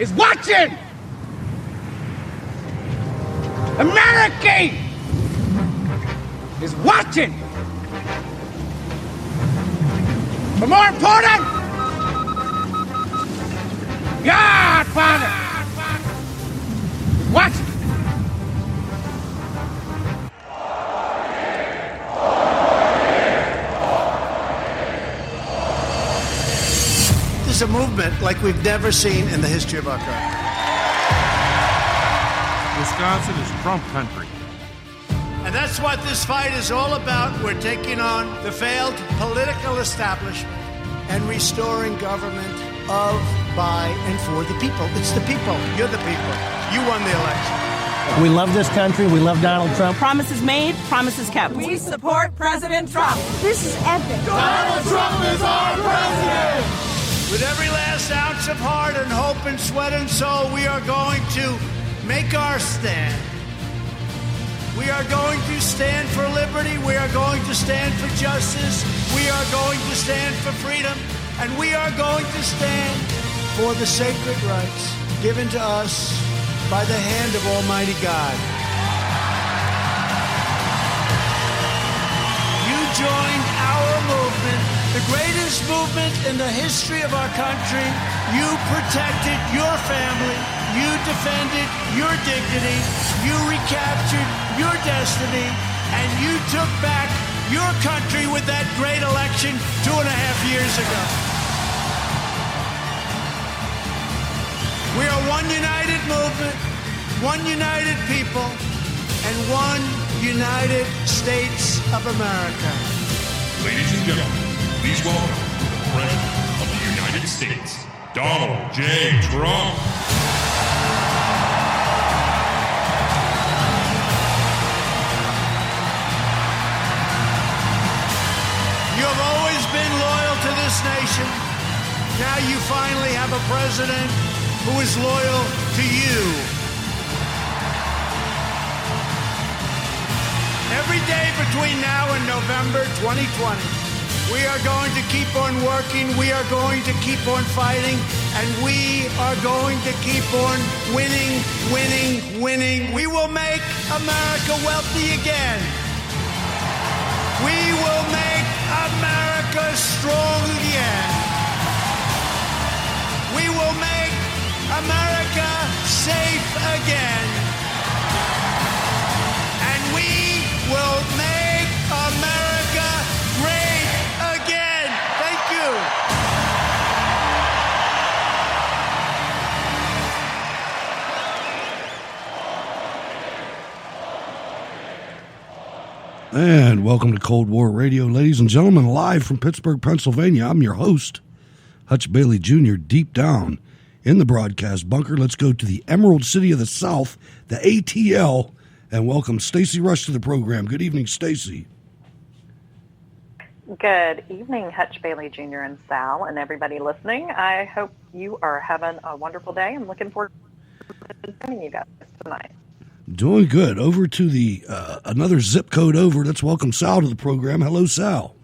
is watching. America is watching. But more important, God, Father, is watching. This is a movement like we've never seen in the history of our country. Wisconsin is Trump country. And that's what this fight is all about. We're taking on the failed political establishment and restoring government of, by, and for the people. It's the people. You're the people. You won the election. We love this country. We love Donald Trump. Promises made, promises kept. We support President Trump. This is epic. Donald Trump is our president. With every last ounce of heart and hope and sweat and soul, we are going to make our stand. We are going to stand for liberty. We are going to stand for justice. We are going to stand for freedom. And we are going to stand for the sacred rights given to us by the hand of Almighty God. You joined our movement, the greatest movement in the history of our country. You protected your family. You defended your dignity. You recaptured your destiny. And you took back your country with that great election 2.5 years ago. We are one united movement, one united people, and one United States of America. Ladies and gentlemen, please welcome the President of the United States, Donald J. Trump. You have always been loyal to this nation. Now you finally have a president who is loyal to you. Every day between now and November 2020, we are going to keep on working, we are going to keep on fighting, and we are going to keep on winning, winning, winning. We will make America wealthy again. We will make America strong again. We will make America safe again. And we will make America great again. Thank you. And welcome to Cold War Radio, ladies and gentlemen, live from Pittsburgh, Pennsylvania. I'm your host, Hutch Bailey Jr., deep down in the broadcast bunker. Let's go to the Emerald City of the South, the ATL, and welcome Stacy Rush to the program. Good evening, Stacy. Good evening, Hutch Bailey Jr. and Sal and everybody listening. I hope you are having a wonderful day. I'm looking forward to joining you guys tonight. Doing good. Over to the another zip code over. Let's welcome Sal to the program. Hello, Sal.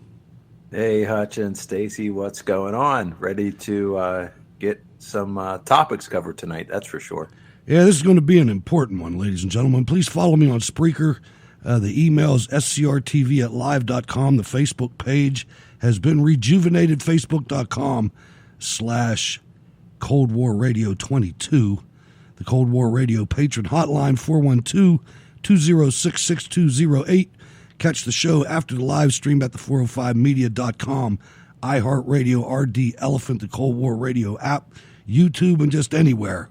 Hey, Hutch and Stacy, what's going on? Ready to get some topics covered tonight, that's for sure. Yeah, this is going to be an important one, ladies and gentlemen. Please follow me on Spreaker. The email is scrtv@live.com. The Facebook page has been rejuvenated, facebook.com/Cold War Radio 22. The Cold War Radio patron hotline, 412-206-6208. Catch the show after the live stream at the 405media.com, iHeartRadio, RD Elephant, the Cold War Radio app, YouTube, and just anywhere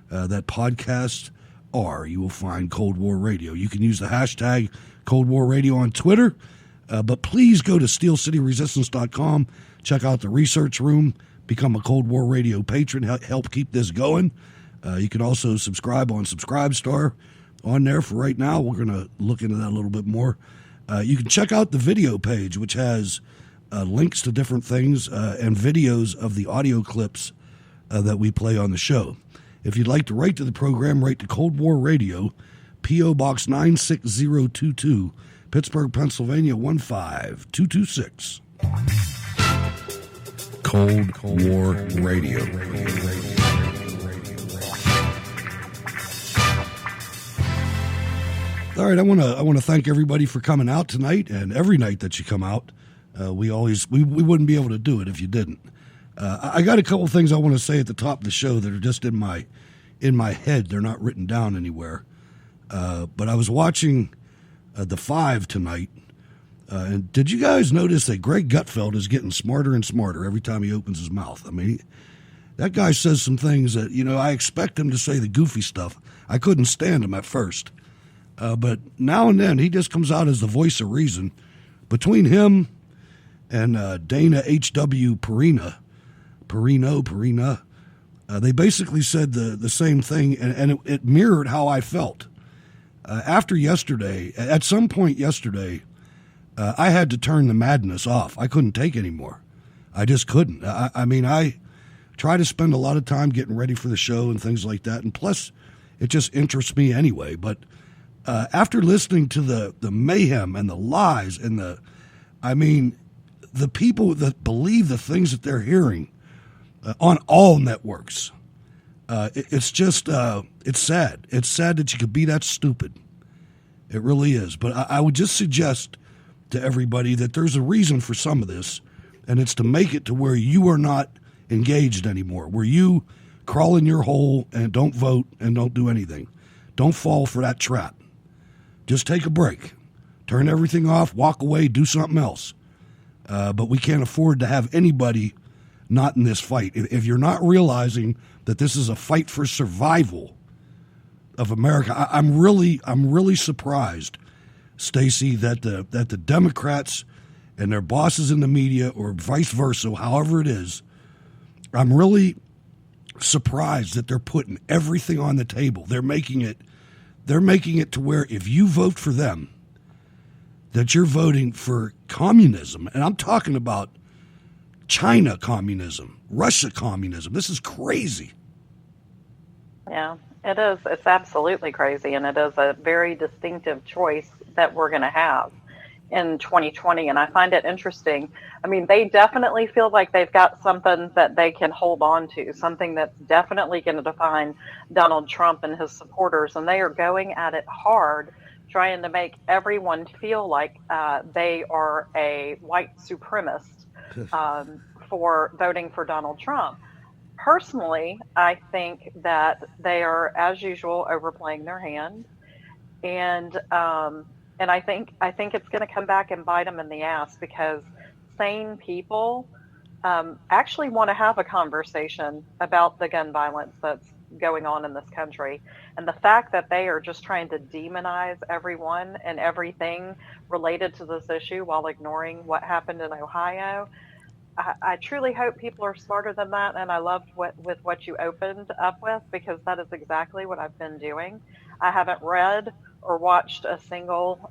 that podcasts are. You will find Cold War Radio. You can use the hashtag Cold War Radio on Twitter, but please go to steelcityresistance.com, check out the research room, become a Cold War Radio patron, help keep this going. You can also subscribe on Subscribestar on there for right now. We're going to look into that a little bit more. You can check out the video page, which has links to different things and videos of the audio clips that we play on the show. If you'd like to write to the program, write to Cold War Radio, P.O. Box 96022, Pittsburgh, Pennsylvania 15226. Cold War Radio. All right, I want to thank everybody for coming out tonight, and every night that you come out. We wouldn't be able to do it if you didn't. I got a couple things I want to say at the top of the show that are just in my head. They're not written down anywhere. But I was watching The Five tonight, and did you guys notice that Greg Gutfeld is getting smarter and smarter every time he opens his mouth? I mean, that guy says some things that, I expect him to say the goofy stuff. I couldn't stand him at first. But now and then he just comes out as the voice of reason. Between him and Dana H.W. Perina, they basically said the same thing, and it mirrored how I felt. After yesterday, at some point yesterday, I had to turn the madness off. I couldn't take anymore. I just couldn't. I try to spend a lot of time getting ready for the show and things like that, and plus, it just interests me anyway. But after listening to the mayhem and the lies and the people that believe the things that they're hearing on all networks, it's just it's sad. It's sad that you could be that stupid. It really is. But I would just suggest to everybody that there's a reason for some of this, and it's to make it to where you are not engaged anymore, where you crawl in your hole and don't vote and don't do anything. Don't fall for that trap. Just take a break. Turn everything off, walk away, do something else. But we can't afford to have anybody not in this fight. If you're not realizing that this is a fight for survival of America, I'm really surprised, Stacy, that the Democrats and their bosses in the media, or vice versa, however it is, I'm really surprised that they're putting everything on the table. They're making it to where if you vote for them, that you're voting for communism. And I'm talking about China communism, Russia communism. This is crazy. Yeah, it is. It's absolutely crazy, and it is a very distinctive choice that we're going to have in 2020, and I find it interesting. I mean, they definitely feel like they've got something that they can hold on to, something that's definitely going to define Donald Trump and his supporters, and they are going at it hard, trying to make everyone feel like they are a white supremacist for voting for Donald Trump. Personally, I think that they are, as usual, overplaying their hand, and I think it's going to come back and bite them in the ass, because sane people actually want to have a conversation about the gun violence that's going on in this country. And the fact that they are just trying to demonize everyone and everything related to this issue while ignoring what happened in Ohio, I truly hope people are smarter than that. And I loved what you opened up with, because that is exactly what I've been doing. I haven't read or watched a single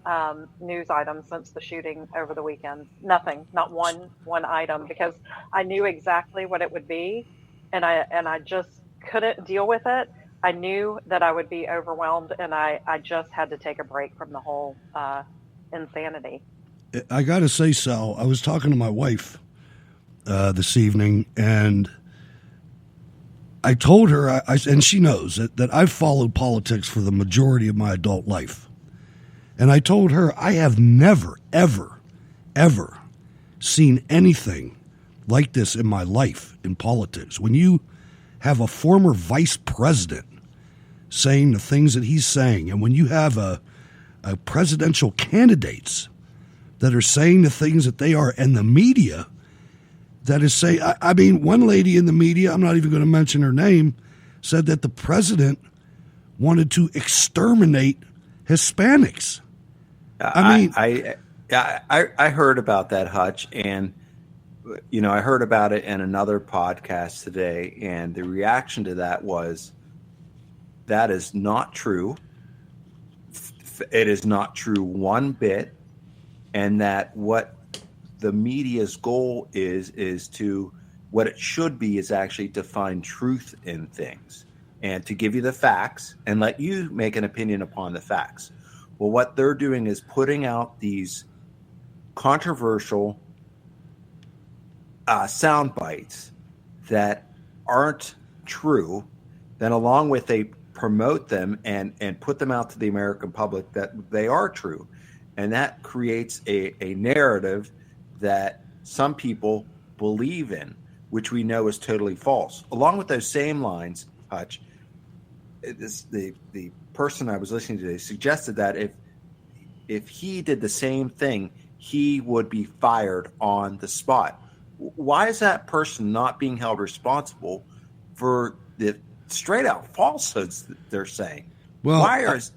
news item since the shooting over the weekend. Nothing, not one item, because I knew exactly what it would be, and I just couldn't deal with it. I knew that I would be overwhelmed, and I just had to take a break from the whole insanity. I got to say, Sal, I was talking to my wife this evening, and I told her, and she knows that I've followed politics for the majority of my adult life. And I told her I have never, ever, ever seen anything like this in my life in politics. When you have a former vice president saying the things that he's saying, and when you have a presidential candidates that are saying the things that they are, and the media that is saying, I mean, one lady in the media, I'm not even going to mention her name, said that the president wanted to exterminate Hispanics. I heard about that, Hutch, and I heard about it in another podcast today, and the reaction to that was, that is not true. It is not true one bit, and that what the media's goal is to, what it should be is actually to find truth in things and to give you the facts and let you make an opinion upon the facts. Well, what they're doing is putting out these controversial sound bites that aren't true, then along with a promote them and put them out to the American public that they are true. And that creates a narrative that some people believe in, which we know is totally false. Along with those same lines, Hutch, the person I was listening to today suggested that if he did the same thing, he would be fired on the spot. Why is that person not being held responsible for the straight out falsehoods that they're saying? Well,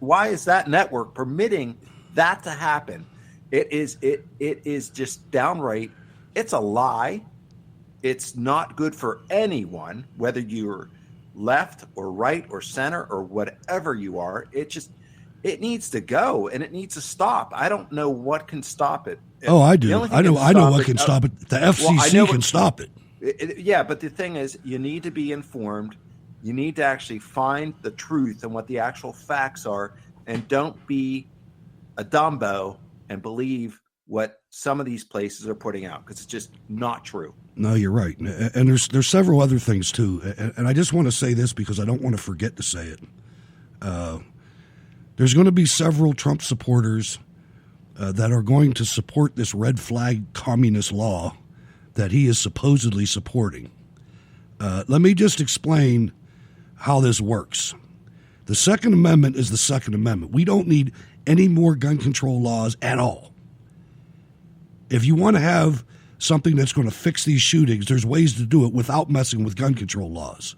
why is that network permitting that to happen? It is just downright. It's a lie. It's not good for anyone, whether you're left or right or center or whatever you are. It needs to go and it needs to stop. I don't know what can stop it. Oh, I do. I know what can stop it. The FCC can stop it. Yeah, but the thing is, you need to be informed. You need to actually find the truth and what the actual facts are, and don't be a Dumbo and believe what some of these places are putting out, because it's just not true. No, you're right. And there's several other things too. And I just want to say this because I don't want to forget to say it. There's going to be several Trump supporters that are going to support this red flag communist law that he is supposedly supporting. Let me just explain how this works. The Second Amendment is the Second Amendment. We don't need any more gun control laws at all. If you want to have something that's going to fix these shootings, there's ways to do it without messing with gun control laws.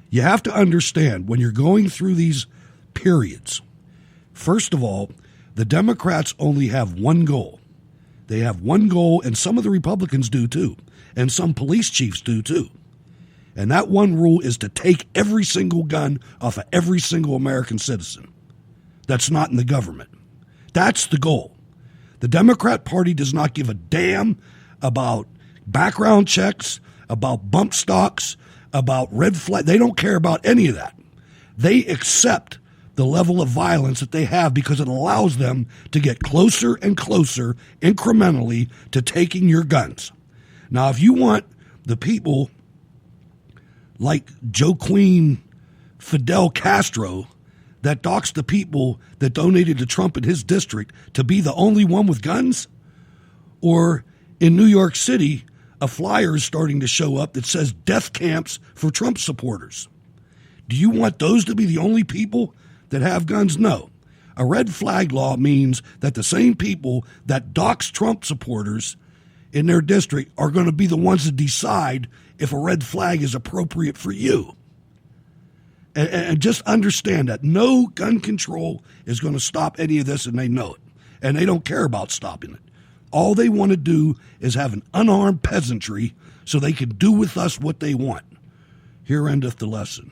You have to understand when you're going through these periods, first of all, the Democrats only have one goal. They have one goal, and some of the Republicans do too, and some police chiefs do too. And that one rule is to take every single gun off of every single American citizen that's not in the government. That's the goal. The Democrat Party does not give a damn about background checks, about bump stocks, about red flag. They don't care about any of that. They accept the level of violence that they have because it allows them to get closer and closer incrementally to taking your guns. Now, if you want the people like Joaquin Fidel Castro that doxed the people that donated to Trump in his district to be the only one with guns, or in New York City, a flyer is starting to show up that says death camps for Trump supporters. Do you want those to be the only people that have guns? No. A red flag law means that the same people that dox Trump supporters in their district are going to be the ones that decide if a red flag is appropriate for you. And just understand that no gun control is going to stop any of this, and they know it. And they don't care about stopping it. All they want to do is have an unarmed peasantry so they can do with us what they want. Here endeth the lesson.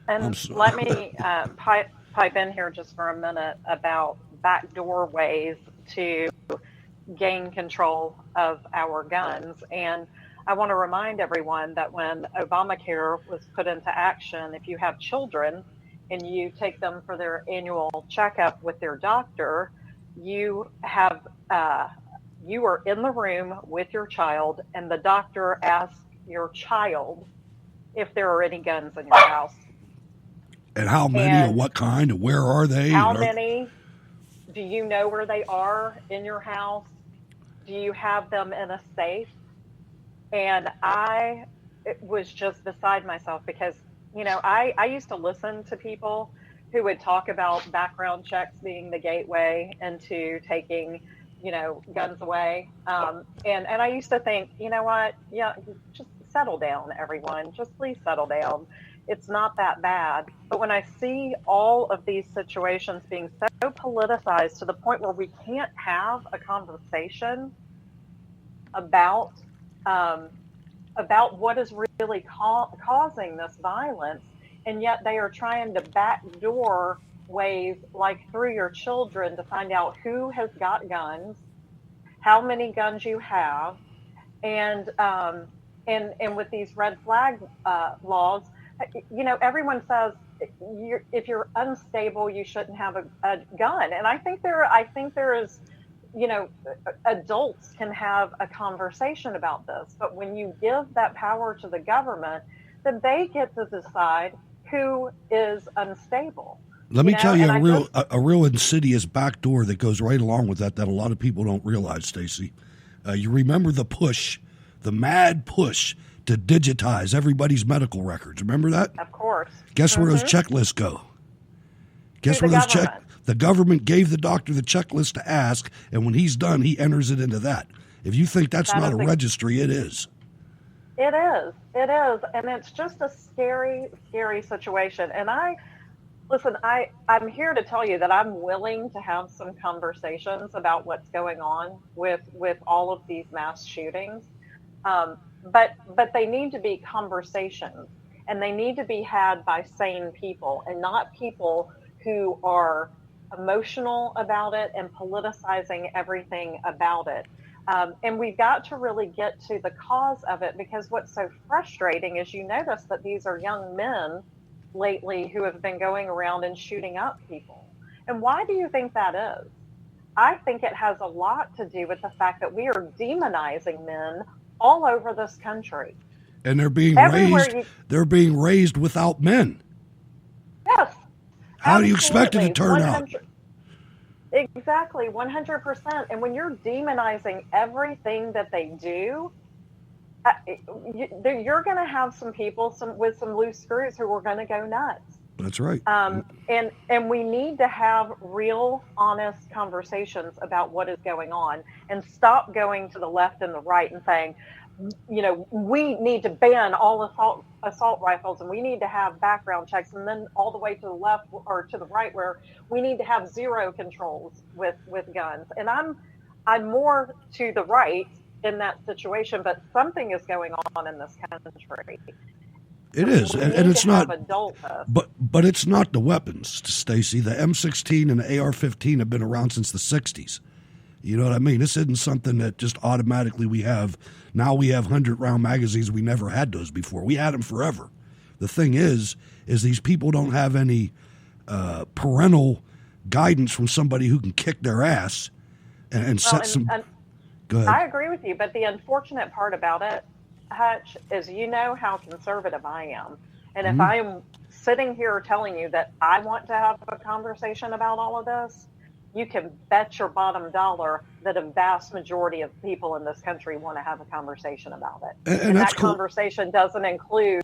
And let me pipe in here just for a minute about backdoor ways to gain control of our guns. And I want to remind everyone that when Obamacare was put into action, if you have children and you take them for their annual checkup with their doctor, you are in the room with your child, and the doctor asks your child if there are any guns in your house. And how many, and what kind, and where are they? How many? Do you know where they are in your house? Do you have them in a safe? And I was just beside myself because, I used to listen to people who would talk about background checks being the gateway into taking, guns away. And I used to think, you know what? Yeah, just settle down, everyone. Just please settle down. It's not that bad. But when I see all of these situations being so politicized to the point where we can't have a conversation about what is really causing this violence, and yet they are trying to backdoor ways, like through your children, to find out who has got guns, how many guns you have, and with these red flag laws, everyone says if you're unstable, you shouldn't have a gun, and I think there is. Adults can have a conversation about this, but when you give that power to the government, then they get to decide who is unstable. Let me tell you a real insidious backdoor that goes right along with that a lot of people don't realize, Stacy. You remember the mad push to digitize everybody's medical records. Remember that? Of course. Guess where those checklists go? Guess where those the government gave the doctor the checklist to ask, and when he's done, he enters it into that. If you think that's not a registry, it is. It is. It is. And it's just a scary, scary situation. And I'm here to tell you that I'm willing to have some conversations about what's going on with all of these mass shootings. But they need to be conversations, and they need to be had by sane people and not people who are emotional about it and politicizing everything about it. And we've got to really get to the cause of it, because what's so frustrating is you notice that these are young men lately who have been going around and shooting up people. And why do you think that is? I think it has a lot to do with the fact that we are demonizing men all over this country. And they're being raised without men. Yes. How do you expect it to turn out? Exactly, 100%. And when you're demonizing everything that they do, you're going to have some people with some loose screws who are going to go nuts. That's right. And we need to have real, honest conversations about what is going on, and stop going to the left and the right and saying, we need to ban all assault rifles, and we need to have background checks, and then all the way to the left or to the right where we need to have zero controls with guns. And I'm more to the right in that situation, but something is going on in this country. It is, and it's not. But it's not the weapons, Stacy. The M16 and the AR-15 have been around since the '60s. You know what I mean? This isn't something that just automatically we have. Now we have 100-round magazines. We never had those before. We had them forever. The thing is these people don't have any parental guidance from somebody who can kick their ass and set some. Go ahead. I agree with you, but the unfortunate part about it, Hutch, is how conservative I am. And if I am sitting here telling you that I want to have a conversation about all of this, you can bet your bottom dollar that a vast majority of people in this country want to have a conversation about it. And that conversation doesn't include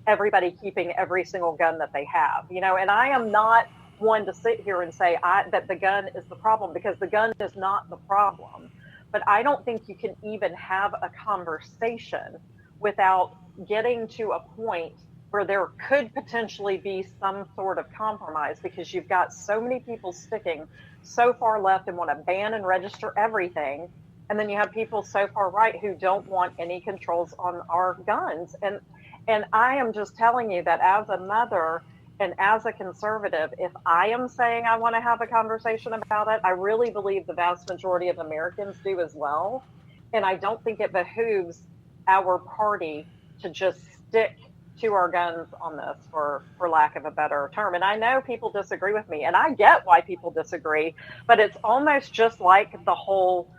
everybody keeping every single gun that they have. And I am not one to sit here and say that the gun is the problem, because the gun is not the problem. But I don't think you can even have a conversation without getting to a point where there could potentially be some sort of compromise, because you've got so many people sticking so far left and want to ban and register everything. And then you have people so far right who don't want any controls on our guns. And I am just telling you that as a mother and as a conservative, if I am saying I want to have a conversation about it, I really believe the vast majority of Americans do as well. And I don't think it behooves our party to just stick to our guns on this, for lack of a better term. And I know people disagree with me, and I get why people disagree, but it's almost just like the whole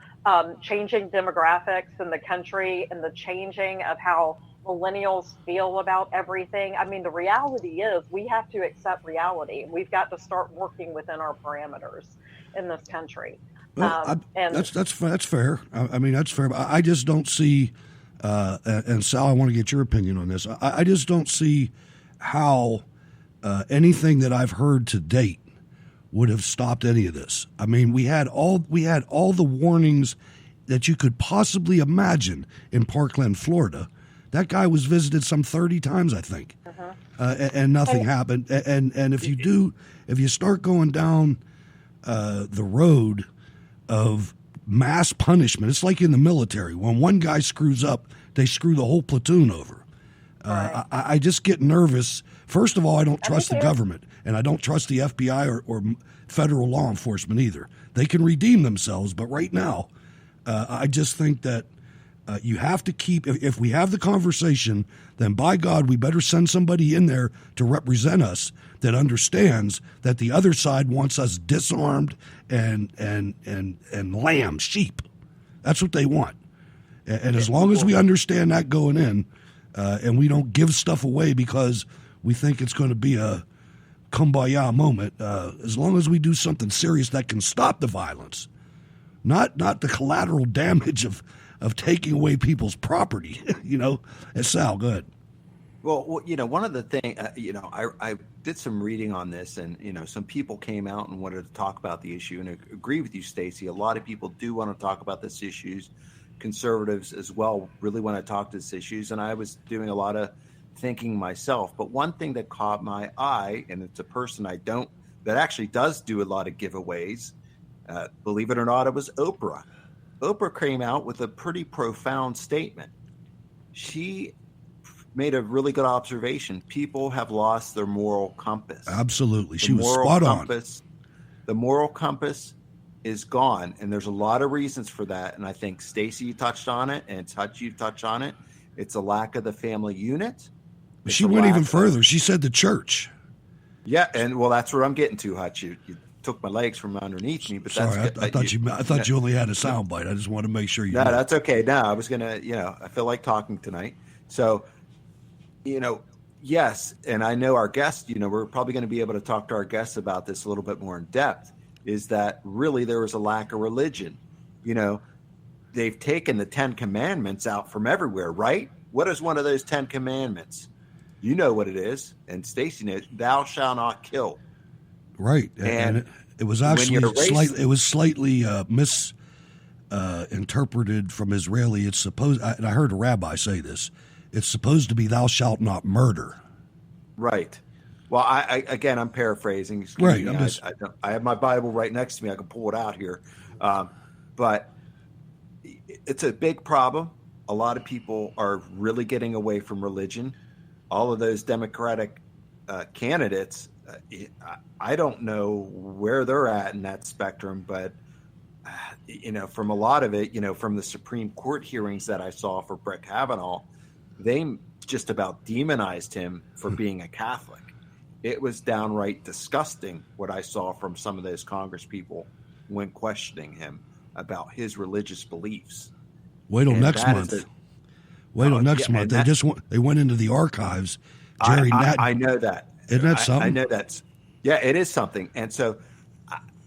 changing demographics in the country and the changing of how millennials feel about everything. I mean, the reality is we have to accept reality. We've got to start working within our parameters in this country. Well, that's fair. I mean, that's fair. But I just don't see, and Sal, I want to get your opinion on this. I just don't see how anything that I've heard to date would have stopped any of this. I mean, we had all the warnings that you could possibly imagine in Parkland, Florida. That guy was visited some 30 times, I think, and nothing happened. And if you start going down the road of mass punishment, it's like in the military. When one guy screws up, they screw the whole platoon over. Right. I just get nervous. First of all, I don't trust the government, and I don't trust the FBI or federal law enforcement either. They can redeem themselves, but right now, I just think that you have to keep, if we have the conversation, then by God, we better send somebody in there to represent us that understands that the other side wants us disarmed and lamb, sheep. That's what they want. And as long as we understand that going in, and we don't give stuff away because we think it's going to be a kumbaya moment. As long as we do something serious that can stop the violence, not the collateral damage of taking away people's property. Sal, go ahead. Well, one of the things, I did some reading on this, and, some people came out and wanted to talk about the issue, and I agree with you, Stacy. A lot of people do want to talk about this issues. Conservatives as well really want to talk to these issues, and I was doing a lot of thinking myself. But one thing that caught my eye, and it's a person that actually does do a lot of giveaways, believe it or not, it was Oprah. Oprah came out with a pretty profound statement. She made a really good observation. People have lost their moral compass. Absolutely. She was spot on. The moral compass is gone, and there's a lot of reasons for that. And I think, Stacy, you touched on it, and you touched on it. It's a lack of the family unit. She went even further. She said the church. Yeah, and well, that's where I'm getting to, Hutch. You took my legs from underneath me, but sorry, I thought you only had a soundbite. I just want to make sure you. No, that's okay. No, I was gonna. I feel like talking tonight, so. Yes, and I know our guests, we're probably going to be able to talk to our guests about this a little bit more in depth, is that really there was a lack of religion. They've taken the 10 Commandments out from everywhere, right? What is one of those 10 Commandments? You know what it is, and Stacy knows, thou shalt not kill. Right, and it was actually slightly misinterpreted from Israeli. It's supposed, and I heard a rabbi say this, it's supposed to be thou shalt not murder. Right. Well, I'm paraphrasing. Right. I have my Bible right next to me. I can pull it out here. But it's a big problem. A lot of people are really getting away from religion. All of those Democratic candidates, I don't know where they're at in that spectrum, but from a lot of it, from the Supreme Court hearings that I saw for Brett Kavanaugh, they just about demonized him for being a Catholic. It was downright disgusting what I saw from some of those Congress people when questioning him about his religious beliefs. Wait till next month. They went into the archives. Jerry, I know that. Isn't that something? I know that. Yeah, it is something. And so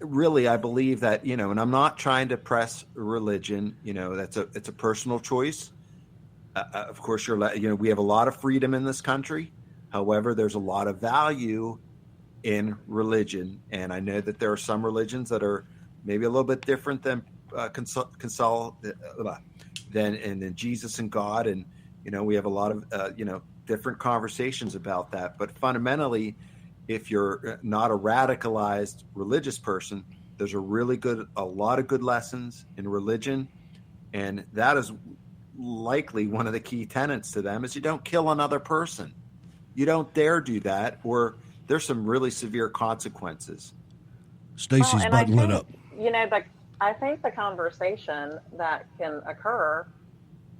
really, I believe that, and I'm not trying to press religion, it's a personal choice. Of course, we have a lot of freedom in this country. However, there's a lot of value in religion, and I know that there are some religions that are maybe a little bit different than than Jesus and God, and we have a lot of different conversations about that. But fundamentally, if you're not a radicalized religious person, there's a lot of good lessons in religion, and that is likely one of the key tenets to them is you don't kill another person. You don't dare do that, or there's some really severe consequences. Stacy's button lit up. I think the conversation that can occur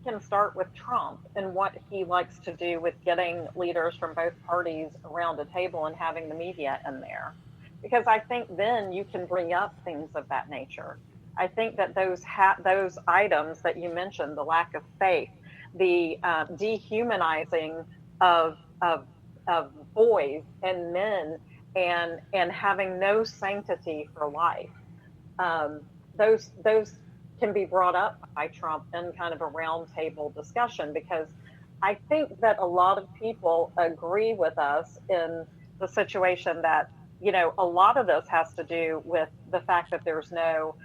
can start with Trump and what he likes to do with getting leaders from both parties around a table and having the media in there. Because I think then you can bring up things of that nature. I think that those items that you mentioned, the lack of faith, the dehumanizing of boys and men, and having no sanctity for life, those can be brought up by Trump in kind of a roundtable discussion, because I think that a lot of people agree with us in the situation that a lot of this has to do with the fact that there's no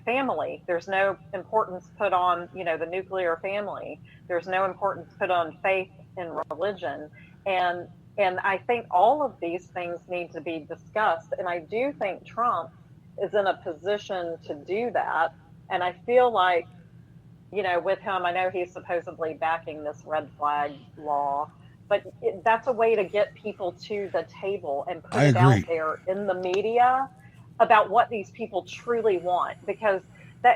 family. There's no importance put on, the nuclear family. There's no importance put on faith and religion. And I think all of these things need to be discussed. And I do think Trump is in a position to do that. And I feel like, with him, I know he's supposedly backing this red flag law, but that's a way to get people to the table and put it out there in the media about what these people truly want, because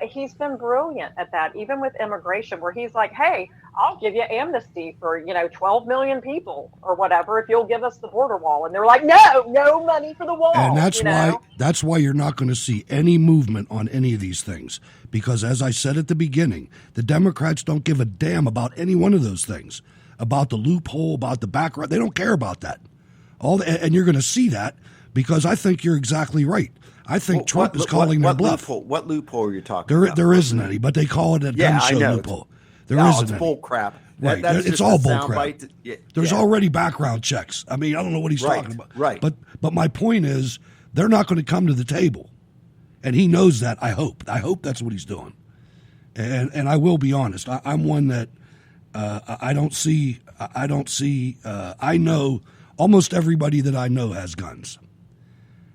he's been brilliant at that, even with immigration, where he's like, hey, I'll give you amnesty for 12 million people or whatever if you'll give us the border wall. And they're like, no money for the wall. And that's why you're not going to see any movement on any of these things, because as I said at the beginning, the Democrats don't give a damn about any one of those things. about the loophole, about the background. They don't care about that. And you're going to see that because I think you're exactly right. I think Trump is calling their bluff. What loophole are you talking about? There isn't any, but they call it a gun show loophole. There isn't it's any. bull crap. Right. It's all bull crap. There's already background checks. I mean, I don't know what he's talking about. Right. But my point is, they're not going to come to the table. And he knows that, I hope. I hope that's what he's doing. And I will be honest. I'm one that I know almost everybody that I know has guns.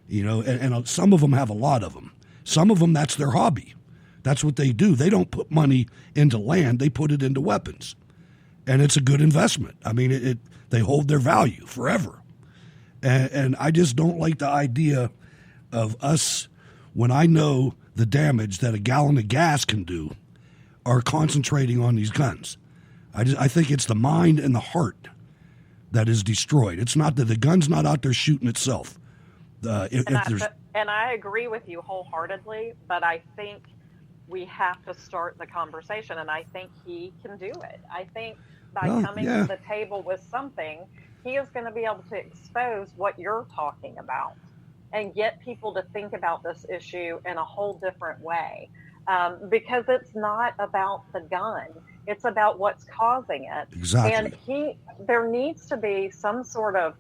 And some of them have a lot of them. Some of them, that's their hobby. That's what they do. They don't put money into land. They put it into weapons. And it's a good investment. I mean, they hold their value forever. And I just don't like the idea of us, when I know the damage that a gallon of gas can do, are concentrating on these guns. I think it's the mind and the heart that is destroyed. It's not that the gun's not out there shooting itself. And I agree with you wholeheartedly, but I think we have to start the conversation, and I think he can do it. I think by coming to the table with something, he is going to be able to expose what you're talking about and get people to think about this issue in a whole different way. Because it's not about the gun. It's about what's causing it. Exactly. And there needs to be some sort of,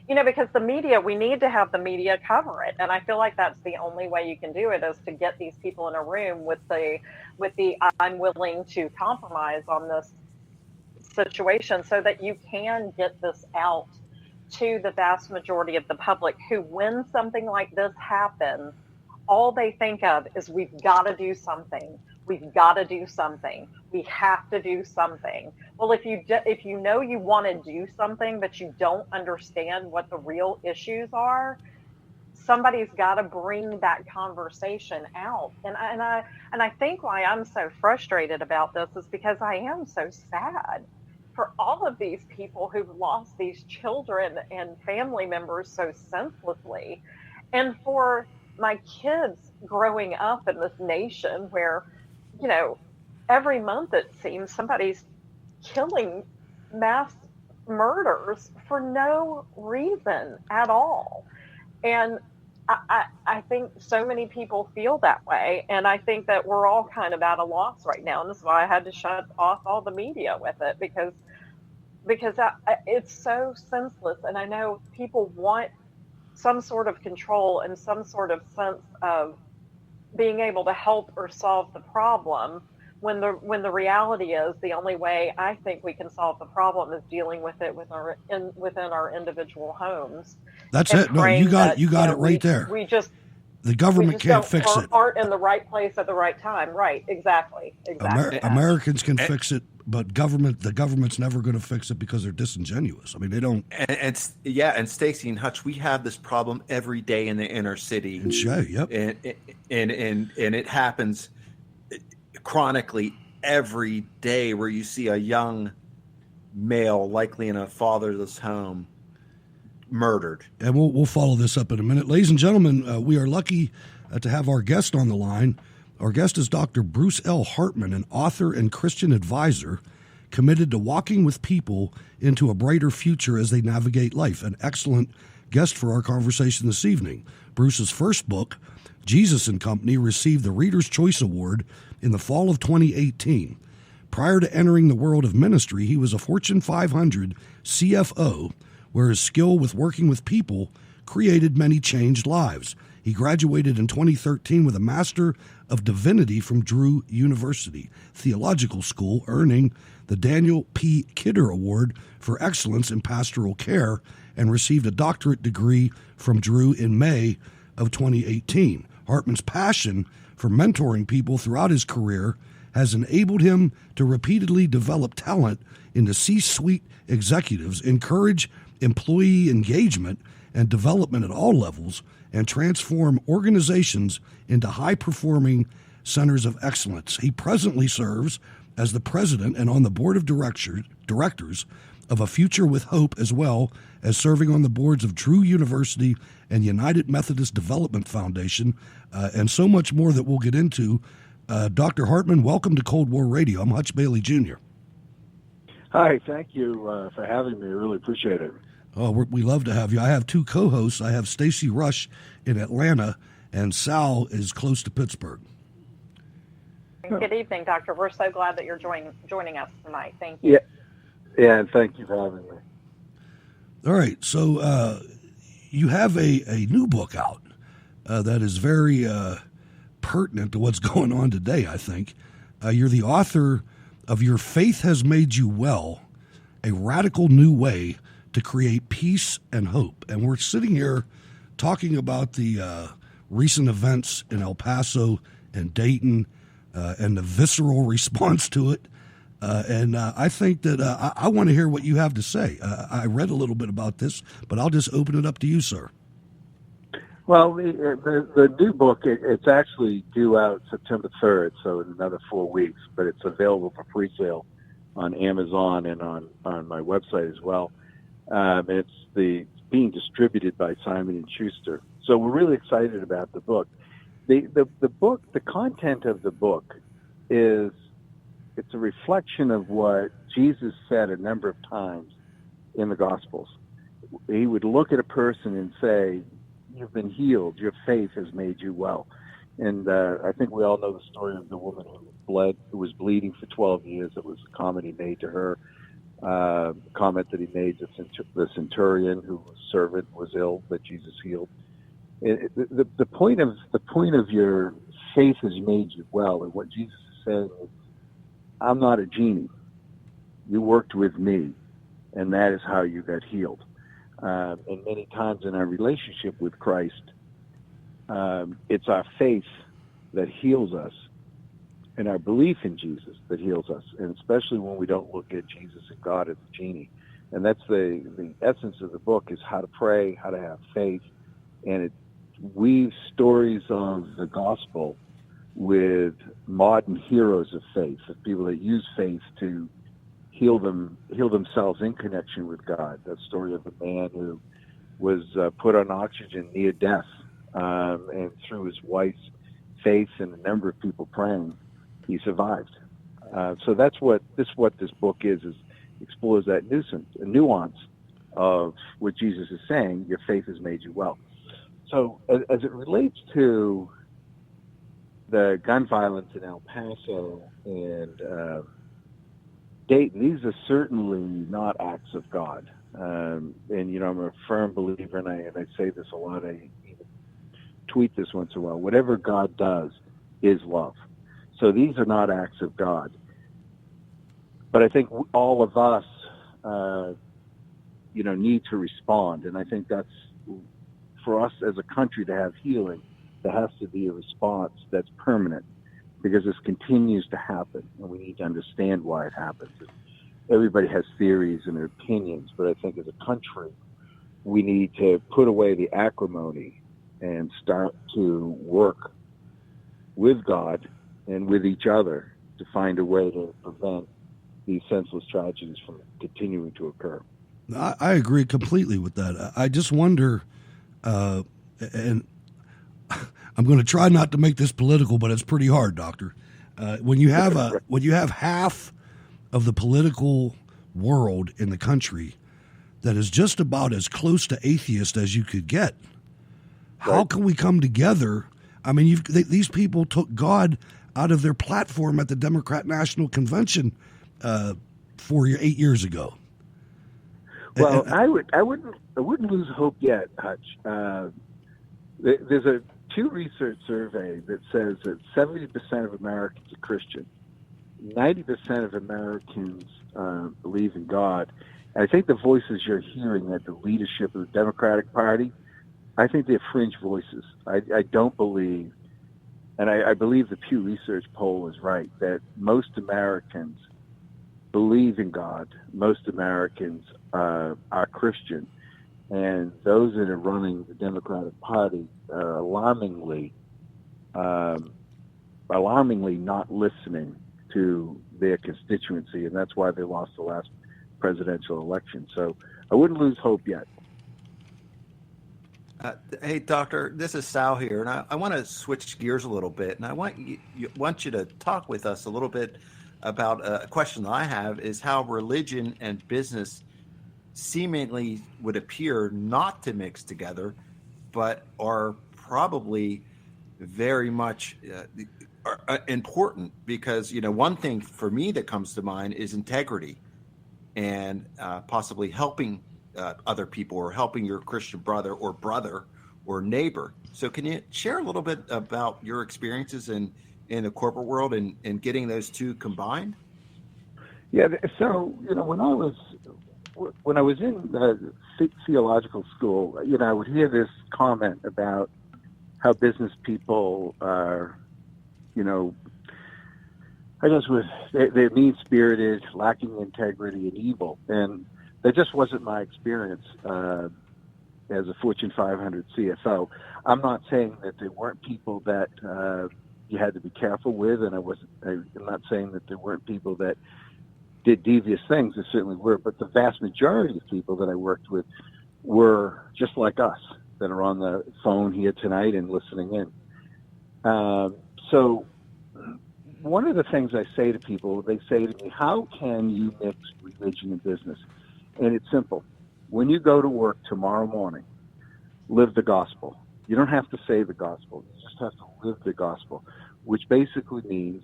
because the media, we need to have the media cover it. And I feel like that's the only way you can do it, is to get these people in a room with the I'm willing to compromise on this situation, so that you can get this out to the vast majority of the public who, when something like this happens, all they think of is, we've got to do something. We've got to do something. We have to do something. Well, if you know you want to do something, but you don't understand what the real issues are, somebody's got to bring that conversation out. And I think why I'm so frustrated about this is because I am so sad for all of these people who've lost these children and family members so senselessly, and for my kids growing up in this nation where, every month it seems somebody's killing mass murders for no reason at all. And I think so many people feel that way. And I think that we're all kind of at a loss right now. And this is why I had to shut off all the media with it, because it's so senseless. And I know people want some sort of control and some sort of sense of being able to help or solve the problem, when the reality is, the only way I think we can solve the problem is dealing with it within our individual homes. That's it. No, you got it right there. The government can't fix it. Aren't in the right place at the right time. Right. Exactly. Americans can fix it, but the government's never going to fix it because they're disingenuous. I mean, they don't. And Stacy and Hutch, we have this problem every day in the inner city. In Shea, yep. And it happens chronically every day, where you see a young male, likely in a fatherless home, murdered. And we'll follow this up in a minute. Ladies and gentlemen, we are lucky to have our guest on the line. Our guest is Dr. Bruce L. Hartman, an author and Christian advisor committed to walking with people into a brighter future as they navigate life. An excellent guest for our conversation this evening. Bruce's first book, Jesus and Company, received the Reader's Choice Award in the fall of 2018. Prior to entering the world of ministry, he was a Fortune 500 CFO, where his skill with working with people created many changed lives. He graduated in 2013 with a Master of Divinity from Drew University Theological School, earning the Daniel P. Kidder Award for Excellence in Pastoral Care, and received a doctorate degree from Drew in May of 2018. Hartman's passion for mentoring people throughout his career has enabled him to repeatedly develop talent into C-suite executives, encourage employee engagement and development at all levels, and transform organizations into high-performing centers of excellence. He presently serves as the president and on the board of directors of A Future with Hope, as well as serving on the boards of Drew University and United Methodist Development Foundation, and so much more that we'll get into. Dr. Hartman, welcome to Cold War Radio. I'm Hutch Bailey Jr. Hi, thank you for having me. I really appreciate it. Oh, we love to have you. I have two co-hosts. I have Stacy Rush in Atlanta, and Sal is close to Pittsburgh. Good evening, Doctor. We're so glad that you're joining us tonight. Thank you. Yeah, and thank you for having me. All right, so you have a new book out that is very pertinent to what's going on today, I think. You're the author of Your Faith Has Made You Well, a radical new way to create peace and hope. And we're sitting here talking about the recent events in El Paso and Dayton and the visceral response to it. And I think that I want to hear what you have to say. I read a little bit about this, but I'll just open it up to you, sir. Well, the new book, it's actually due out September 3rd, so in another 4 weeks, but it's available for pre-sale on Amazon and on my website as well. It's being distributed by Simon & Schuster. So we're really excited about the book. The book, the content of the book it's a reflection of what Jesus said a number of times in the Gospels. He would look at a person and say, "You've been healed. Your faith has made you well." And I think we all know the story of the woman who was bleeding for 12 years. It was a comment he made to her. Comment that he made to the centurion whose servant was ill that Jesus healed. The point of your faith has made you well, and what Jesus is saying is, I'm not a genie. You worked with me, and that is how you got healed. And many times in our relationship with Christ, it's our faith that heals us, and our belief in Jesus that heals us, and especially when we don't look at Jesus and God as a genie. And that's the essence of the book, is how to pray, how to have faith, and it weaves stories of the gospel with modern heroes of faith, of people that use faith to heal themselves in connection with God. That story of a man who was put on oxygen near death, and through his wife's faith and a number of people praying, he survived. So that's what this book is explores that nuance of what Jesus is saying. Your faith has made you well. So as it relates to the gun violence in El Paso and Dayton, these are certainly not acts of God. And I'm a firm believer, and I say this a lot. I even tweet this once in a while. Whatever God does is love. So these are not acts of God. But I think all of us, need to respond. And I think that's, for us as a country to have healing, there has to be a response that's permanent, because this continues to happen, and we need to understand why it happens. Everybody has theories and opinions, but I think as a country, we need to put away the acrimony and start to work with God and with each other to find a way to prevent these senseless tragedies from continuing to occur. I agree completely with that. I just wonder, and I'm going to try not to make this political, but it's pretty hard, Doctor. When you have half of the political world in the country that is just about as close to atheist as you could get, how can we come together? I mean, these people took God out of their platform at the Democrat National Convention 8 years ago. Well, I wouldn't lose hope yet, Hutch. There's a Pew Research survey that says that 70% of Americans are Christian. 90% of Americans believe in God. And I think the voices you're hearing at the leadership of the Democratic Party, I think they're fringe voices. I don't believe, and I believe the Pew Research poll is right, that most Americans believe in God. Most Americans are Christian. And those that are running the Democratic Party are alarmingly not listening to their constituency, and that's why they lost the last presidential election. So I wouldn't lose hope yet. Hey, Doctor, this is Sal here, and I want to switch gears a little bit, and I want you to talk with us a little bit about a question that I have is how religion and business seemingly would appear not to mix together, but are probably very much important because, one thing for me that comes to mind is integrity and possibly helping other people or helping your Christian brother or neighbor. So can you share a little bit about your experiences in the corporate world and getting those two combined? Yeah. So, when I was in theological school, I would hear this comment about how business people are, I guess they're mean-spirited, lacking integrity, and evil. And that just wasn't my experience as a Fortune 500 CFO. I'm not saying that there weren't people that you had to be careful with, and I'm not saying that there weren't people that did devious things. There certainly were, but the vast majority of people that I worked with were just like us that are on the phone here tonight and listening in. So one of the things I say to people, they say to me, how can you mix religion and business? And it's simple. When you go to work tomorrow morning, live the gospel. You don't have to say the gospel. You just have to live the gospel, which basically means,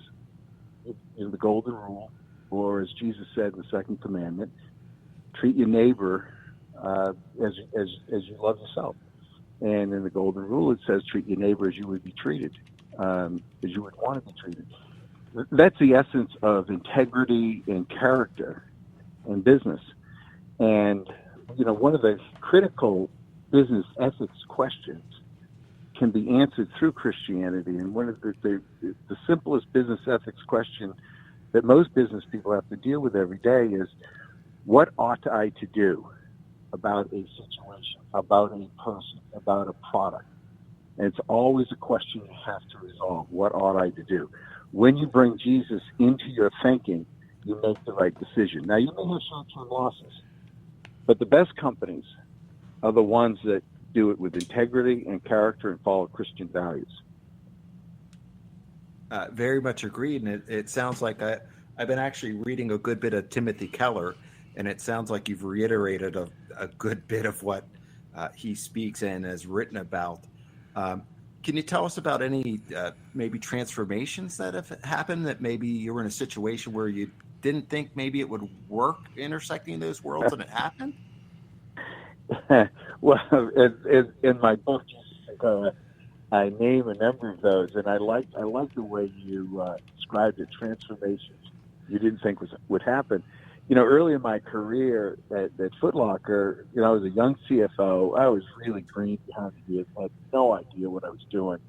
in the golden rule, or as Jesus said in the second commandment, treat your neighbor as you love yourself. And in the golden rule, it says treat your neighbor as you would be treated, as you would want to be treated. That's the essence of integrity and character in business. And, one of the critical business ethics questions can be answered through Christianity. And one of the simplest business ethics question that most business people have to deal with every day is, what ought I to do about a situation, about a person, about a product? And it's always a question you have to resolve. What ought I to do? When you bring Jesus into your thinking, you make the right decision. Now, you may have short-term losses, but the best companies are the ones that do it with integrity and character and follow Christian values. Very much agreed. And it sounds like I've been actually reading a good bit of Timothy Keller, and it sounds like you've reiterated a good bit of what he speaks and has written about. Can you tell us about any maybe transformations that have happened, that maybe you were in a situation where you didn't think maybe it would work intersecting those worlds and it happened? Well, in my book, I name a number of those, and I like the way you described it, transformations you didn't think would happen. Early in my career at Foot Locker, I was a young CFO. I was really green behind the ears. I had no idea what I was doing,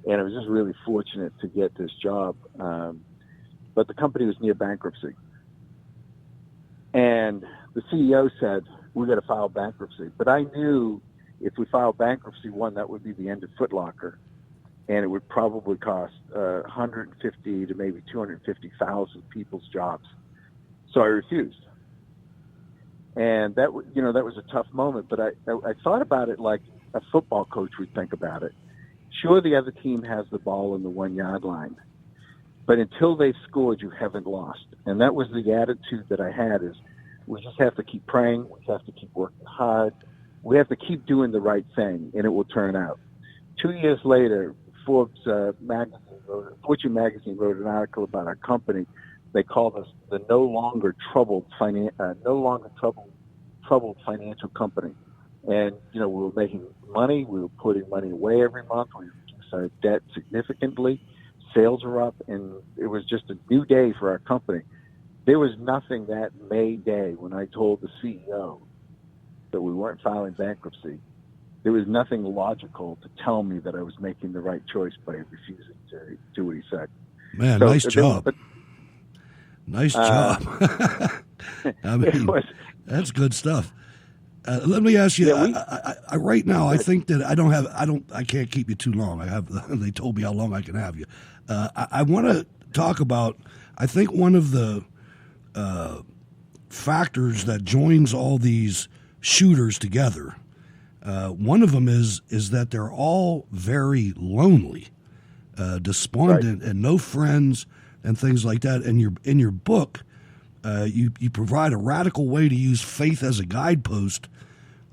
and I was just really fortunate to get this job. But the company was near bankruptcy, and the CEO said, "We got to file bankruptcy." But I knew if we filed bankruptcy, one, that would be the end of Foot Locker, and it would probably cost 150 to maybe 250,000 people's jobs. So I refused, and that was a tough moment. But I thought about it like a football coach would think about it. Sure, the other team has the ball in the 1 yard line, but until they've scored, you haven't lost. And that was the attitude that I had: is we just have to keep praying, we have to keep working hard, we have to keep doing the right thing, and it will turn out. 2 years later, Fortune magazine wrote an article about our company. They called us the no longer troubled financial company. And, we were making money. We were putting money away every month. We reduced our debt significantly. Sales were up, and it was just a new day for our company. There was nothing that May day when I told the CEO that we weren't filing bankruptcy. There was nothing logical to tell me that I was making the right choice by refusing to do what he said. Man, so, nice job. Nice job. I mean, that's good stuff. Let me ask you. I right now, I think that I can't keep you too long. They told me how long I can have you. I want to talk about. I think one of the factors that joins all these shooters together. One of them is that they're all very lonely, despondent, and no friends. and things like that. And in your book, you provide a radical way to use faith as a guidepost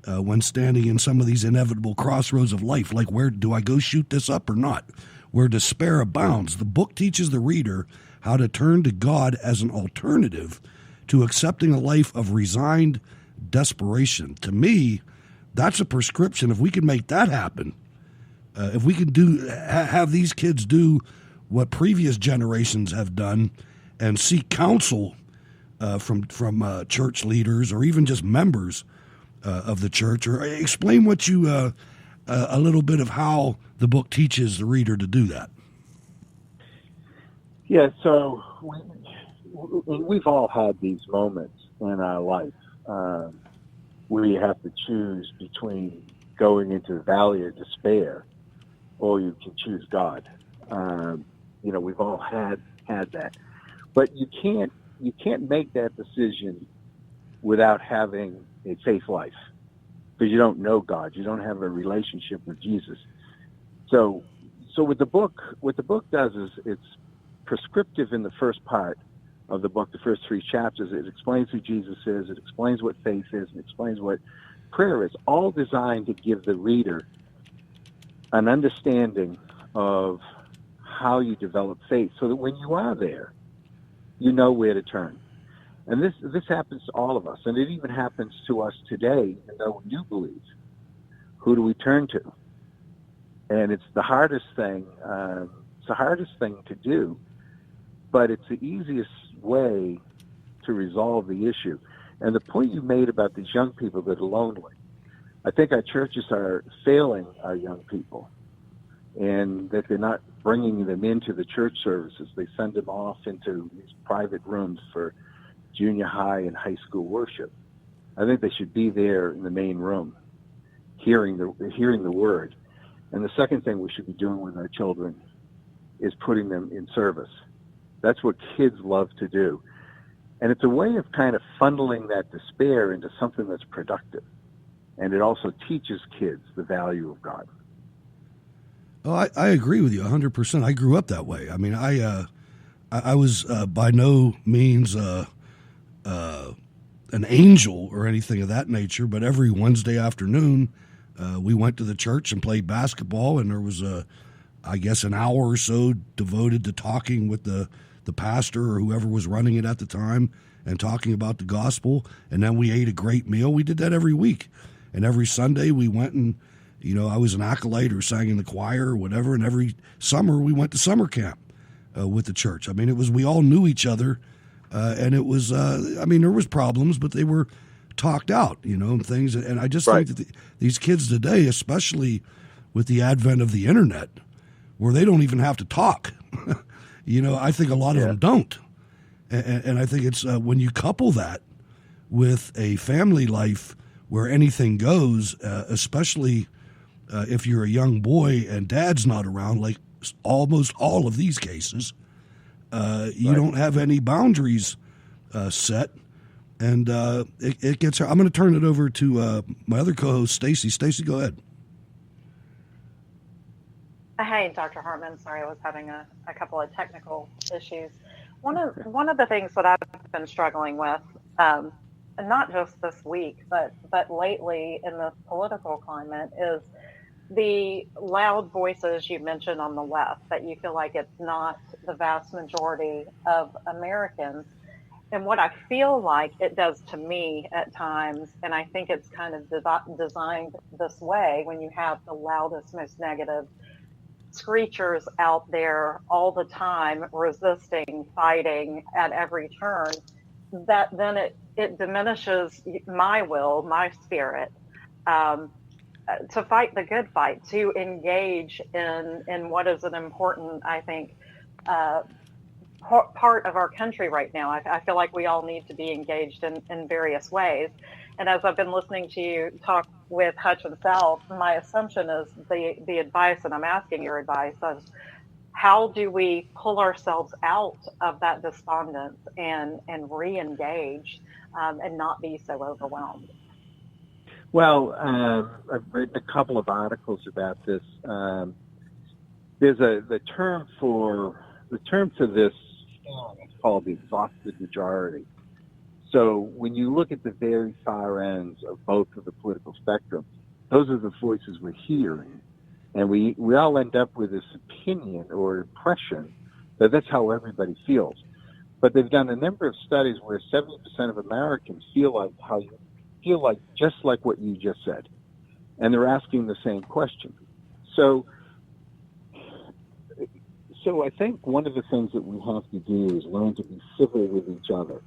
when standing in some of these inevitable crossroads of life, like where do I go shoot this up or not? Where despair abounds. The book teaches the reader how to turn to God as an alternative to accepting a life of resigned desperation. To me, that's a prescription. If we can make that happen, if we can have these kids do what previous generations have done and seek counsel from church leaders or even just members of the church, or explain what you a little bit of how the book teaches the reader to do that. Yeah, so we've all had these moments in our life where you have to choose between going into the valley of despair, or you can choose God. We've all had that, but you can't make that decision without having a faith life, because you don't know God, you don't have a relationship with Jesus. So what the book does is it's prescriptive in the first part of the book, the first 3 chapters. It explains who Jesus is, it explains what faith is, and it explains what prayer is, all designed to give the reader an understanding of how you develop faith, so that when you are there, you know where to turn. And this happens to all of us, and it even happens to us today, even though we do believe. Who do we turn to? And it's the hardest thing. It's the hardest thing to do, but it's the easiest way to resolve the issue. And the point you made about these young people that are lonely, I think our churches are failing our young people, and that they're not bringing them into the church services. They send them off into these private rooms for junior high and high school worship. I think they should be there in the main room, hearing the word. And the second thing we should be doing with our children is putting them in service. That's what kids love to do. And it's a way of kind of funneling that despair into something that's productive. And it also teaches kids the value of God. Oh, I agree with you 100%. I grew up that way. I mean, I was by no means an angel or anything of that nature, but every Wednesday afternoon we went to the church and played basketball, and there was I guess an hour or so devoted to talking with the pastor or whoever was running it at the time and talking about the gospel, and then we ate a great meal. We did that every week, and every Sunday we went and, I was an acolyte or sang in the choir or whatever, and every summer we went to summer camp with the church. I mean, we all knew each other, and it was, there was problems, but they were talked out, and things. And I just think that these kids today, especially with the advent of the internet, where they don't even have to talk, I think a lot of them don't. And I think it's when you couple that with a family life where anything goes, especially if you're a young boy and dad's not around, like almost all of these cases, you don't have any boundaries set, and it gets. I'm going to turn it over to my other co-host, Stacy. Stacy, go ahead. Hey, Dr. Hartman. Sorry, I was having a couple of technical issues. One of the things that I've been struggling with, not just this week, but lately in the political climate, is the loud voices you mentioned on the left, that you feel like it's not the vast majority of Americans. And what I feel like it does to me at times, and I think it's kind of designed this way, when you have the loudest, most negative screechers out there all the time, resisting, fighting at every turn, that then it diminishes my will, my spirit, to fight the good fight, to engage in what is an important, I think, part of our country right now. I feel like we all need to be engaged in various ways. And as I've been listening to you talk with Hutch and Sal, my assumption is the advice, and I'm asking your advice, is how do we pull ourselves out of that despondence and re-engage and not be so overwhelmed? Well, I've written a couple of articles about this. There's the term for this understand. It's called the exhausted majority. So when you look at the very far ends of both of the political spectrum, those are the voices we're hearing. And we all end up with this opinion or impression that that's how everybody feels. But they've done a number of studies where 70% of Americans feel like just like what you just said. And they're asking the same question. So I think one of the things that we have to do is learn to be civil with each other.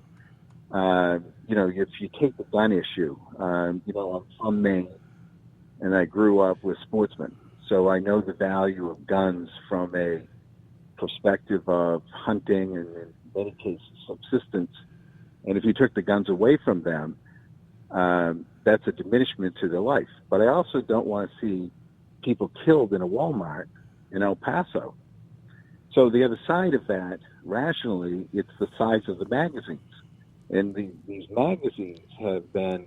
If you take the gun issue, I'm from Maine, and I grew up with sportsmen. So I know the value of guns from a perspective of hunting and, in many cases, subsistence. And if you took the guns away from them, that's a diminishment to their life. But I also don't want to see people killed in a Walmart in El Paso. So the other side of that, rationally, it's the size of the magazines. And these magazines have been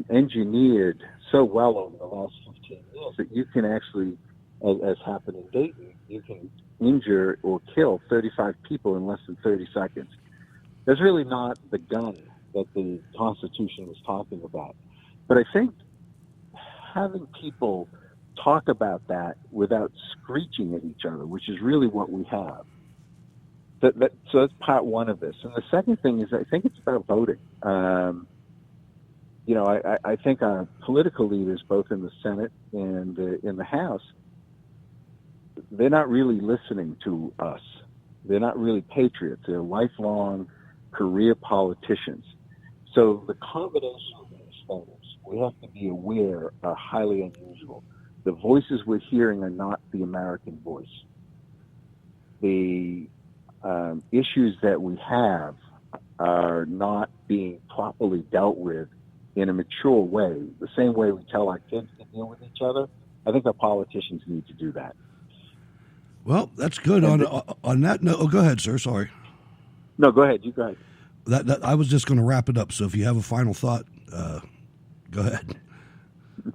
engineered so well over the last 15 years that you can actually, as happened in Dayton, you can injure or kill 35 people in less than 30 seconds. That's really not the gun that the Constitution was talking about. But I think having people talk about that without screeching at each other, which is really what we have, so that's part one of this. And the second thing is I think it's about voting. I think our political leaders, both in the Senate and in the House, they're not really listening to us. They're not really patriots. They're lifelong career politicians. So the combination of these things, we have to be aware, are highly unusual. The voices we're hearing are not the American voice. The issues that we have are not being properly dealt with in a mature way, the same way we tell our kids to deal with each other. I think our politicians need to do that. Well, that's good. On that note, go ahead, sir. Sorry. No, go ahead. You go ahead. That I was just going to wrap it up. So if you have a final thought, go ahead.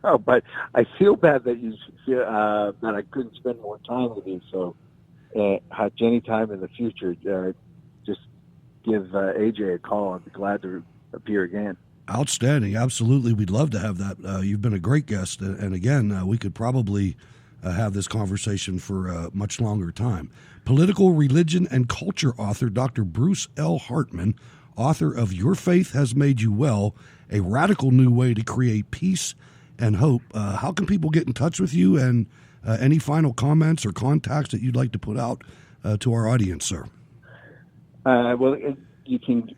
No, but I feel bad that that I couldn't spend more time with you. So, any time in the future, just give AJ a call. I'd be glad to appear again. Outstanding. Absolutely. We'd love to have that. You've been a great guest. And again, we could probably have this conversation for a much longer time. Political, religion, and culture author Dr. Bruce L. Hartman, author of Your Faith Has Made You Well, a radical new way to create peace and hope. How can people get in touch with you, and any final comments or contacts that you'd like to put out to our audience, sir? You can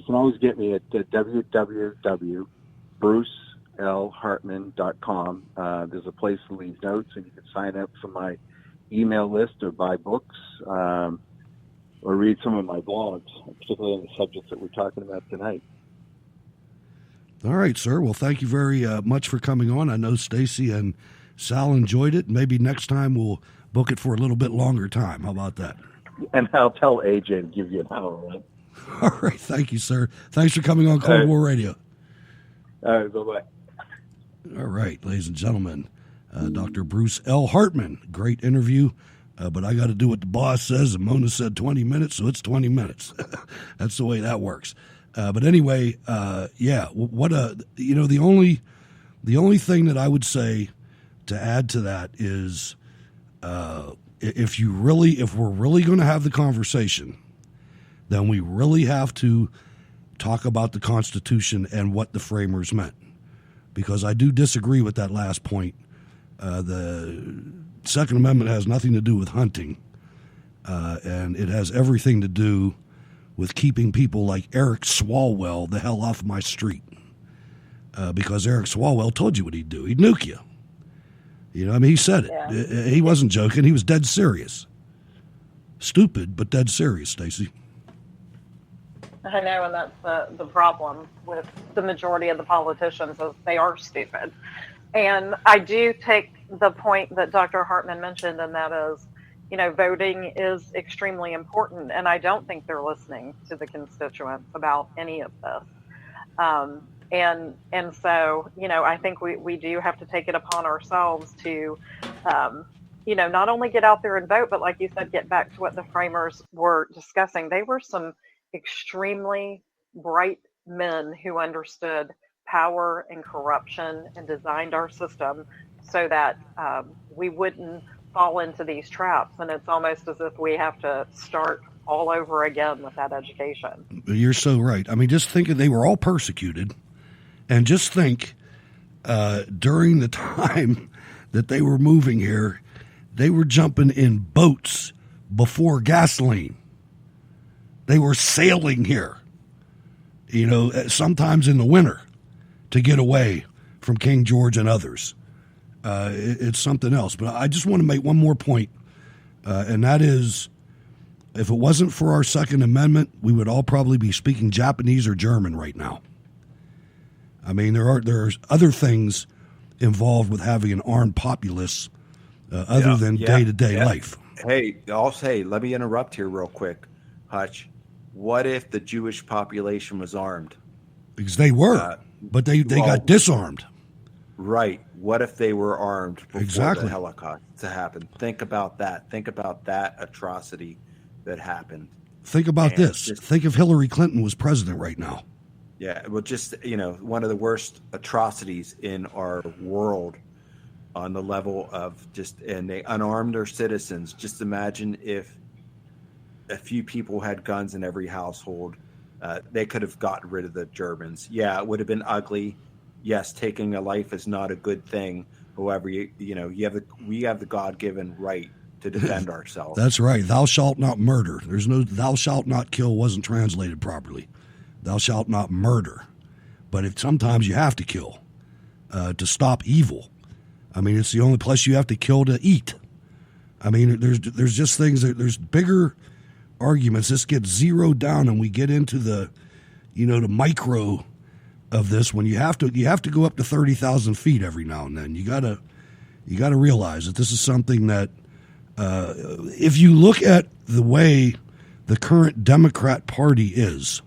always get me at www.brucelhartman.com. There's a place to leave notes, and you can sign up for my email list or buy books or read some of my blogs, particularly on the subjects that we're talking about tonight. All right, sir. Well, thank you very much for coming on. I know Stacy and Sal enjoyed it. Maybe next time we'll book it for a little bit longer time. How about that? And I'll tell AJ to give you an hour, right? All right. Thank you, sir. Thanks for coming on Cold War Radio. All right. Bye-bye. All right, ladies and gentlemen, Dr. Bruce L. Hartman. Great interview, but I got to do what the boss says, and Mona said 20 minutes, so it's 20 minutes. That's the way that works. But anyway, the only thing that I would say to add to that is if we're really going to have the conversation, then we really have to talk about the Constitution and what the framers meant. Because I do disagree with that last point. The Second Amendment has nothing to do with hunting, and it has everything to do with keeping people like Eric Swalwell the hell off my street. Because Eric Swalwell told you what he'd do. He'd nuke you. He said it. Yeah. He wasn't joking. He was dead serious. Stupid, but dead serious, Stacy. I know, and that's the problem with the majority of the politicians is they are stupid. And I do take the point that Dr. Hartman mentioned, and that is, voting is extremely important, and I don't think they're listening to the constituents about any of this. And so, I think we do have to take it upon ourselves to, not only get out there and vote, but like you said, get back to what the framers were discussing. They were some extremely bright men who understood power and corruption and designed our system so that we wouldn't fall into these traps. And it's almost as if we have to start all over again with that education. You're so right. I mean, just think they were all persecuted, and just think during the time that they were moving here, they were jumping in boats before gasoline. They were sailing here, sometimes in the winter to get away from King George and others. It's something else. But I just want to make one more point, and that is, if it wasn't for our Second Amendment, we would all probably be speaking Japanese or German right now. I mean, there are other things involved with having an armed populace other than day-to-day life. Hey, let me interrupt here real quick, Hutch. What if the Jewish population was armed? Because they were, but they got disarmed. Right. What if they were armed before exactly. the Holocaust to happen? Think about that. Think about that atrocity that happened. Think about this. Think if Hillary Clinton was president right now. Yeah, well, just, one of the worst atrocities in our world on the level of and they unarmed our citizens. Just imagine if a few people had guns in every household. They could have gotten rid of the Germans. Yeah, it would have been ugly. Yes, taking a life is not a good thing. However, we have the God-given right to defend ourselves. That's right. Thou shalt not murder. There's no thou shalt not kill wasn't translated properly. Thou shalt not murder. But sometimes you have to kill to stop evil. I mean, it's the only place you have to kill to eat. I mean, there's just things there's bigger arguments. This gets zeroed down, and we get into the the micro of this when you have to go up to 30,000 feet every now and then. You gotta realize that this is something that if you look at the way the current Democrat Party is,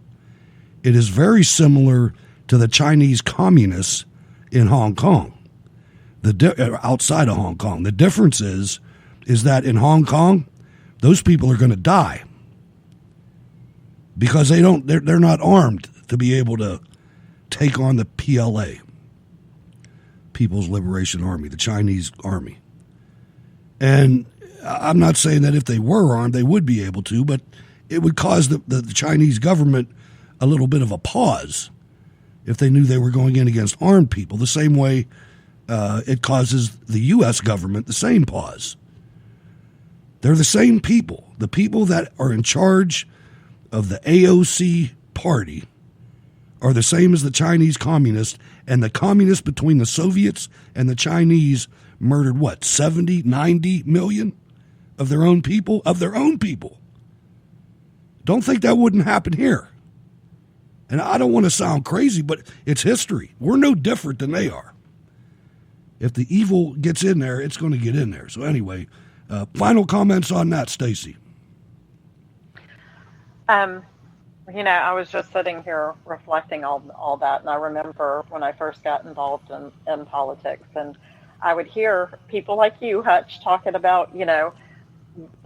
it is very similar to the Chinese communists in Hong Kong, outside of Hong Kong. The difference is that in Hong Kong, those people are going to die because they're not armed to be able to take on the PLA, People's Liberation Army, the Chinese army. And I'm not saying that if they were armed, they would be able to, but it would cause the Chinese government a little bit of a pause if they knew they were going in against armed people, the same way it causes the U.S. government the same pause. They're the same people. The people that are in charge of the AOC party are the same as the Chinese communists, and the communists between the Soviets and the Chinese murdered, 70, 90 million of their own people? Don't think that wouldn't happen here. And I don't want to sound crazy, but it's history. We're no different than they are. If the evil gets in there, it's going to get in there. So anyway, final comments on that, Stacy. I was just sitting here reflecting all that, and I remember when I first got involved in politics, and I would hear people like you, Hutch, talking about,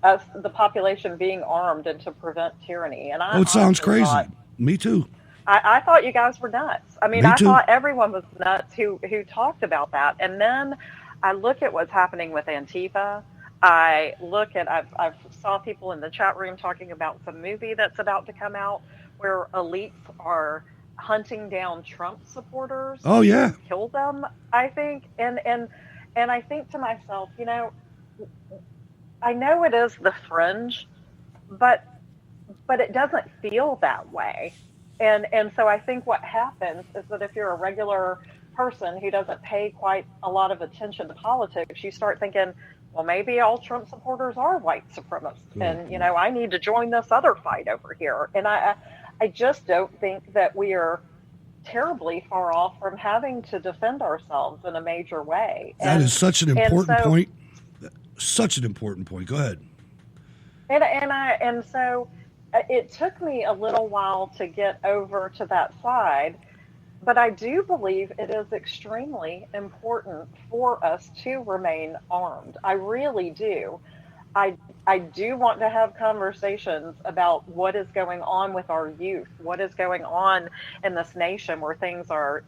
us, the population being armed and to prevent tyranny. And it sounds crazy. Me too. I thought you guys were nuts. I mean, I thought everyone was nuts who talked about that. And then I look at what's happening with Antifa. I've saw people in the chat room talking about some movie that's about to come out where elites are hunting down Trump supporters. Oh yeah, to kill them. I think, and I think to myself, I know it is the fringe, but it doesn't feel that way. And so I think what happens is that if you're a regular person who doesn't pay quite a lot of attention to politics, you start thinking, well, maybe all Trump supporters are white supremacists. And, I need to join this other fight over here. And I just don't think that we are terribly far off from having to defend ourselves in a major way. That is such an important point. Such an important point. Go ahead. And so it took me a little while to get over to that side, But I do believe it is extremely important for us to remain armed. I really do. I do want to have conversations about what is going on with our youth, what is going on in this nation where things are,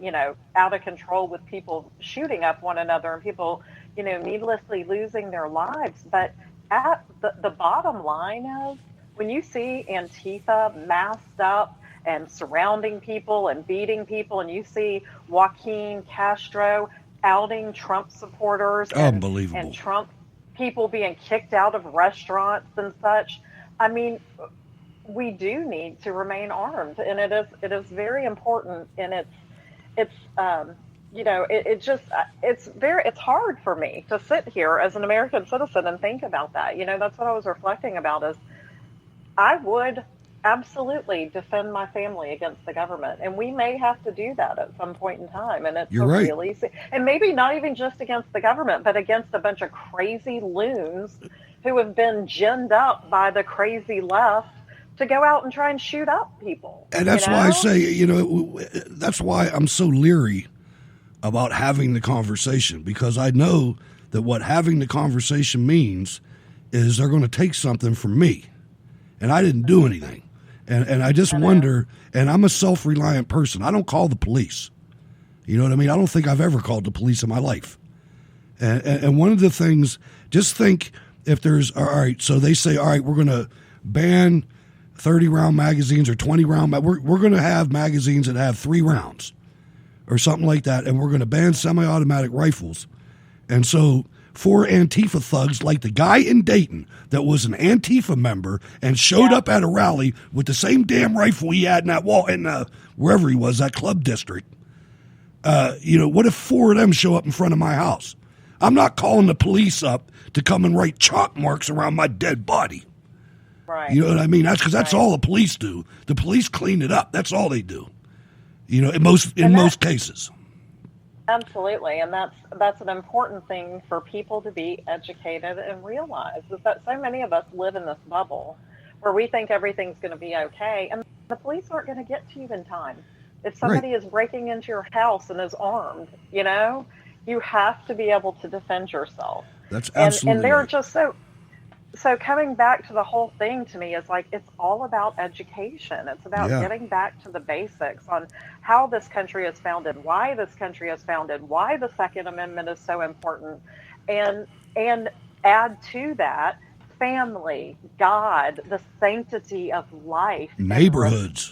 out of control with people shooting up one another and people, needlessly losing their lives. But at the bottom line is when you see Antifa masked up and surrounding people and beating people, and you see Joaquin Castro outing Trump supporters and Trump people being kicked out of restaurants and such. I mean, we do need to remain armed, and it is very important. And it's it's hard for me to sit here as an American citizen and think about that. That's what I was reflecting about. Is I would absolutely defend my family against the government, and we may have to do that at some point in time. And it's really, and maybe not even just against the government, but against a bunch of crazy loons who have been ginned up by the crazy left to go out and try and shoot up people. And that's why I say, that's why I'm so leery about having the conversation, because I know that what having the conversation means is they're going to take something from me, and I didn't do anything. And I just wonder, and I'm a self-reliant person. I don't call the police. You know what I mean? I don't think I've ever called the police in my life. And one of the things, just think if there's, all right, so they say, all right, we're going to ban 30-round magazines or 20-round. We're going to have magazines that have 3 rounds or something like that, and we're going to ban semi-automatic rifles. And so 4 Antifa thugs, like the guy in Dayton that was an Antifa member and showed up at a rally with the same damn rifle he had in that wall, in wherever he was, that club district. What if 4 of them show up in front of my house? I'm not calling the police up to come and write chalk marks around my dead body. Right. You know what I mean? That's because that's all the police do. The police clean it up. That's all they do. In most cases. Absolutely, and that's an important thing for people to be educated and realize, is that so many of us live in this bubble where we think everything's going to be okay, and the police aren't going to get to you in time. If somebody is breaking into your house and is armed, you have to be able to defend yourself. That's absolutely and they're right. just so coming back to the whole thing, to me, is like, it's all about education. It's about getting back to the basics on how this country is founded, why this country is founded, why the Second Amendment is so important, and add to that family, God, the sanctity of life, neighborhoods,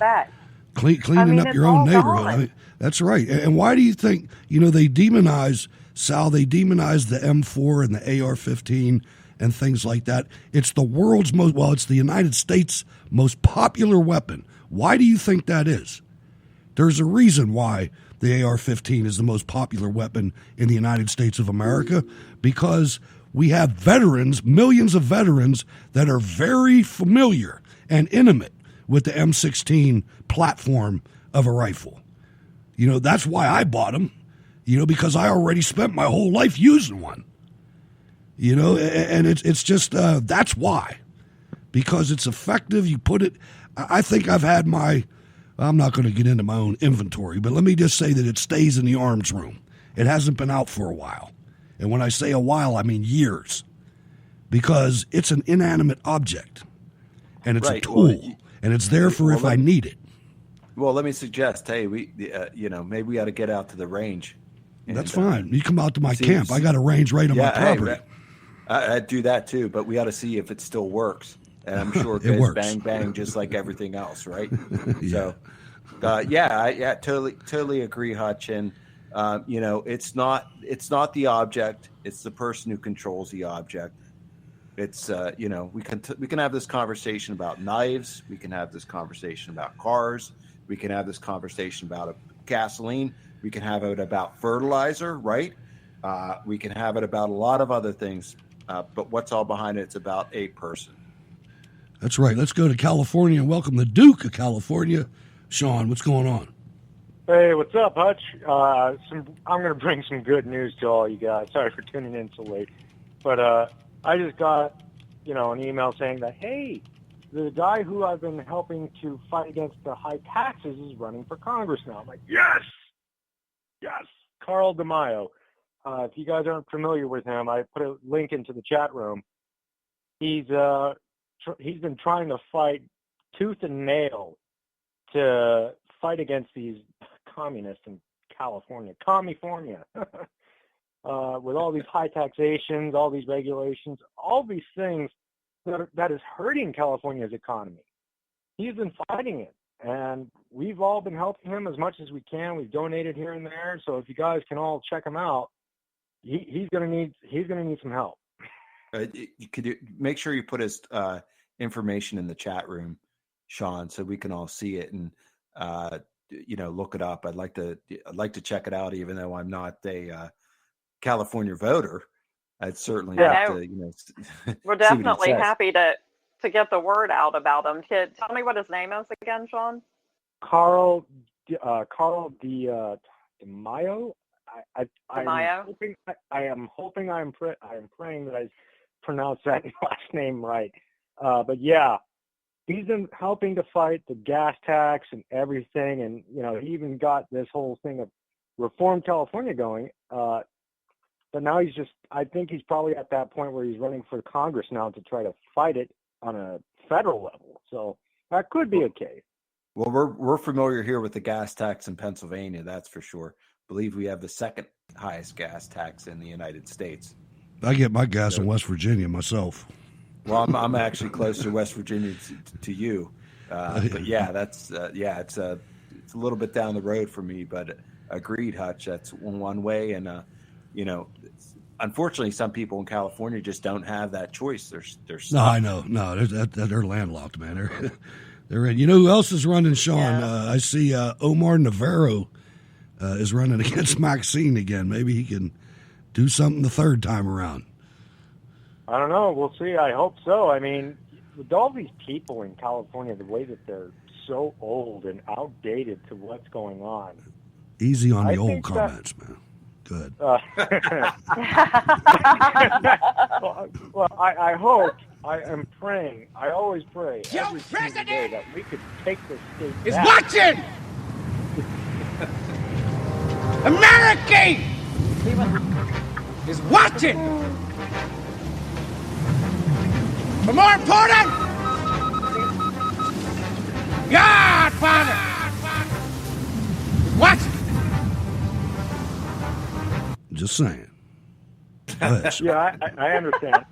cleaning up your own neighborhood. That's right. And why do you think they demonize They demonize the M4 and the AR-15 and things like that. It's the world's it's the United States' most popular weapon. Why do you think that is? There's a reason why the AR-15 is the most popular weapon in the United States of America, because we have veterans, millions of veterans, that are very familiar and intimate with the M16 platform of a rifle. That's why I bought them, because I already spent my whole life using one. And it's just, that's why. Because it's effective, you put it, I think I've had I'm not going to get into my own inventory, but let me just say that it stays in the arms room. It hasn't been out for a while. And when I say a while, I mean years. Because it's an inanimate object. And it's a tool. And it's there for if I need it. Well, let me suggest, hey, maybe we ought to get out to the range. That's fine. You come out to my camp. I got a range right on my property. Hey, I'd do that too, but we ought to see if it still works. And I'm sure it goes works. Bang, bang, just like everything else, right? So, I totally agree, Hutch. And, it's not the object. It's the person who controls the object. It's, we can have this conversation about knives. We can have this conversation about cars. We can have this conversation about gasoline. We can have it about fertilizer, right? We can have it about a lot of other things. But what's all behind it? It's about a person. That's right. Let's go to California and welcome the Duke of California. Sean, what's going on? Hey, what's up, Hutch? I'm going to bring some good news to all you guys. Sorry for tuning in so late. But I just got, an email saying that, hey, the guy who I've been helping to fight against the high taxes is running for Congress now. I'm like, yes! Yes, Carl DeMaio. If you guys aren't familiar with him, I put a link into the chat room. He's been trying to fight tooth and nail to fight against these communists in California, with all these high taxations, all these regulations, all these things that is hurting California's economy. He's been fighting it, and we've all been helping him as much as we can. We've donated here and there, so if you guys can all check him out, he's gonna need some help. Could you make sure you put his information in the chat room, Sean, so we can all see it and look it up. I'd like to check it out, even though I'm not a California voter. I'd certainly like to. We're definitely happy to get the word out about him. Tell me what his name is again, Sean. Carl DeMaio. I am praying that I pronounced that last name right. But yeah, he's been helping to fight the gas tax and everything, and he even got this whole thing of Reform California going. But now I think he's probably at that point where he's running for Congress now to try to fight it on a federal level. So that could be a case. Well, we're familiar here with the gas tax in Pennsylvania, that's for sure. I believe we have the second highest gas tax in the United States. I get my gas in West Virginia myself. Well, I'm actually closer to West Virginia to you, but yeah, it's a little bit down the road for me. But agreed, Hutch. That's one way, and unfortunately, some people in California just don't have that choice. They're stuck. No, I know. No, they're landlocked, man. They're in. You know who else is running, Sean? Yeah. I see Omar Navarro is running against Maxine again. Maybe he can do something the third time around. I don't know. We'll see. I hope so. I mean, with all these people in California, the way that they're so old and outdated to what's going on. Easy on the old comments, man. Good. Well, I hope, I am praying, I always pray every single day that we could take this state is back. Watching! America is watching! But more important, Godfather is watching! Just saying. Yeah, I understand.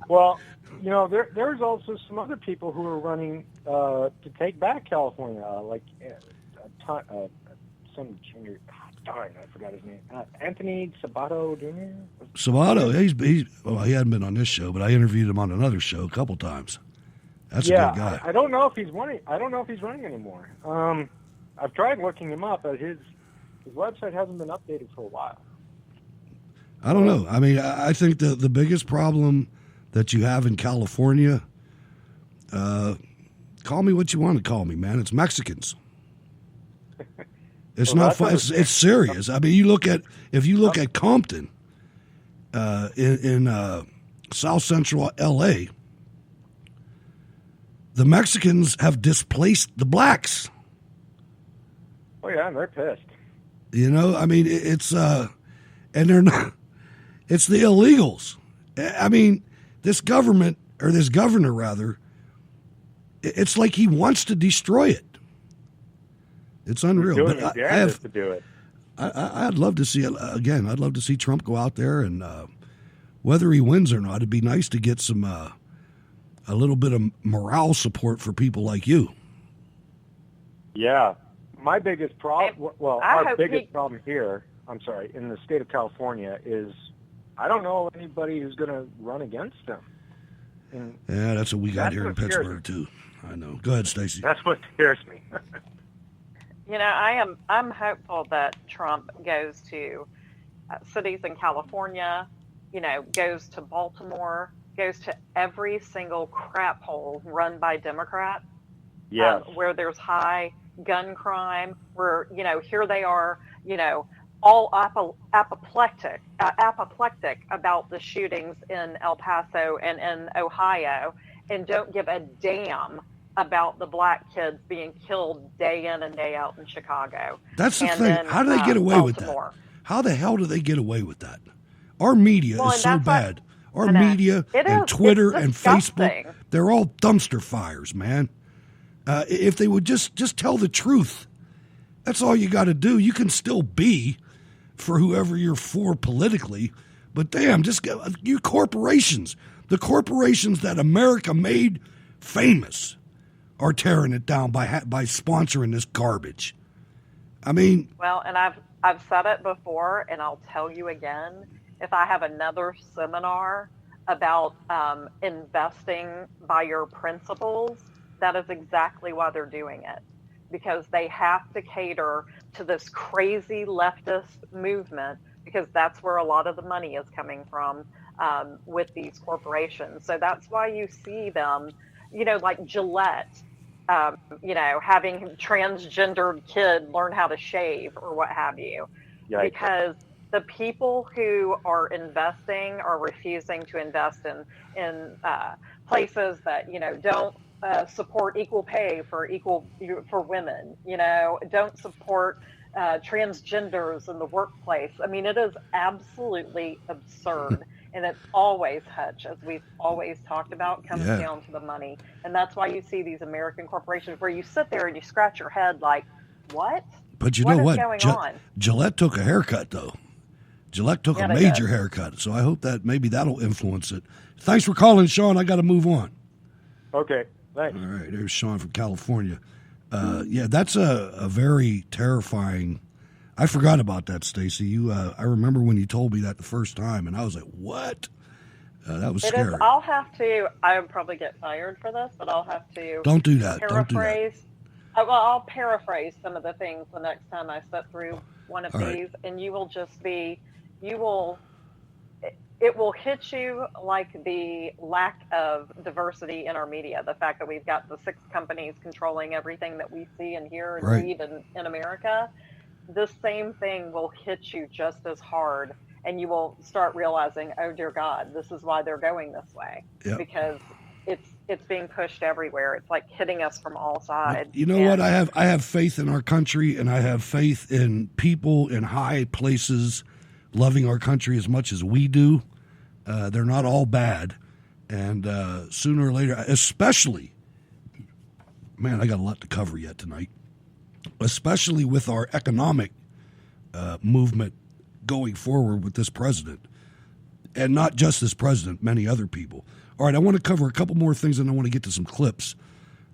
Well, there's also some other people who are running to take back California, like some junior. Darn, I forgot his name. Anthony Sabato Jr. Sabato, he hadn't been on this show, but I interviewed him on another show a couple times. That's a good guy. I don't know if he's running. I don't know if he's running anymore. I've tried looking him up, but his website hasn't been updated for a while. I don't know. I mean, I think the biggest problem that you have in California, call me what you want to call me, man. It's Mexicans. It's not fun. It's serious. I mean, if you look at Compton, in South Central L.A., the Mexicans have displaced the blacks. Oh yeah, they're pissed. I mean, it's and they're not. It's the illegals. I mean, this governor rather. It's like he wants to destroy it. It's unreal. But to do it. I'd love to see it again. I'd love to see Trump go out there, and whether he wins or not, it'd be nice to get some a little bit of morale support for people like you. Yeah, my biggest problem. Well, our biggest problem here. I'm sorry, in the state of California is I don't know anybody who's going to run against them. Yeah, that's what we got here in Pittsburgh too. I know. Go ahead, Stacy. That's what scares me. I'm hopeful that Trump goes to cities in California, goes to Baltimore, goes to every single crap hole run by Democrats, where there's high gun crime, where, here they are, all apoplectic about the shootings in El Paso and in Ohio, and don't give a damn about the black kids being killed day in and day out in Chicago. That's the thing. How do they get away with that? How the hell do they get away with that? Our media is so bad. Our media and Twitter and Facebook, they're all dumpster fires, man. If they would just tell the truth, that's all you got to do. You can still be for whoever you're for politically, but damn, you corporations, the corporations that America made famous, are tearing it down by sponsoring this garbage. I mean, well, and I've said it before, and I'll tell you again. If I have another seminar about investing by your principles, that is exactly why they're doing it, because they have to cater to this crazy leftist movement, because that's where a lot of the money is coming from with these corporations. So that's why you see them, like Gillette, having transgendered kid learn how to shave or what have you. Yikes. Because the people who are investing are refusing to invest in places that, don't support equal pay for women, don't support transgenders in the workplace. I mean, it is absolutely absurd. And it's always, Hutch, as we've always talked about, comes down to the money. And that's why you see these American corporations where you sit there and you scratch your head like, what? But you know what? Gillette took a haircut, though. Gillette took a major haircut. So I hope that maybe that'll influence it. Thanks for calling, Sean. I got to move on. Okay, thanks. All right, there's Sean from California. That's a very terrifying. I forgot about that, Stacy. I remember when you told me that the first time, and I was like, what? That was scary. I would probably get fired for this, but I'll have to Don't do that. Paraphrase. I'll paraphrase some of the things the next time I sit through one of these, and you will just be, it will hit you like the lack of diversity in our media, the fact that we've got the 6 companies controlling everything that we see and hear and read in America. The same thing will hit you just as hard, and you will start realizing, oh dear God, this is why they're going this way, because it's being pushed everywhere. It's like hitting us from all sides. You know what? I have faith in our country, and I have faith in people in high places loving our country as much as we do. They're not all bad, and sooner or later, especially, man, I got a lot to cover yet tonight. Especially with our economic movement going forward with this president. And not just this president, many other people. All right, I want to cover a couple more things, and I want to get to some clips.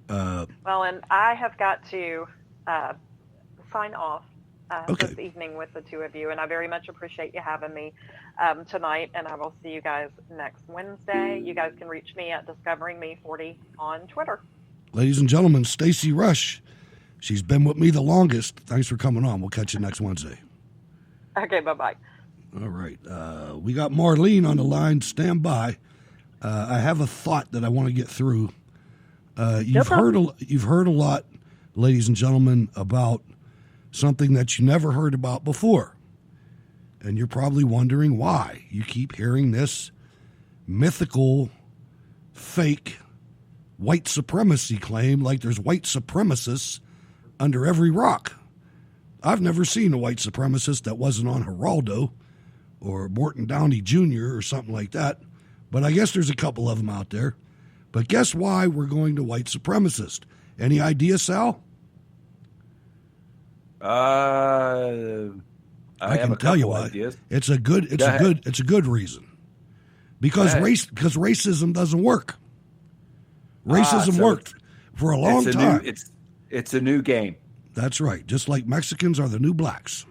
Well, and I have got to sign off this evening with the two of you, and I very much appreciate you having me tonight, and I will see you guys next Wednesday. You guys can reach me at DiscoveringMe40 on Twitter. Ladies and gentlemen, Stacy Rush. She's been with me the longest. Thanks for coming on. We'll catch you next Wednesday. Okay, bye-bye. All right. We got Marlene on the line. Stand by. I have a thought that I want to get through. You've heard a lot, ladies and gentlemen, about something that you never heard about before. And you're probably wondering why. You keep hearing this mythical, fake white supremacy claim like there's white supremacists under every rock. I've never seen a white supremacist that wasn't on Geraldo or Morton Downey Jr. or something like that, but I guess there's a couple of them out there. But guess why we're going to white supremacist? Any idea, Sal? I can tell you why. Ideas. It's a good reason. Because racism doesn't work. Racism worked for a long time. It's a new game. That's right. Just like Mexicans are the new blacks.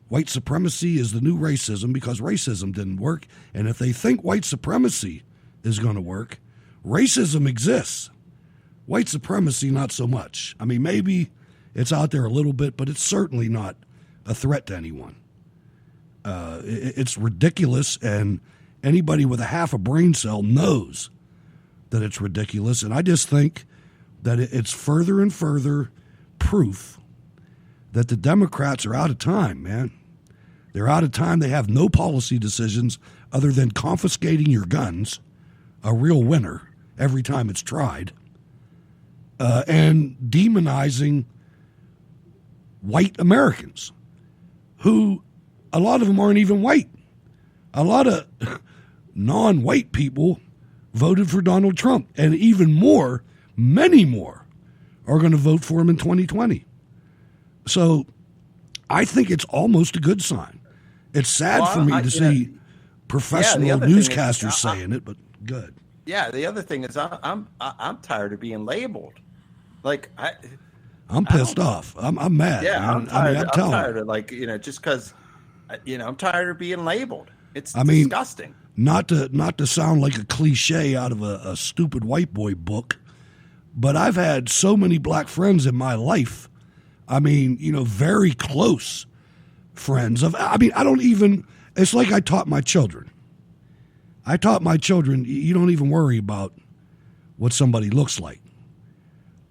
White supremacy is the new racism because racism didn't work. And if they think white supremacy is going to work, racism exists. White supremacy, not so much. I mean, maybe it's out there a little bit, but it's certainly not a threat to anyone. It's ridiculous, and anybody with a half a brain cell knows that it's ridiculous. And I just think that it's further and further proof that the Democrats are out of time, man. They're out of time. They have no policy decisions other than confiscating your guns, a real winner every time it's tried, and demonizing white Americans, who a lot of them aren't even white. A lot of non-white people voted for Donald Trump, and even more, many more, are going to vote for him in 2020. So I think it's almost a good sign. It's sad for me to see professional newscasters saying it, but good. Yeah, the other thing is I'm tired of being labeled. Like I'm pissed off. I'm mad. Yeah, I'm tired of just because I'm tired of being labeled. It's disgusting. Not to sound like a cliche out of a stupid white boy book, but I've had so many black friends in my life. I mean, very close friends. It's like I taught my children. You don't even worry about what somebody looks like.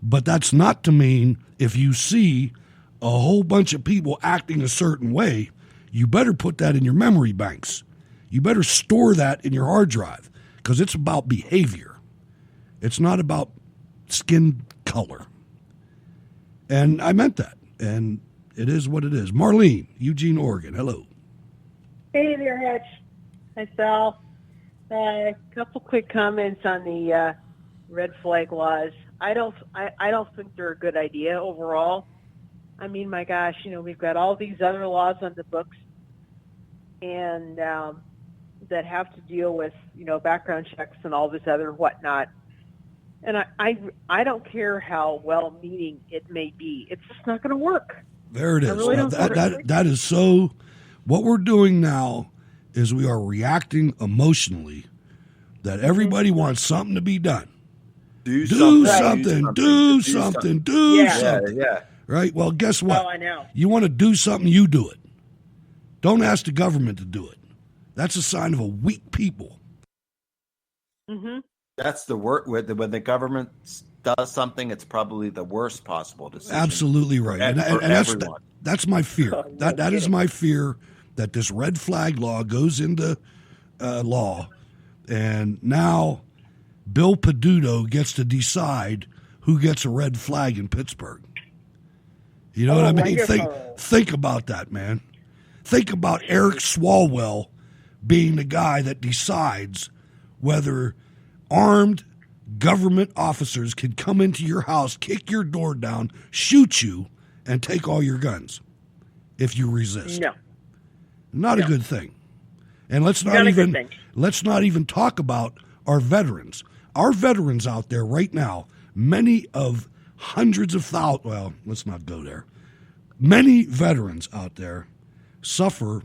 But that's not to mean if you see a whole bunch of people acting a certain way, you better put that in your memory banks. You better store that in your hard drive, because it's about behavior. It's not about skin color. And I meant that. And it is what it is. Marlene, Eugene, Oregon. Hello. Hey there, Hutch. Hi, Sal. A couple quick comments on the red flag laws. I don't think they're a good idea overall. I mean, my gosh, we've got all these other laws on the books, and that have to deal with background checks and all this other whatnot. And I don't care how well-meaning it may be. It's just not going to work. There it is. That is so. What we're doing now is we are reacting emotionally that everybody wants something to be done. Do something. Yeah. Right? Well, guess what? Oh, I know. You want to do something, you do it. Don't ask the government to do it. That's a sign of a weak people. Mm-hmm. That's the work when the government does something. It's probably the worst possible decision. Absolutely right, and that's my fear. That is my fear, that this red flag law goes into law, and now Bill Peduto gets to decide who gets a red flag in Pittsburgh. You know what I mean? Think about that, man. Think about Eric Swalwell being the guy that decides whether armed government officers can come into your house, kick your door down, shoot you, and take all your guns if you resist. No. Not a good thing. And let's not even talk about our veterans. Our veterans out there right now, many of hundreds of thousands, well, let's not go there. Many veterans out there suffer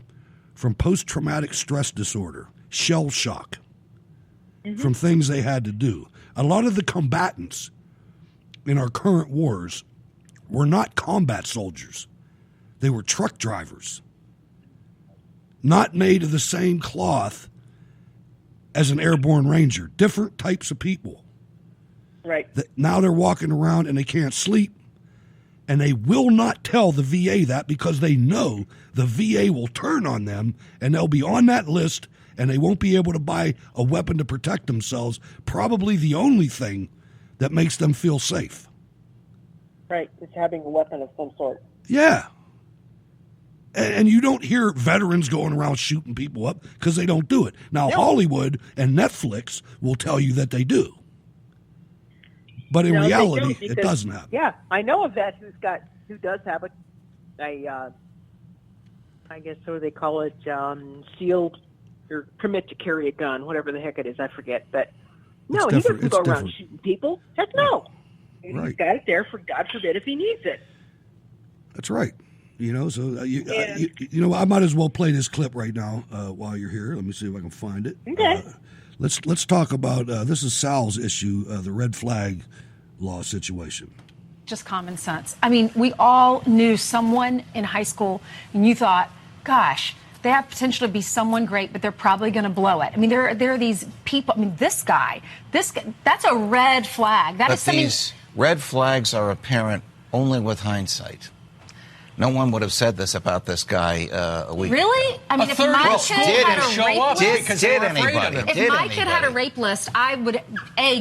from post-traumatic stress disorder, shell shock, from things they had to do. A lot of the combatants in our current wars were not combat soldiers. They were truck drivers, not made of the same cloth as an airborne ranger. Different types of people. Right. Now they're walking around and they can't sleep, and they will not tell the VA that, because they know the VA will turn on them and they'll be on that list, and they won't be able to buy a weapon to protect themselves, probably the only thing that makes them feel safe. Right, it's having a weapon of some sort. Yeah. And you don't hear veterans going around shooting people up, because they don't do it. Now, Hollywood and Netflix will tell you that they do. But in reality, it doesn't happen. Yeah, I know a vet who does have I guess what do they call it, sealed or permit to carry a gun, whatever the heck it is, I forget. But no, he doesn't go around shooting people. Heck no. Right. He's got it there for God forbid if he needs it. That's right. So I might as well play this clip right now while you're here. Let me see if I can find it. Okay. Let's talk about this is Sal's issue, the red flag law situation. Just common sense. I mean, we all knew someone in high school, and you thought, gosh, they have potential to be someone great, but they're probably going to blow it. I mean, there are these people. I mean, this guy, that's a red flag. These red flags are apparent only with hindsight. No one would have said this about this guy a week Really? ago. I mean, if my kid had a rape list, Did anybody? if my kid had a rape list, I would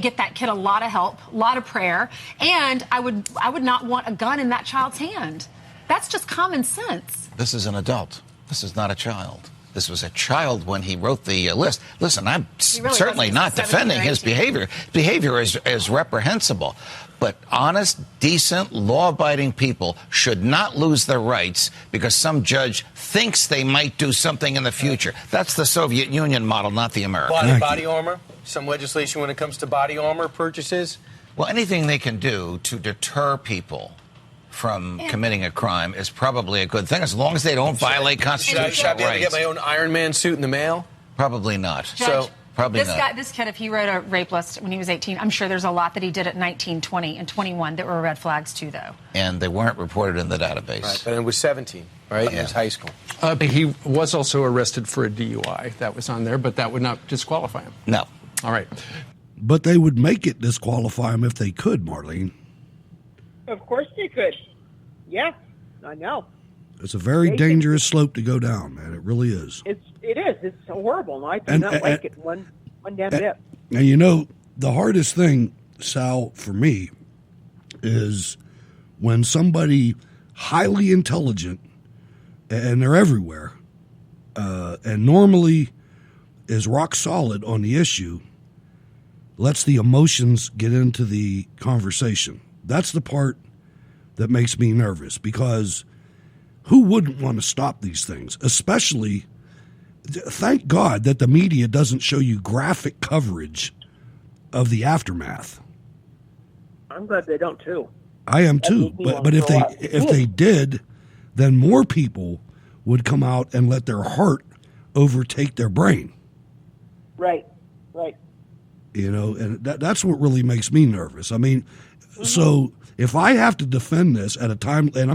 get that kid a lot of help, a lot of prayer, and I would not want a gun in that child's hand. That's just common sense. This is an adult. This is not a child. This was a child when he wrote the list. Listen, I'm really certainly not 17 defending or his 18. behavior. Behavior is reprehensible. But honest, decent, law-abiding people should not lose their rights because some judge thinks they might do something in the future. That's the Soviet Union model, not the American. Body armor? Some legislation when it comes to body armor purchases? Well, anything they can do to deter people from committing a crime is probably a good thing, as long as they don't violate constitutional rights. Should I be able to get my own Iron Man suit in the mail? Probably not. Judge, Probably not. This kid, if he wrote a rape list when he was 18, I'm sure there's a lot that he did at 19, 20, and 21 that were red flags too, though. And they weren't reported in the database. Right, but it was 17, right? It was high school. But he was also arrested for a DUI. That was on there, but that would not disqualify him. No. All right. But they would make it disqualify him if they could, Marlene. Of course they could. Yeah, I know. It's a very dangerous slope to go down, man. It really is. It is. It's horrible. I do not like it one damn bit. Now, you know, the hardest thing, Sal, for me, is when somebody highly intelligent, and they're everywhere, and normally is rock solid on the issue, lets the emotions get into the conversation. That's the part that makes me nervous, because who wouldn't want to stop these things? Especially, thank God that the media doesn't show you graphic coverage of the aftermath. I'm glad they don't too. I am too, but if they did, then more people would come out and let their heart overtake their brain. Right. You know, and that's what really makes me nervous. I mean, so if I have to defend this at a time, and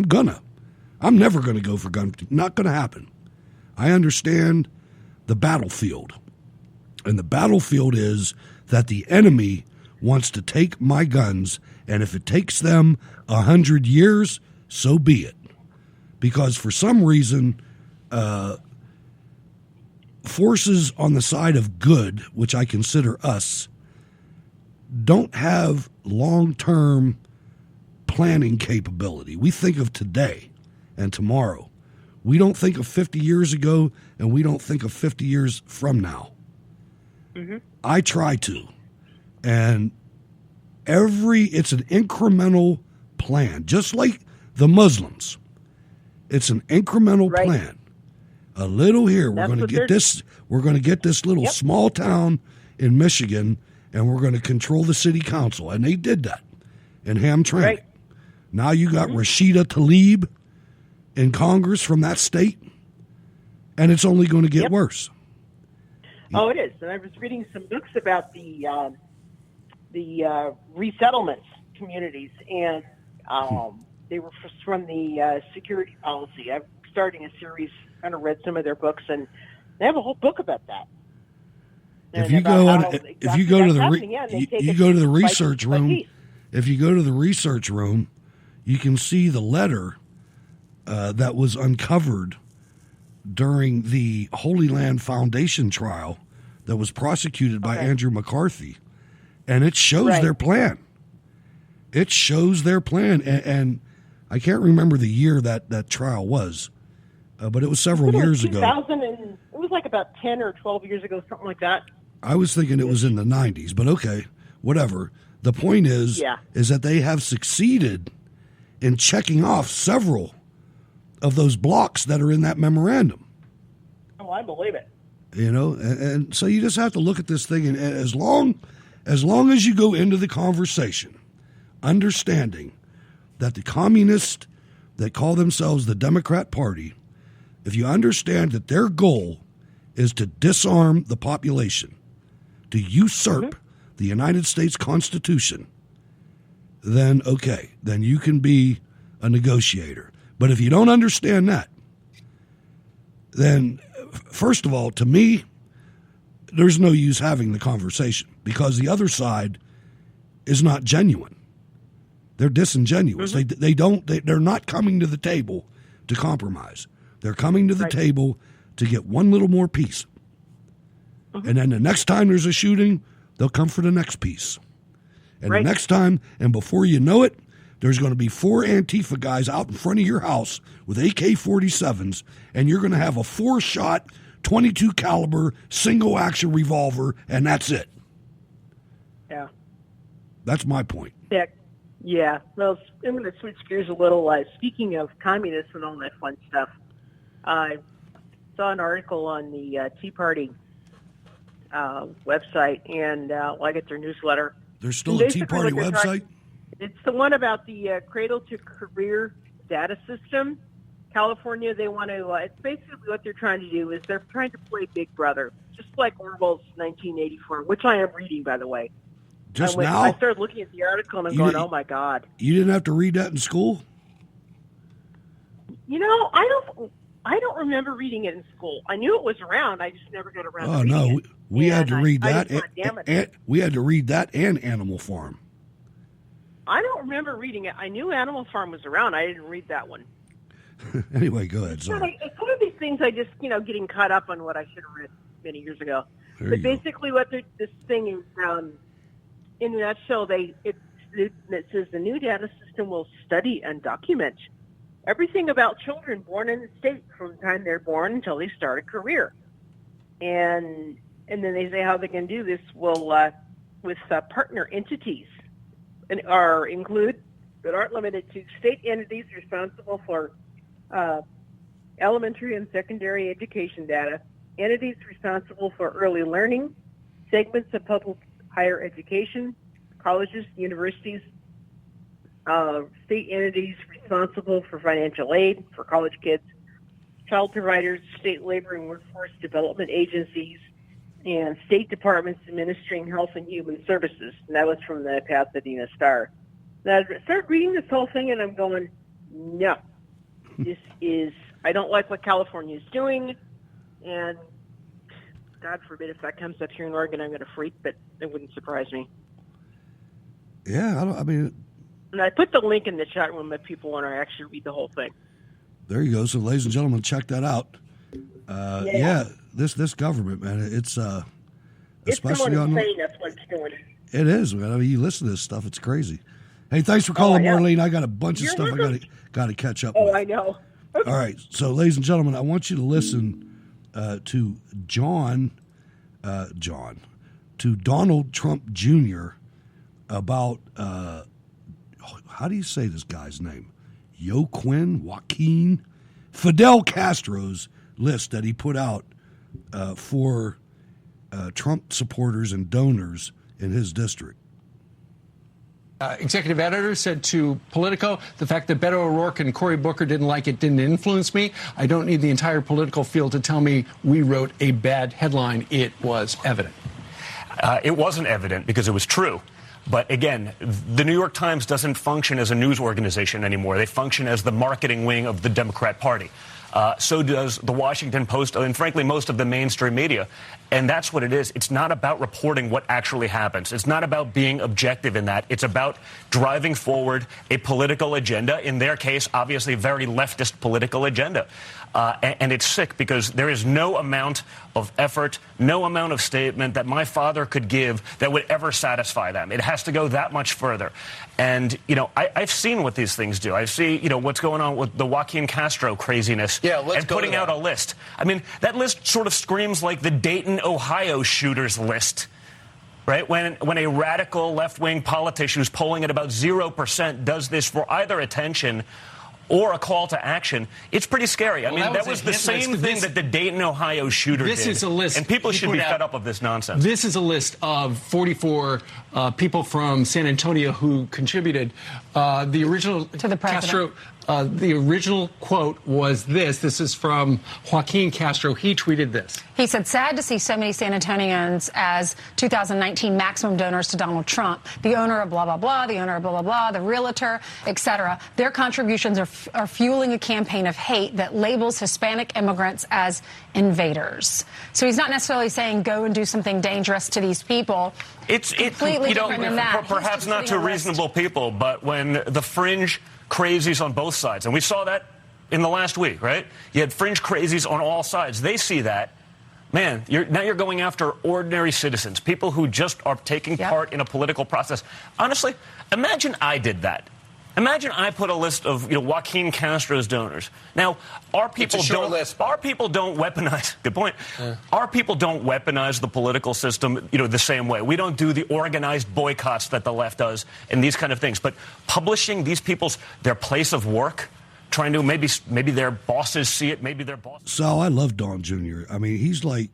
I'm never going to go for gun, not going to happen. I understand the battlefield. And the battlefield is that the enemy wants to take my guns, and if it takes them 100 years, so be it. Because for some reason, forces on the side of good, which I consider us, don't have long-term planning capability. We think of today and tomorrow. We don't think of 50 years ago, and we don't think of 50 years from now. Mm-hmm. I try to. And it's an incremental plan, just like the Muslims. It's an incremental plan. A little here. We're going to get this. We're going to get this little small town in Michigan, and we're going to control the city council. And they did that in Hamtramck. Right. Now you got Rashida Tlaib in Congress from that state, and it's only going to get worse. Oh, it is. And I was reading some books about the resettlement communities, and they were from the security policy. I'm starting a series. Kind of read some of their books, and they have a whole book about that. If you go to the research room, if you go to the research room, you can see the letter that was uncovered during the Holy Land Foundation trial that was prosecuted by Andrew McCarthy, and it shows their plan. It shows their plan, and I can't remember the year that trial was. But it was several years ago. It was like about 10 or 12 years ago, something like that. I was thinking it was in the 90s, but okay, whatever. The point is that they have succeeded in checking off several of those blocks that are in that memorandum. Oh, I believe it. You know, and so you just have to look at this thing, and as long as you go into the conversation, understanding that the communists that call themselves the Democrat Party, if you understand that their goal is to disarm the population, to usurp the United States Constitution, then okay, then you can be a negotiator. But if you don't understand that, then first of all, to me, there's no use having the conversation, because the other side is not genuine. They're disingenuous. They're not coming to the table to compromise. They're coming to the table to get one little more piece. And then the next time there's a shooting, they'll come for the next piece. And the next time, and before you know it, there's going to be 4 Antifa guys out in front of your house with AK-47s, and you're going to have a 4-shot, 22 caliber, single action revolver, and that's it. Yeah. That's my point. Yeah. Well, I'm going to switch gears a little. Speaking of communists and all that fun stuff, I saw an article on the Tea Party website, and I get their newsletter. There's still a Tea Party website? It's the one about the cradle to career data system. California, they want to, it's basically what they're trying to do is they're trying to play Big Brother, just like Orwell's 1984, which I am reading, by the way. Just now? I started looking at the article and I'm going, oh my God. You didn't have to read that in school? You know, I don't remember reading it in school. I knew it was around. I just never got around to reading it. No, we had to read that. And we had to read that and Animal Farm. I don't remember reading it. I knew Animal Farm was around. I didn't read that one. Anyway, go ahead. It's one of these things I just, getting caught up on what I should have read many years ago. But basically what this thing is, in a nutshell, it says the new data system will study and document everything about children born in the state from the time they're born until they start a career. And then they say how they can do this will with partner entities and include but aren't limited to state entities responsible for elementary and secondary education data, entities responsible for early learning, segments of public higher education, colleges, universities, state entities responsible for financial aid for college kids, child providers, state labor and workforce development agencies, and state departments administering health and human services. And that was from the Pasadena Star. Now, I started reading this whole thing, and I'm going, no, I don't like what California is doing, and God forbid if that comes up here in Oregon, I'm going to freak, but it wouldn't surprise me. Yeah, and I put the link in the chat room if people want to actually read the whole thing. There you go. So, ladies and gentlemen, check that out. This government, man, it's especially on insane. That's what it's doing. It is, man. I mean, you listen to this stuff; it's crazy. Hey, thanks for calling, Marlene. I got a bunch of stuff I got to catch up with. I know. All right, so ladies and gentlemen, I want you to listen to to Donald Trump Jr. about how do you say this guy's name? Joaquin Fidel Castro's list that he put out for Trump supporters and donors in his district. Executive editor said to Politico, the fact that Beto O'Rourke and Cory Booker didn't like it didn't influence me. I don't need the entire political field to tell me we wrote a bad headline. It was evident. It wasn't evident because it was true. But again, the New York Times doesn't function as a news organization anymore. They function as the marketing wing of the Democrat Party. So does the Washington Post and, frankly, most of the mainstream media. And that's what it is. It's not about reporting what actually happens. It's not about being objective in that. It's about driving forward a political agenda, in their case, obviously, a very leftist political agenda. And it's sick because there is no amount of effort, no amount of statement that my father could give that would ever satisfy them. It has to go that much further. And, I've seen what these things do. I see, what's going on with the Joaquin Castro craziness and putting out a list. I mean, that list sort of screams like the Dayton, Ohio shooters list. Right? When a radical left-wing politician who's polling at about 0% does this for either attention or a call to action, it's pretty scary. I mean, that was the same thing that the Dayton, Ohio shooter did. This is a list. And people should be fed up of this nonsense. This is a list of 44 people from San Antonio who contributed. The original to the president. Castro. The original quote was this. This is from Joaquin Castro. He tweeted this. He said, sad to see so many San Antonians as 2019 maximum donors to Donald Trump. The owner of blah, blah, blah, the owner of blah, blah, blah, the realtor, etc. Their contributions are fueling a campaign of hate that labels Hispanic immigrants as invaders. So he's not necessarily saying go and do something dangerous to these people. It's completely different than that. Perhaps not to reasonable people, but when the fringe crazies on both sides, and we saw that in the last week, right? You had fringe crazies on all sides. They see that. Man, now you're going after ordinary citizens, people who just are taking part in a political process. Honestly, imagine I did that. Imagine I put a list of Joaquin Castro's donors. Now, our people don't weaponize. Good point. Our people don't weaponize the political system, the same way. We don't do the organized boycotts that the left does and these kind of things. But publishing these people's their place of work, trying to maybe their bosses see it, maybe their bosses. Sal, I love Don Jr. I mean, he's like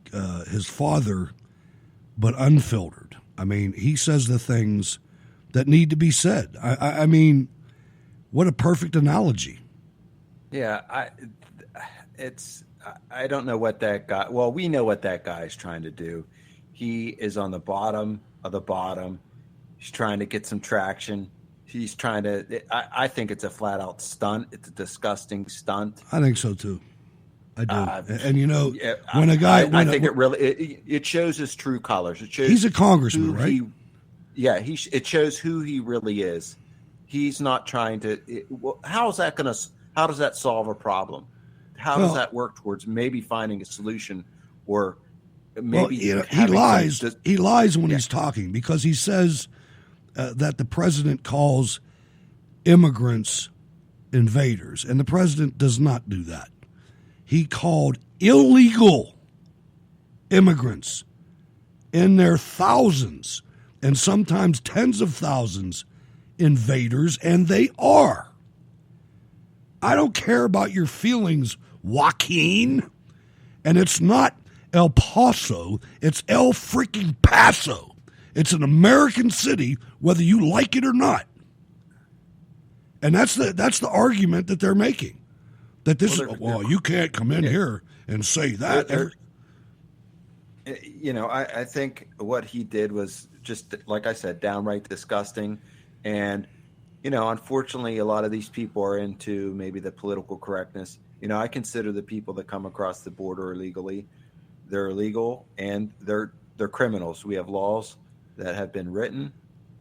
his father, but unfiltered. I mean, he says the things that need to be said. I mean, what a perfect analogy. Yeah, I don't know what that guy. Well, we know what that guy is trying to do. He is on the bottom of the bottom. He's trying to get some traction. He's trying to. I think it's a flat out stunt. It's a disgusting stunt. I think so too. I do. And when a guy, I think it really it shows his true colors. It shows he's a congressman, right? It shows who he really is. He's not trying to. How does that solve a problem? How does that work towards maybe finding a solution, or maybe he lies. He lies when he's talking, because he says that the president calls immigrants invaders, and the president does not do that. He called illegal immigrants in their thousands and sometimes tens of thousands invaders, and they are. I don't care about your feelings, Joaquin. And it's not El Paso, it's El freaking Paso. It's an American city, whether you like it or not. And that's the argument that they're making. That this you can't come in here and say that. I think what he did was just, like I said, downright disgusting. And, unfortunately, a lot of these people are into maybe the political correctness. I consider the people that come across the border illegally, they're illegal and they're criminals. We have laws that have been written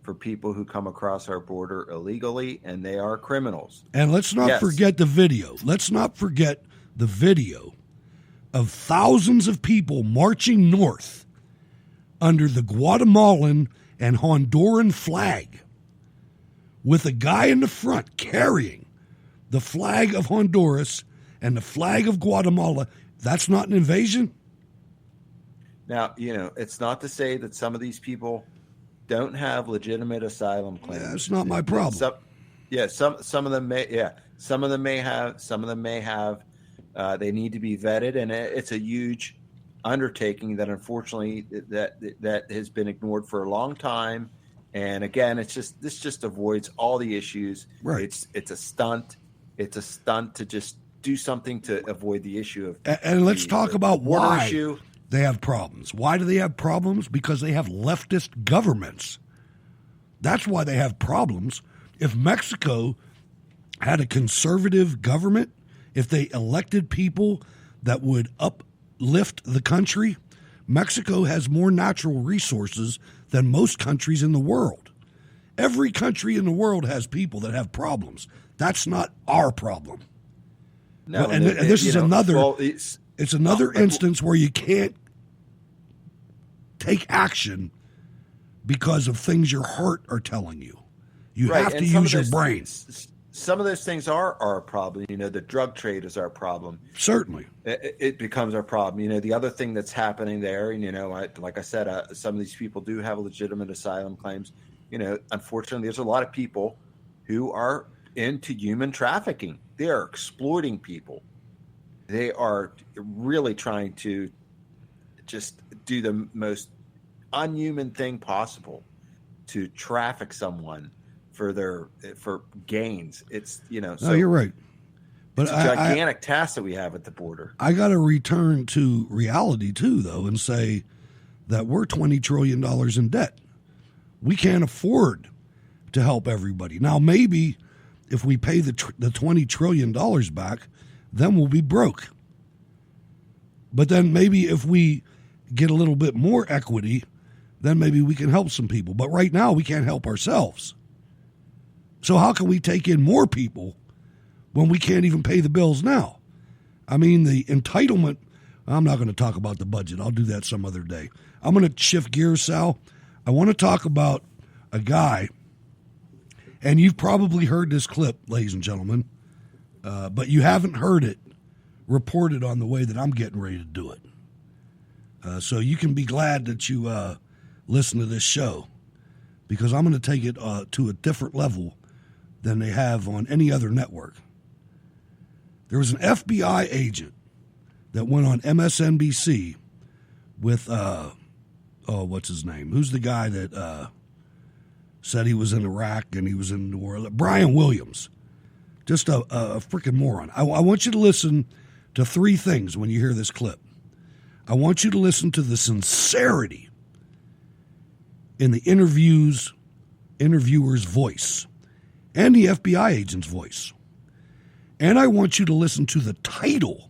for people who come across our border illegally, and they are criminals. And let's not forget the video. Let's not forget the video of thousands of people marching north under the Guatemalan and Honduran flag, with a guy in the front carrying the flag of Honduras and the flag of Guatemala. That's not an invasion? Now, it's not to say that some of these people don't have legitimate asylum claims. That's not my problem. Some of them may. Yeah, some of them may have. Some of them may have. They need to be vetted, and it's a huge undertaking that unfortunately that has been ignored for a long time. And again, this just avoids all the issues. Right. It's a stunt. It's a stunt to just do something to avoid the issue of. And let's talk about why issue. They have problems. Why do they have problems? Because they have leftist governments. That's why they have problems. If Mexico had a conservative government, if they elected people that would uplift the country, Mexico has more natural resources than most countries in the world. Every country in the world has people that have problems. That's not our problem. No, and this is another. Well, it's another instance where you can't take action because of things your heart are telling you. You have to use your brain. Some of those things are our problem. The drug trade is our problem. Certainly. It becomes our problem. The other thing that's happening there, and, like I said, some of these people do have legitimate asylum claims. Unfortunately, there's a lot of people who are into human trafficking. They are exploiting people. They are really trying to just do the most unhuman thing possible to traffic someone for gains. It's no, you're right. But it's a gigantic task that we have at the border. I got to return to reality too, though, and say that we're $20 trillion in debt. We can't afford to help everybody. Now, maybe if we pay the $20 trillion back, then we'll be broke. But then maybe if we get a little bit more equity, then maybe we can help some people. But right now, we can't help ourselves. So how can we take in more people when we can't even pay the bills now. I mean, the entitlement, I'm not going to talk about the budget. I'll do that some other day. I'm going to shift gears, Sal. I want to talk about a guy, and you've probably heard this clip, ladies and gentlemen, but you haven't heard it reported on the way that I'm getting ready to do it. So you can be glad that you listen to this show, because I'm going to take it to a different level than they have on any other network. There was an FBI agent that went on MSNBC with, what's his name? Who's the guy that said he was in Iraq and he was in New Orleans? Brian Williams. Just a freaking moron. I want you to listen to three things when you hear this clip. I want you to listen to the sincerity in the interviewer's voice and the FBI agent's voice. And I want you to listen to the title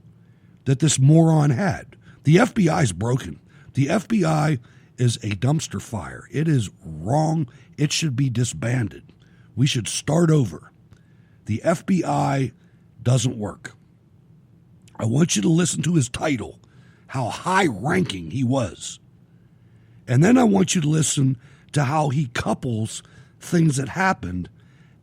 that this moron had. The FBI is broken. The FBI is a dumpster fire. It is wrong. It should be disbanded. We should start over. The FBI doesn't work. I want you to listen to his title, how high-ranking he was. And then I want you to listen to how he couples things that happened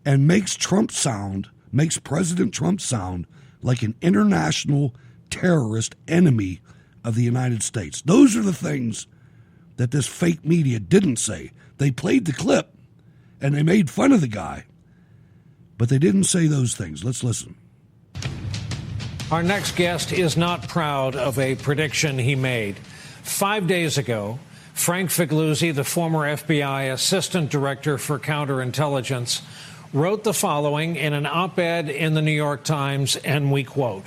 and makes President Trump sound like an international terrorist enemy of the United States. Those are the things that this fake media didn't say. They played the clip and they made fun of the guy, but they didn't say those things. Let's listen. Our next guest is not proud of a prediction he made. 5 days ago, Frank Figliuzzi, the former FBI Assistant Director for Counterintelligence, wrote the following in an op-ed in the New York Times, and we quote,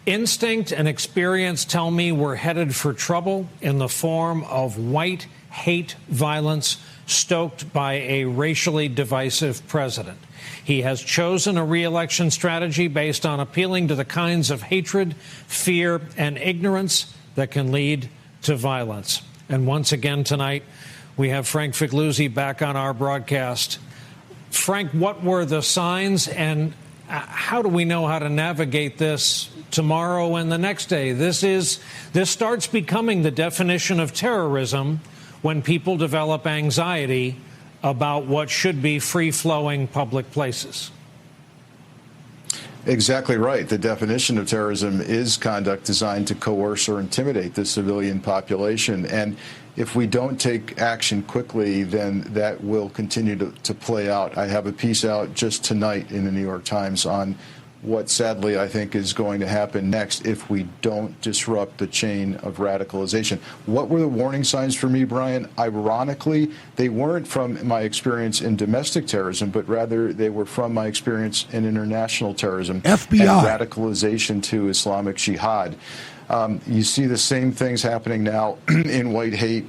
"Instinct and experience tell me we're headed for trouble in the form of white hate violence stoked by a racially divisive president. He has chosen a re-election strategy based on appealing to the kinds of hatred, fear, and ignorance that can lead to violence." And once again tonight, we have Frank Figliuzzi back on our broadcast. Frank, what were the signs, and how do we know how to navigate this tomorrow and the next day? This starts becoming the definition of terrorism when people develop anxiety about what should be free-flowing public places. Exactly right. The definition of terrorism is conduct designed to coerce or intimidate the civilian population. And if we don't take action quickly, then that will continue to play out. I have a piece out just tonight in the New York Times on what sadly I think is going to happen next if we don't disrupt the chain of radicalization. What were the warning signs for me, Brian? Ironically, they weren't from my experience in domestic terrorism, but rather they were from my experience in international terrorism. FBI. And radicalization to Islamic Jihad. You see the same things happening now in white hate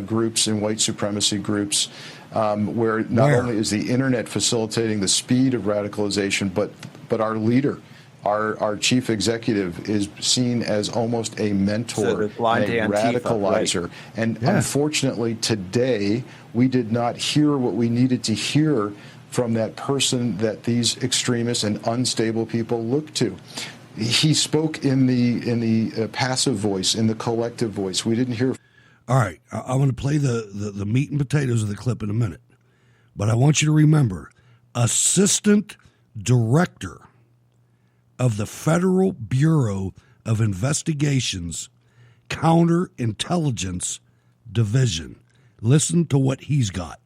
groups and white supremacy groups, where not only is the internet facilitating the speed of radicalization, but our leader, our chief executive, is seen as almost a mentor, and a radicalizer. Right. And unfortunately, today, we did not hear what we needed to hear from that person that these extremists and unstable people look to. He spoke in the passive voice, in the collective voice. We didn't hear. All right, I want to play the meat and potatoes of the clip in a minute. But I want you to remember, Assistant Director of the Federal Bureau of Investigation's Counterintelligence Division. Listen to what he's got.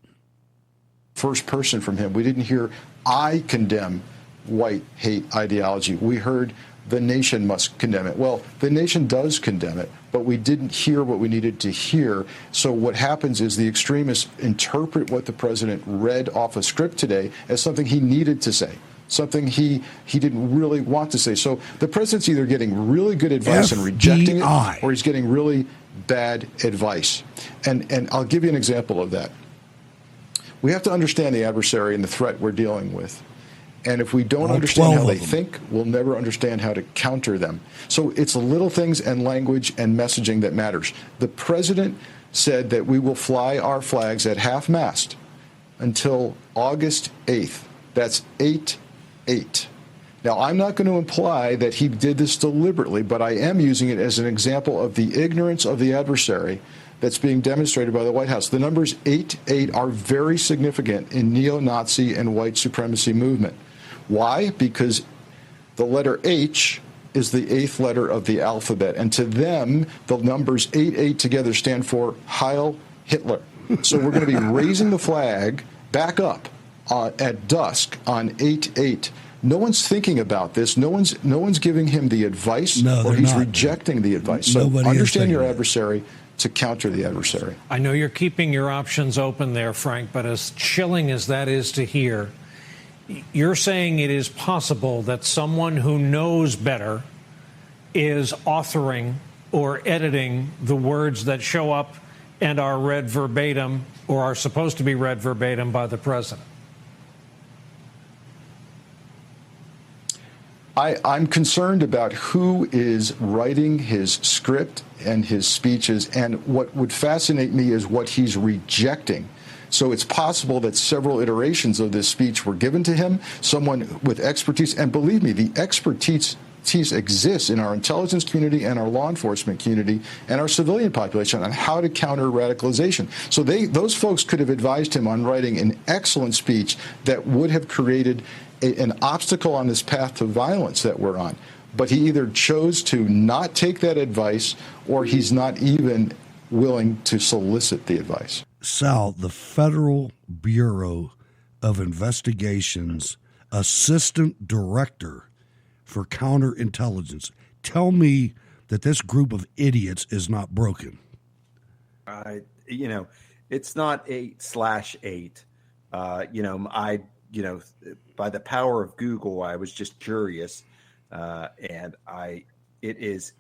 First person from him. We didn't hear, "I condemn white hate ideology." We heard, "The nation must condemn it." Well, the nation does condemn it, but we didn't hear what we needed to hear. So what happens is the extremists interpret what the president read off a script today as something he needed to say, something he didn't really want to say. So the president's either getting really good advice and rejecting it, or he's getting really bad advice. And I'll give you an example of that. We have to understand the adversary and the threat we're dealing with. And if we don't understand how they think, we'll never understand how to counter them. So it's little things and language and messaging that matters. The president said that we will fly our flags at half-mast until August 8th. That's 8/8. Now, I'm not going to imply that he did this deliberately, but I am using it as an example of the ignorance of the adversary that's being demonstrated by the White House. The numbers 8-8 are very significant in neo-Nazi and white supremacy movement. Why? Because the letter H is the 8th letter of the alphabet, and to them, the numbers 8-8 together stand for Heil Hitler. So we're going to be raising the flag back up at dusk on 8-8. No one's thinking about this. No one's giving him the advice, or he's rejecting the advice. So understand your adversary to counter the adversary. I know you're keeping your options open there, Frank, but as chilling as that is to hear, you're saying it is possible that someone who knows better is authoring or editing the words that show up and are read verbatim or are supposed to be read verbatim by the president. I'm concerned about who is writing his script and his speeches, and what would fascinate me is what he's rejecting. So it's possible that several iterations of this speech were given to him, someone with expertise, and believe me, the expertise exists in our intelligence community and our law enforcement community and our civilian population on how to counter radicalization. So those folks could have advised him on writing an excellent speech that would have created an obstacle on this path to violence that we're on. But he either chose to not take that advice, or he's not even willing to solicit the advice. Sal, the Federal Bureau of Investigation's Assistant Director for Counterintelligence. Tell me that this group of idiots is not broken. It's not 8/8. By the power of Google, I was just curious, and it is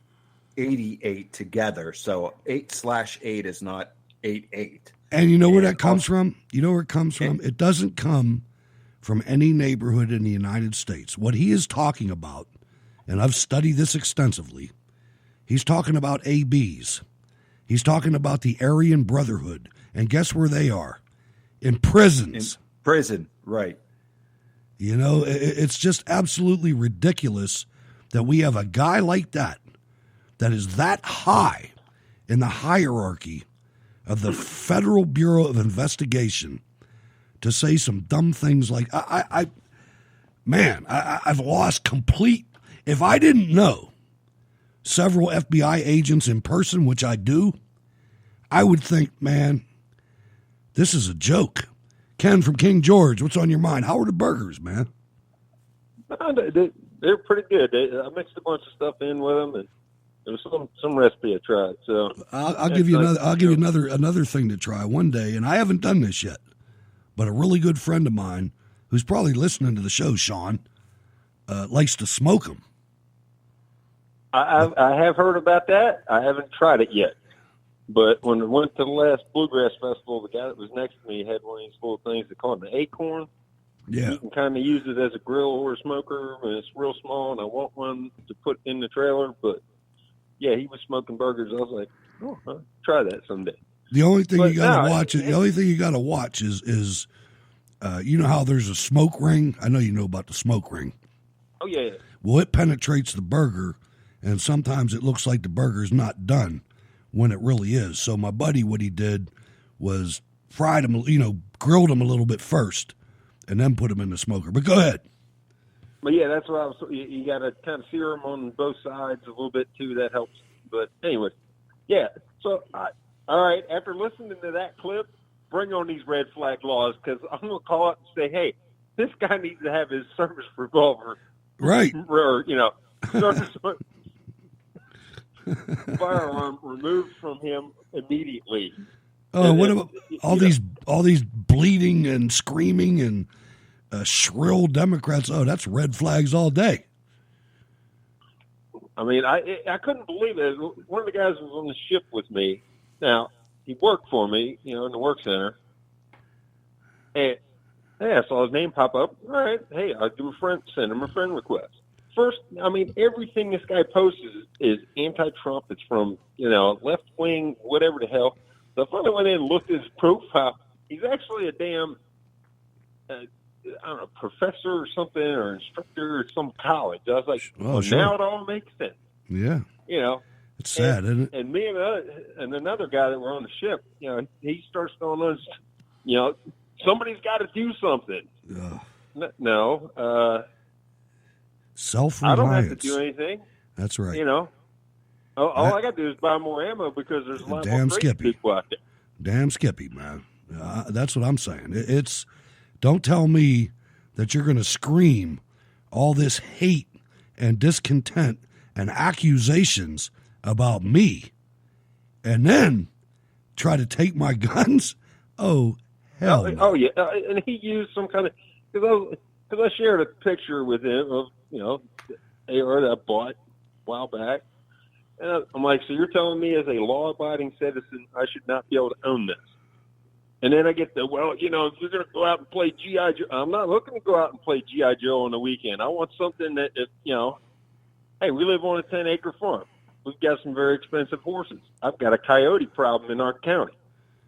88 together. So 8/8 is not 8/8. And you know where that comes from? You know where it comes from? It doesn't come from any neighborhood in the United States. What he is talking about, and I've studied this extensively, he's talking about ABs. He's talking about the Aryan Brotherhood. And guess where they are? In prisons. In prison, right. You know, it's just absolutely ridiculous that we have a guy like that is that high in the hierarchy of the Federal Bureau of Investigation to say some dumb things like, I've lost complete. If I didn't know several FBI agents in person, which I do, I would think, man, this is a joke. Ken from King George, what's on your mind? How are the burgers, man? They're pretty good. I mixed a bunch of stuff in with them, and there was some recipe I tried. So I'll give you another. I'll give you another thing to try one day, and I haven't done this yet. But a really good friend of mine, who's probably listening to the show, Sean, likes to smoke them. I have heard about that. I haven't tried it yet. But when I went to the last Bluegrass Festival, the guy that was next to me had one of these little things they call it an acorn. Yeah. You can kind of use it as a grill or a smoker, and it's real small, and I want one to put in the trailer. But, yeah, he was smoking burgers. I was like, oh, I'll try that someday. The only thing you got to watch is, the only thing you got to watch is you know how there's a smoke ring? I know you know about the smoke ring. Oh, yeah. Well, it penetrates the burger, and sometimes it looks like the burger's not done when it really is. So my buddy, what he did was fried them, grilled them a little bit first, and then put them in the smoker. But go ahead. But yeah, that's what I was. You got to kind of sear them on both sides a little bit too. That helps. But anyway, yeah. So all right. After listening to that clip, bring on these red flag laws, because I'm going to call up and say, hey, this guy needs to have his service revolver, right? Or service firearm removed from him immediately. Oh, what about all these bleeding and screaming and shrill Democrats? Oh, that's red flags all day. I mean, I couldn't believe it. One of the guys was on the ship with me. Now, he worked for me, in the work center. And hey, I saw his name pop up. All right, hey, I'll send him a friend request. First, I mean, everything this guy posts is anti-Trump. It's from, left wing, whatever the hell. So I finally went in and looked at his profile. He's actually a damn I don't know, professor or something, or instructor at some college. I was like, Oh, well, sure. now it all makes sense. Yeah. You know, It's sad, isn't it? And me and another guy that were on the ship, you know, he starts going on, you know, somebody's got to do something. No, self-reliance. I don't have to do anything. That's right. You know, all I got to do is buy more ammo because there's a lot more crazy people out there. Damn Skippy, man. That's what I'm saying. It's don't tell me that you're going to scream all this hate and discontent and accusations about me and then try to take my guns. Oh, hell no. Oh, yeah. And he used some kind of, because I shared a picture with him of, you know, AR that I bought a while back. And I'm like, so you're telling me as a law-abiding citizen I should not be able to own this? And then I get the, well, you know, if you're going to go out and play G.I. Joe, I'm not looking to go out and play G.I. Joe on the weekend. I want something that, you know, hey, we live on a 10-acre farm. We've got some very expensive horses. I've got a coyote problem in our county.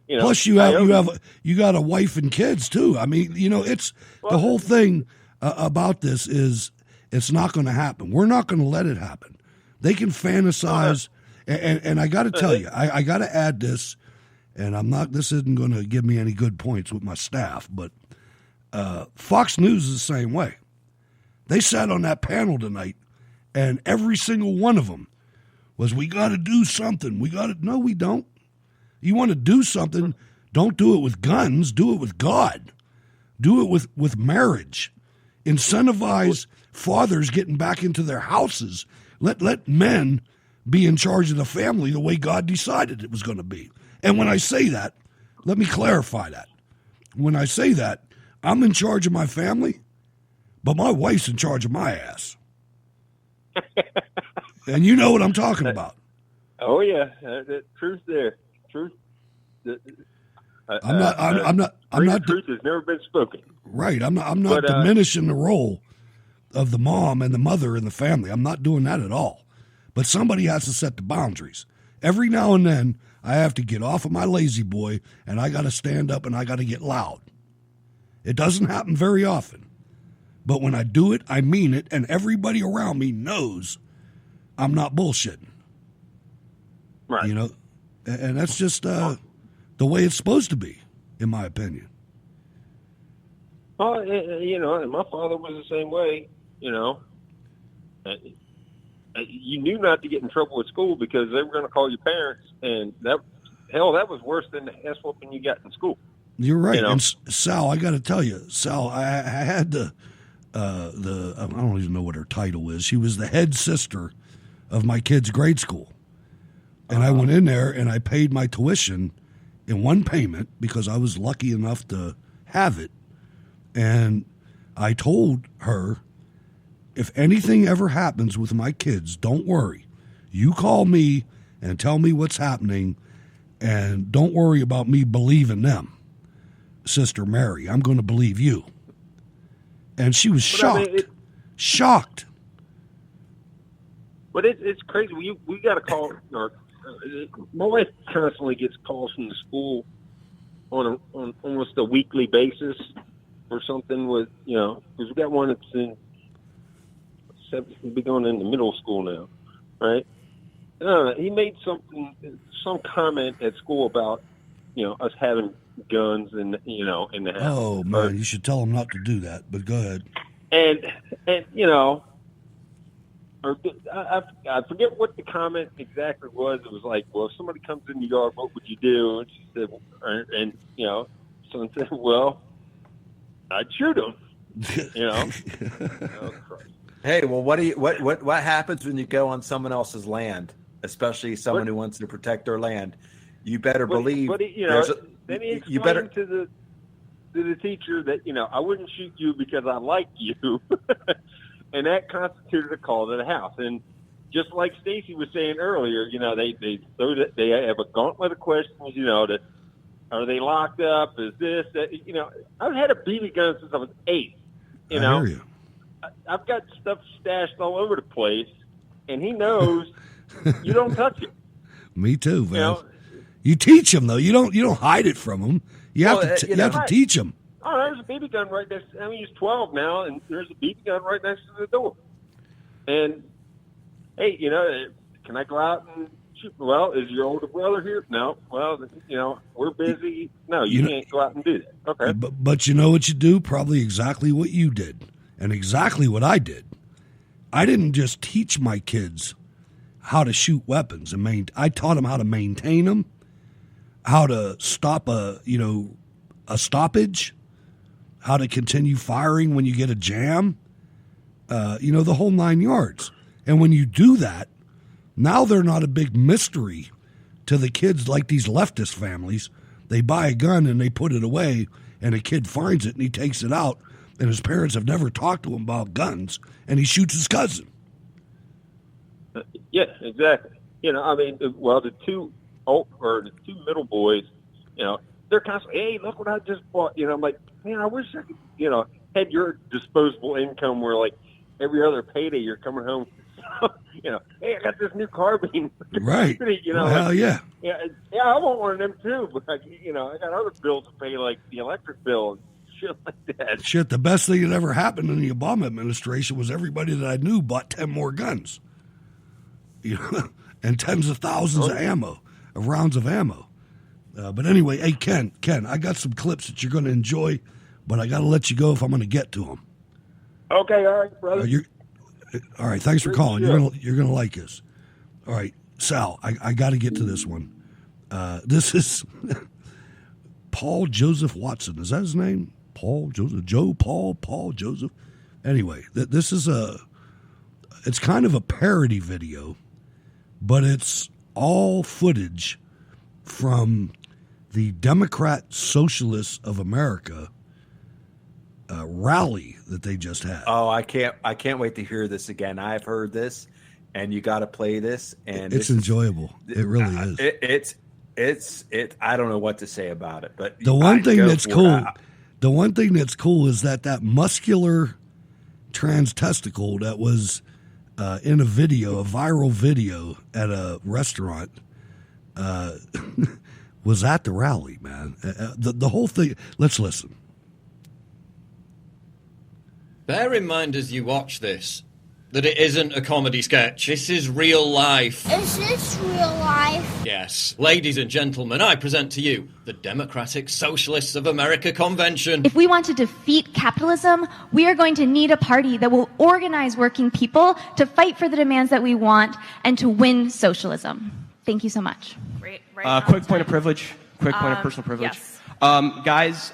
You know, plus, you got a wife and kids too. I mean, you know, it's the whole thing about this is it's not going to happen. We're not going to let it happen. They can fantasize, and I got to tell you, I got to add this, and I'm not. This isn't going to give me any good points with my staff, but Fox News is the same way. They sat on that panel tonight, and every single one of them was, we got to do something. No, we don't. You want to do something, don't do it with guns. Do it with God. Do it with marriage. Incentivize fathers getting back into their houses. Let men be in charge of the family the way God decided it was going to be. And when I say that, let me clarify that. When I say that, I'm in charge of my family, but my wife's in charge of my ass. And you know what I'm talking about. Oh yeah, the truth there. Truth. I'm not. Truth has never been spoken. Right. I'm not diminishing the role of the mom and the mother in the family. I'm not doing that at all. But somebody has to set the boundaries. Every now and then, I have to get off of my lazy boy, and I got to stand up and I got to get loud. It doesn't happen very often. But when I do it, I mean it, and everybody around me knows I'm not bullshitting. Right. You know, and that's just the way it's supposed to be, in my opinion. Well, you know, and my father was the same way, you know. You knew not to get in trouble at school because they were going to call your parents, and that was worse than the ass whooping you got in school. You're right. You know? And Sal, I got to tell you, Sal, I had the I don't even know what her title is. She was the head sister of my kid's grade school. And I went in there and I paid my tuition in one payment because I was lucky enough to have it. And I told her, if anything ever happens with my kids, don't worry. You call me and tell me what's happening, and don't worry about me believing them, Sister Mary. I'm going to believe you. And she was shocked. I mean, shocked. But it's crazy. We got to call. My wife constantly gets calls from the school on almost a weekly basis or something with, you know, because we got one that's in we'll be going into middle school now, right? He made some comment at school about, you know, us having guns and, you know, in the house. Oh man, you should tell him not to do that. But go ahead. And you know, or I forget what the comment exactly was. It was like, well, if somebody comes in the yard, what would you do? And she said, and you know, someone said, well, I'd shoot him. You know. Oh, Christ. Hey, well, what happens when you go on someone else's land, especially someone who wants to protect their land? You better believe. But you know, then he explained to the teacher that, you know, I wouldn't shoot you because I like you, and that constituted a call to the house. And just like Stacy was saying earlier, you know, they have a gauntlet of questions. You know, that are they locked up? Is this that? You know, I've had a BB gun since I was 8. You know. I hear you. I've got stuff stashed all over the place, and he knows you don't touch it. Me too, man. You know? You teach him though. You don't hide it from him. You have to teach him. oh, there's a BB gun right next to, I mean, he's 12 now, and there's a BB gun right next to the door. And, hey, you know, can I go out and shoot? Well, is your older brother here? No. Well, you know, we're busy. No, you can't go out and do that. Okay. But you know what you do? Probably exactly what you did and exactly what I did. I didn't just teach my kids how to shoot weapons and I taught them how to maintain them, how to stop a stoppage, how to continue firing when you get a jam, the whole 9 yards. And when you do that, now they're not a big mystery to the kids like these leftist families. They buy a gun and they put it away, and a kid finds it and he takes it out, and his parents have never talked to him about guns, and he shoots his cousin. Yeah, exactly. You know, I mean, well, the two middle boys, you know, they're constantly, hey, look what I just bought. You know, I'm like, man, I wish I could, you know, had your disposable income where, like, every other payday you're coming home, you know, hey, I got this new carbine. Right. You know, well, hell yeah. Yeah, I want one of them too, but, you know, I got other bills to pay, like the electric bill and shit like that. Shit, the best thing that ever happened in the Obama administration was everybody that I knew bought 10 more guns. You know, and tens of thousands of rounds of ammo. But anyway, hey, Ken, I got some clips that you're going to enjoy, but I got to let you go if I'm going to get to them. Okay, all right, brother. All right, thanks for calling. You're gonna like this. All right, Sal, I got to get to this one. This is Paul Joseph Watson. Is that his name? Paul Joseph, Paul Joseph. Anyway, this is it's kind of a parody video, but it's all footage from the Democrat Socialists of America rally that they just had. Oh, I can't wait to hear this again. I've heard this, and you got to play this. And it's enjoyable. It really is. It's I don't know what to say about it, but the one thing that's cool is that muscular trans testicle that was in a viral video at a restaurant, was at the rally, man. The whole thing. Let's listen. Bear in mind as you watch this that it isn't a comedy sketch. This is real life. Is this real life? Yes. Ladies and gentlemen, I present to you the Democratic Socialists of America Convention. If we want to defeat capitalism, we are going to need a party that will organize working people to fight for the demands that we want and to win socialism. Thank you so much. Quick point of privilege. Quick point of personal privilege. Yes. Guys,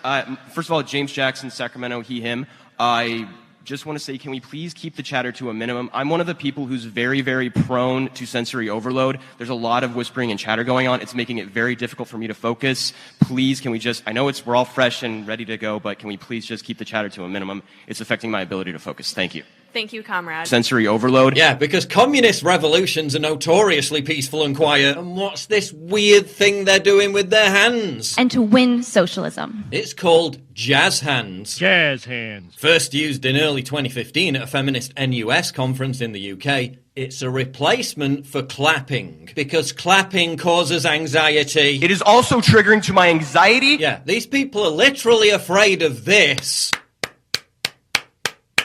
first of all, James Jackson, Sacramento, he, him. I just want to say, can we please keep the chatter to a minimum? I'm one of the people who's very, very prone to sensory overload. There's a lot of whispering and chatter going on. It's making it very difficult for me to focus. Please, can we just, I know we're all fresh and ready to go, but can we please just keep the chatter to a minimum? It's affecting my ability to focus. Thank you. Thank you, comrade. Sensory overload? Yeah, because communist revolutions are notoriously peaceful and quiet. And what's this weird thing they're doing with their hands? And to win socialism. It's called jazz hands. Jazz hands. First used in early 2015 at a feminist NUS conference in the UK. It's a replacement for clapping, because clapping causes anxiety. It is also triggering to my anxiety. Yeah, these people are literally afraid of this.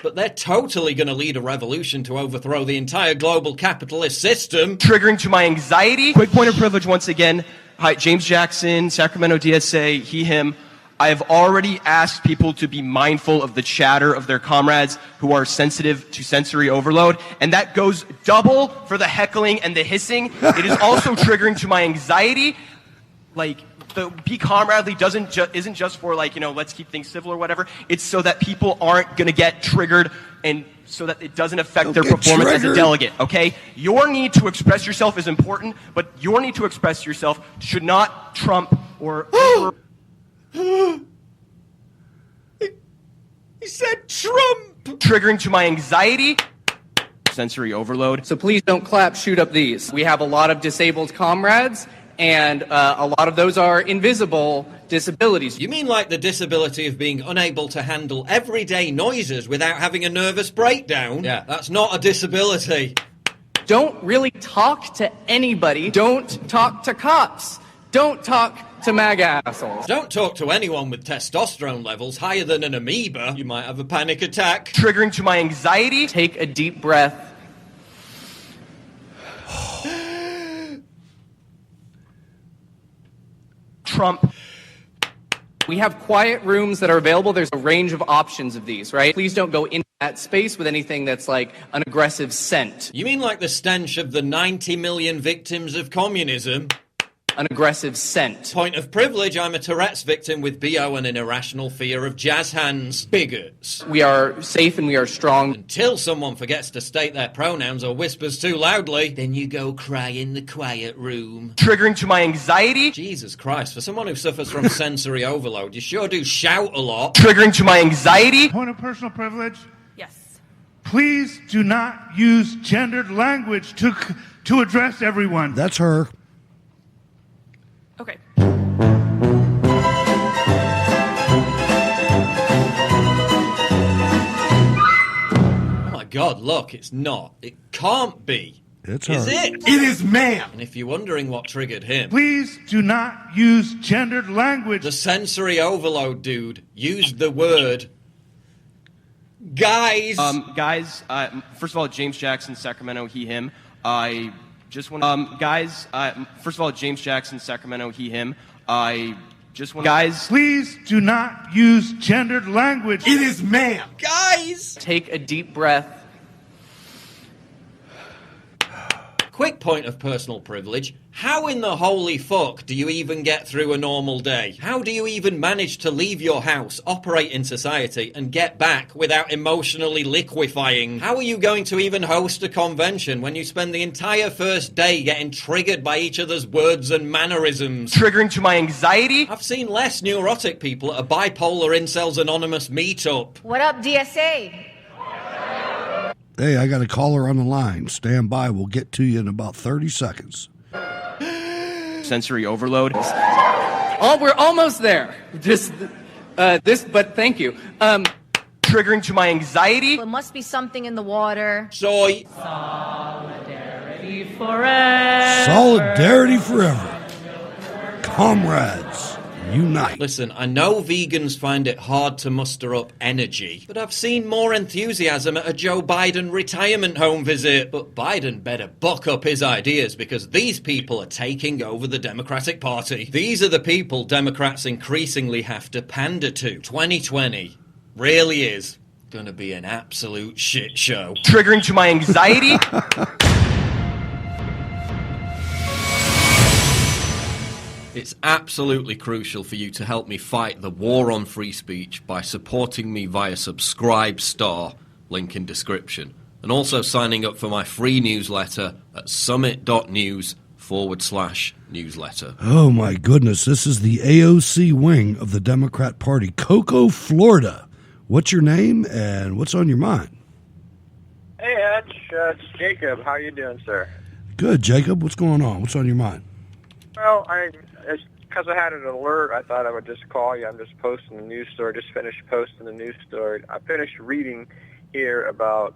But they're totally going to lead a revolution to overthrow the entire global capitalist system. Triggering to my anxiety. Quick point of privilege once again. Hi, James Jackson, Sacramento DSA, he, him. I have already asked people to be mindful of the chatter of their comrades who are sensitive to sensory overload, and that goes double for the heckling and the hissing. It is also triggering to my anxiety. Like, the be comradely isn't just for, like, you know, let's keep things civil or whatever. It's so that people aren't going to get triggered and so that it doesn't affect their performance as a delegate, okay? Your need to express yourself is important, but your need to express yourself should not trump or... He said Trump! Triggering to my anxiety. Sensory overload. So please don't clap, shoot up these. We have a lot of disabled comrades, and a lot of those are invisible disabilities. You mean like the disability of being unable to handle everyday noises without having a nervous breakdown? Yeah, that's not a disability. Don't really talk to anybody. Don't talk to cops. Don't talk to MAGA assholes. Don't talk to anyone with testosterone levels higher than an amoeba. You might have a panic attack. Triggering to my anxiety. Take a deep breath. Trump. We have quiet rooms that are available. There's a range of options of these, right? Please don't go into that space with anything that's like an aggressive scent. You mean like the stench of the 90 million victims of communism? An aggressive scent. Point of privilege, I'm a Tourette's victim with BO and an irrational fear of jazz hands. Bigots. We are safe and we are strong. Until someone forgets to state their pronouns or whispers too loudly, then you go cry in the quiet room. Triggering to my anxiety. Jesus Christ, for someone who suffers from sensory overload, you sure do shout a lot. Triggering to my anxiety. Point of personal privilege. Yes. Please do not use gendered language to address everyone. That's her. Okay. Oh my God, look, it's not. It can't be. It's Is her. it? It is ma'am. And if you're wondering what triggered him, Please do not use gendered language. the sensory overload dude used the word guys. First of all, James Jackson, Sacramento, he, him. I just want first of all, James Jackson, Sacramento, he, him. I just want Please do not use gendered language. It is ma'am. Guys! Take a deep breath. Quick point of personal privilege. How in the holy fuck do you even get through a normal day? How do you even manage to leave your house, operate in society, and get back without emotionally liquefying? How are you going to even host a convention when you spend the entire first day getting triggered by each other's words and mannerisms? Triggering to my anxiety. I've seen less neurotic people at a bipolar incels anonymous meetup. What up, DSA? Hey, I got a caller on the line. Stand by. We'll get to you in about 30 seconds. Sensory overload. Oh, we're almost there. But thank you. Triggering to my anxiety. There must be something in the water. Soy. Solidarity forever. Solidarity forever. Comrades, unite. Listen, I know vegans find it hard to muster up energy, but I've seen more enthusiasm at a Joe Biden retirement home visit. But Biden better buck up his ideas because these people are taking over the Democratic Party. These are the people Democrats increasingly have to pander to. 2020 really is going to be an absolute shit show. Triggering to my anxiety. It's absolutely crucial for you to help me fight the war on free speech by supporting me via Subscribe Star, link in description, and also signing up for my free newsletter at summit.news/newsletter. Oh my goodness, this is the AOC wing of the Democrat Party. Cocoa, Florida. What's your name and what's on your mind? Hey, Hutch. It's Jacob. How you doing, sir? Good, Jacob. What's going on? What's on your mind? Well, because I had an alert, I thought I would just call you. I'm just posting the news story. Just finished posting the news story. I finished reading here about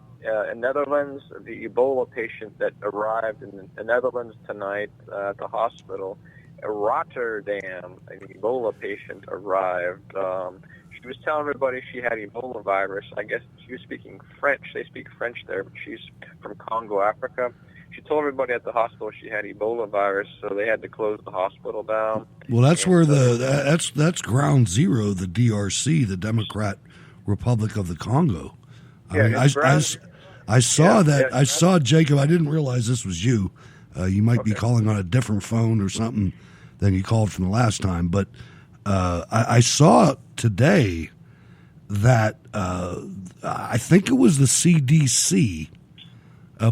in Netherlands, the Ebola patient that arrived in the Netherlands tonight at the hospital. Rotterdam, an Ebola patient arrived. She was telling everybody she had Ebola virus. I guess she was speaking French. They speak French there, but she's from Congo, Africa. She told everybody at the hospital she had Ebola virus, so they had to close the hospital down. Well, that's where that's ground zero, the DRC, the Democrat Republic of the Congo. I saw that. I saw Jacob. I didn't realize this was you. You might be calling on a different phone or something than you called from the last time. But I saw today that I think it was the CDC.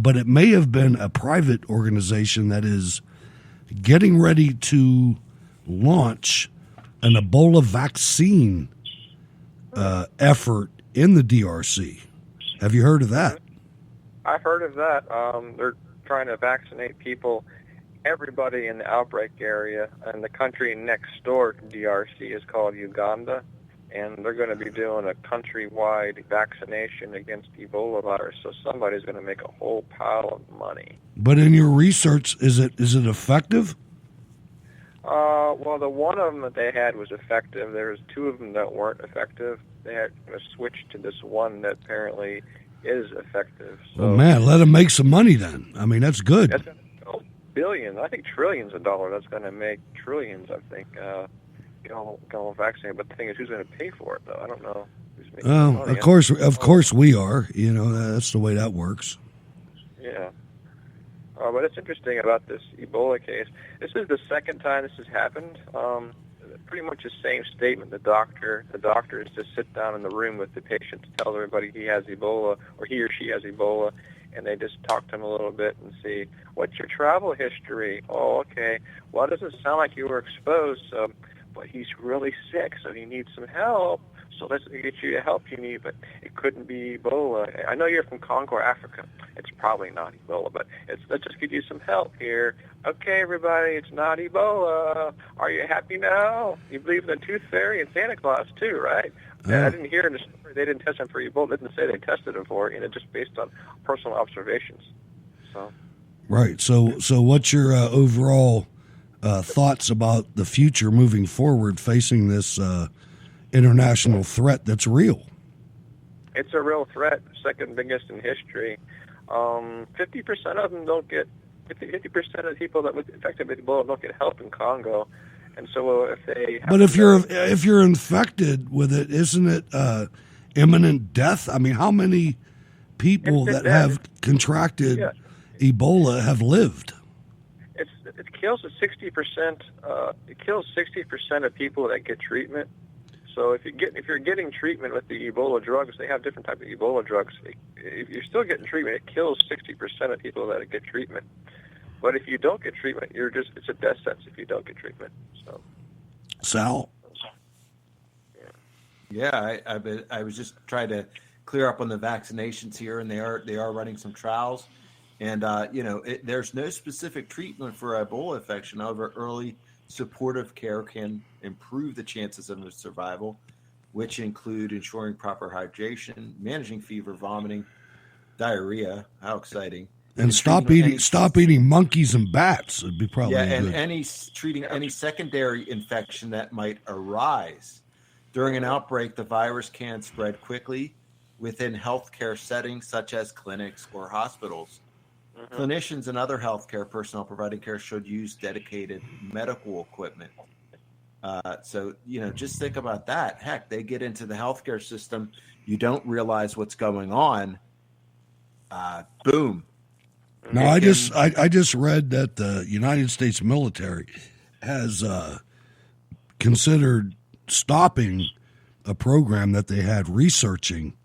But it may have been a private organization that is getting ready to launch an Ebola vaccine effort in the DRC. Have you heard of that? I've heard of that. They're trying to vaccinate people, everybody in the outbreak area. And the country next door to DRC is called Uganda. And they're going to be doing a countrywide vaccination against Ebola virus. So somebody's going to make a whole pile of money. But in your research, is it effective? Well, the one of them that they had was effective. There was two of them that weren't effective. They had to switch to this one that apparently is effective. So Well, man, let them make some money then. I mean, that's good. that's gonna go billions, I think trillions of dollars. That's going to make trillions, I think, get all vaccinated. But the thing is, who's going to pay for it, though? I don't know. Who's making the Well, money. of course we are. You know, that's the way that works. Yeah. But it's interesting about this Ebola case. This is the second time this has happened. Pretty much the same statement. The doctor is to sit down in the room with the patient to tell everybody he has Ebola or he or she has Ebola, and they just talk to him a little bit and see, what's your travel history? Oh, okay. Well, it doesn't sound like you were exposed, but he's really sick, so he needs some help. So let's get you the help you need, but it couldn't be Ebola. I know you're from Congo, Africa. It's probably not Ebola, but let's just give you some help here. Okay, everybody, it's not Ebola. Are you happy now? You believe in the Tooth Fairy and Santa Claus, too, right? Yeah. I didn't hear in the story they didn't test him for Ebola. They didn't say they tested him for it, just based on personal observations. So. Right. So what's your overall thoughts about the future moving forward facing this international threat that's real? It's a real threat, second biggest in history. 50% of them don't get, 50% of the people that were infected with Ebola don't get help in Congo. And so if they... But if you're infected with it, isn't it imminent death? I mean, how many people that have contracted Ebola have lived? It kills 60%. It kills 60% of people that get treatment. So if you're getting treatment with the Ebola drugs, they have different types of Ebola drugs. If you're still getting treatment, it kills 60% of people that get treatment. But if you don't get treatment, it's a death sentence if you don't get treatment. So, Sal? Yeah, I was just trying to clear up on the vaccinations here, and they are running some trials, and there's no specific treatment for Ebola infection. However, early supportive care can improve the chances of survival, which include ensuring proper hydration, managing fever, vomiting, diarrhea. How exciting! And stop eating monkeys and bats would be probably and good. treating any secondary infection that might arise. During an outbreak, the virus can spread quickly within healthcare settings such as clinics or hospitals. Clinicians and other healthcare personnel providing care should use dedicated medical equipment. So, just think about that. Heck, they get into the healthcare system. You don't realize what's going on. Boom. No, I just read that the United States military has considered stopping a program that they had researching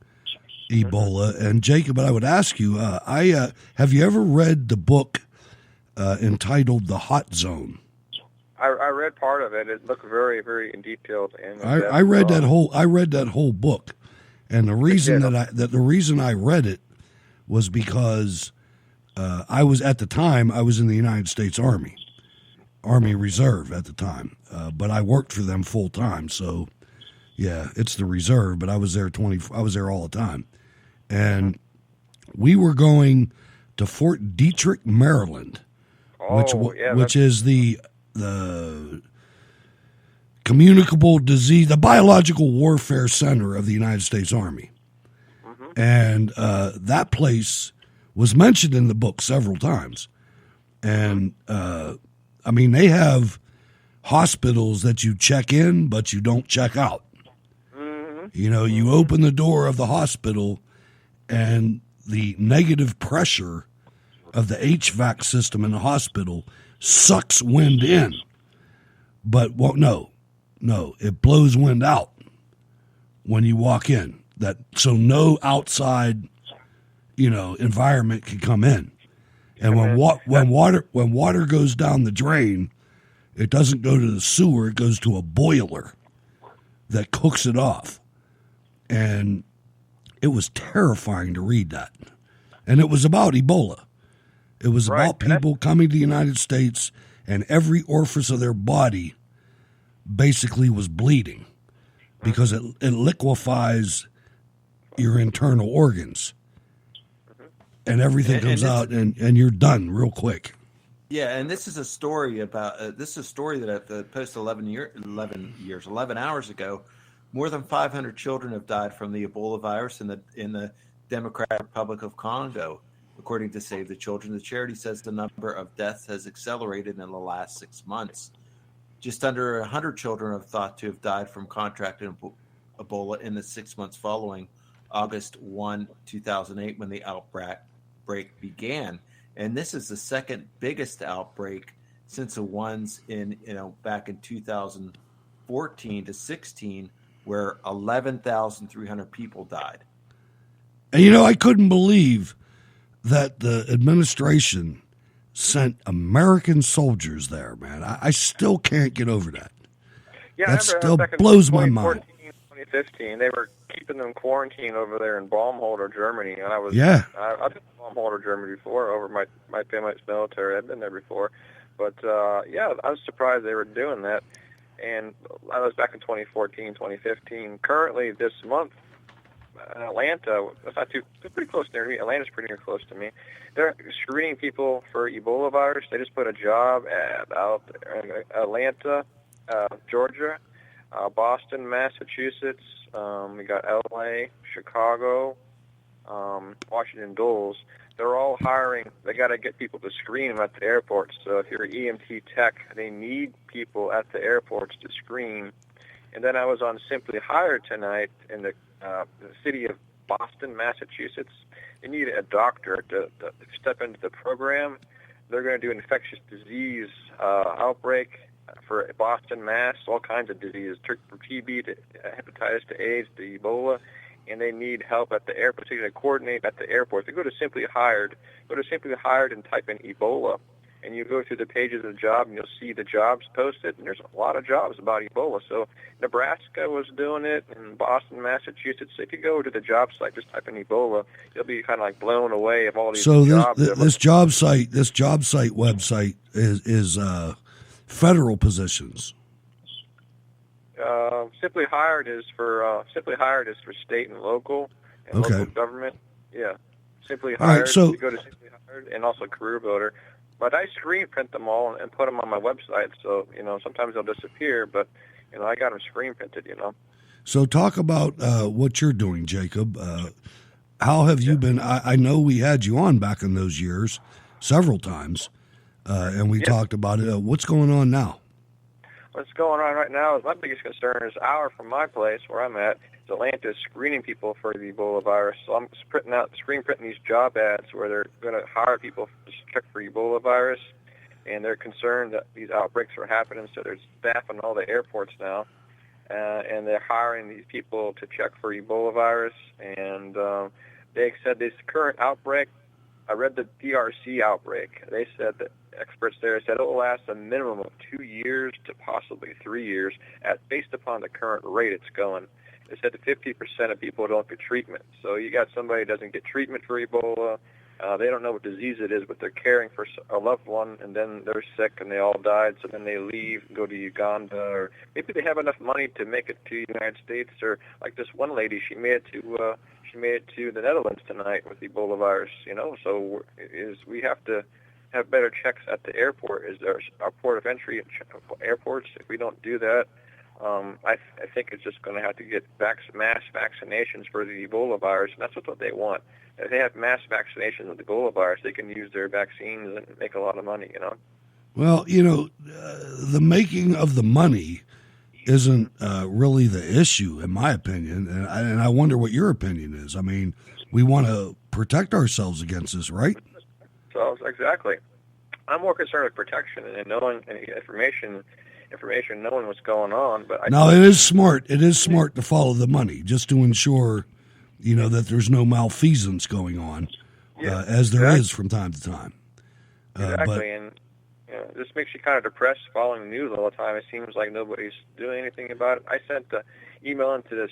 Ebola. And Jacob, I would ask you, have you ever read the book entitled "The Hot Zone"? I read part of it. It looked very, very in detailed. And I read that whole book, and the reason I read it was because I was in the United States Army Reserve at the time, but I worked for them full time. So, yeah, it's the reserve, but I was there all the time. And we were going to Fort Detrick, Maryland, which is the communicable disease, the biological warfare center of the United States Army. And that place was mentioned in the book several times. And, they have hospitals that you check in, but you don't check out. You open the door of the hospital, and the negative pressure of the HVAC system in the hospital sucks wind in. But no, it blows wind out when you walk in. So no outside, environment can come in. And when water goes down the drain, it doesn't go to the sewer, it goes to a boiler that cooks it off. And it was terrifying to read that. And it was about Ebola. It was about people coming to the United States, and every orifice of their body basically was bleeding because it liquefies your internal organs. And everything comes out, and you're done real quick. Yeah, and this is a story about that at the Post 11 hours ago, more than 500 children have died from the Ebola virus in the Democratic Republic of Congo, according to Save the Children. The charity says the number of deaths has accelerated in the last 6 months. Just under 100 children are thought to have died from contracting Ebola in the 6 months following August 1, 2008, when the outbreak began. And this is the second biggest outbreak since the ones back in 2014 to 16, where 11,300 people died. And I couldn't believe that the administration sent American soldiers there, man. I still can't get over that. Yeah, that still back in blows my mind. 2015, they were keeping them quarantined over there in Baumholder, Germany, and I've been to Baumholder, Germany before. Over my family's military, I've been there before, but I was surprised they were doing that. And I was back in 2014, 2015. Currently, this month, Atlanta, that's not too, it's pretty close near me. Atlanta's pretty near close to me. They're screening people for Ebola virus. They just put a job out in Atlanta, Georgia, Boston, Massachusetts. We got L.A., Chicago, Washington Dulles. They're all hiring. They got to get people to screen them at the airports. So if you're EMT tech, they need people at the airports to screen. And then I was on Simply Hired tonight in the city of Boston, Massachusetts. They need a doctor to step into the program. They're going to do infectious disease outbreak for Boston, Mass, all kinds of diseases, from TB to hepatitis to AIDS to Ebola, and they need help at the airport. So you can coordinate at the airport. They go to Simply Hired. Go to Simply Hired and type in Ebola, and you go through the pages of the job, and you'll see the jobs posted, and there's a lot of jobs about Ebola. So Nebraska was doing it, and Boston, Massachusetts. If you go to the job site, just type in Ebola, you'll be kind of like blown away of all these jobs. So this job site website is federal positions. Simply Hired is for state and local and local government. Yeah, Simply Hired. All right, so you go to Simply Hired and also Career Builder. But I screen print them all and put them on my website. So sometimes they'll disappear, but I got them screen printed. So talk about what you're doing, Jacob. How have you been? I know we had you on back in those years several times, and we talked about it. What's going on now? What's going on right now is my biggest concern is hour from my place where I'm at. Atlanta is screening people for the Ebola virus. So I'm screen printing these job ads where they're going to hire people to check for Ebola virus, and they're concerned that these outbreaks are happening, so they're staffing all the airports now, and they're hiring these people to check for Ebola virus. And they said this current outbreak, I read the DRC outbreak. They said that experts there said it will last a minimum of 2 years to possibly 3 years, based upon the current rate it's going. They said that 50% of people don't get treatment. So you got somebody who doesn't get treatment for Ebola. They don't know what disease it is, but they're caring for a loved one, and then they're sick and they all died. So then they leave and go to Uganda, or maybe they have enough money to make it to the United States. Or like this one lady, she made it to the Netherlands tonight with Ebola virus. So we have to have better checks at the airport. Is there our port of entry airports? If we don't do that, I think it's just going to have to get mass vaccinations for the Ebola virus, and that's what they want. If they have mass vaccinations of the Ebola virus, they can use their vaccines and make a lot of money, Well, the making of the money isn't really the issue, in my opinion, and I wonder what your opinion is. I mean, we want to protect ourselves against this, right? So exactly. I'm more concerned with protection and knowing information, knowing what's going on. But it is smart. It is smart to follow the money, just to ensure, that there's no malfeasance going on, as there is from time to time. Exactly, and this makes you kind of depressed following the news all the time. It seems like nobody's doing anything about it. I sent an email into the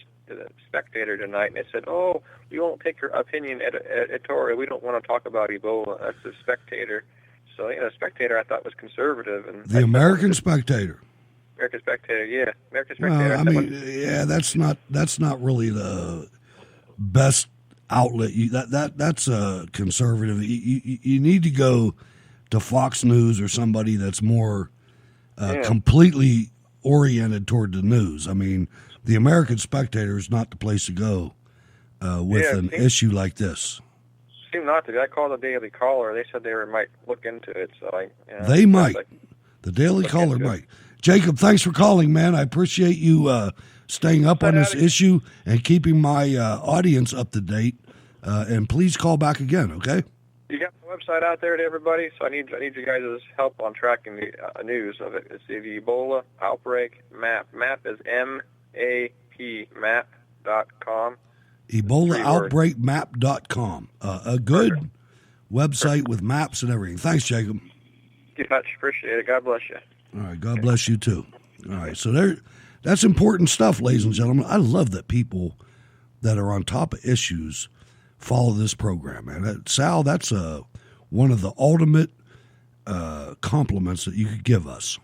Spectator tonight, and they said, "Oh, we won't take your opinion editorial. We don't want to talk about Ebola." That's the Spectator. So, the Spectator I thought was conservative, and the American Spectator. American Spectator, yeah, American Spectator. Well, that's not really the best outlet. That's a conservative. You need to go to Fox News or somebody that's more completely oriented toward the news. I mean, the American Spectator is not the place to go with an issue like this. Seem not to. I called the Daily Caller. They said they might look into it. So They might. The Daily Caller might. Jacob, thanks for calling, man. I appreciate you staying up on this issue and keeping my audience up to date. And please call back again, okay? You got the website out there to everybody, so I need you guys' help on tracking the news of it. It's the Ebola outbreak map. Map is MAP map.com. EbolaOutbreakMap.com. A good website with maps and everything. Thanks, Jacob. Keep much. Appreciate it. God bless you. All right. God bless you, too. All right. So that's important stuff, ladies and gentlemen. I love that people that are on top of issues follow this program, man. Sal, that's one of the ultimate compliments that you could give us.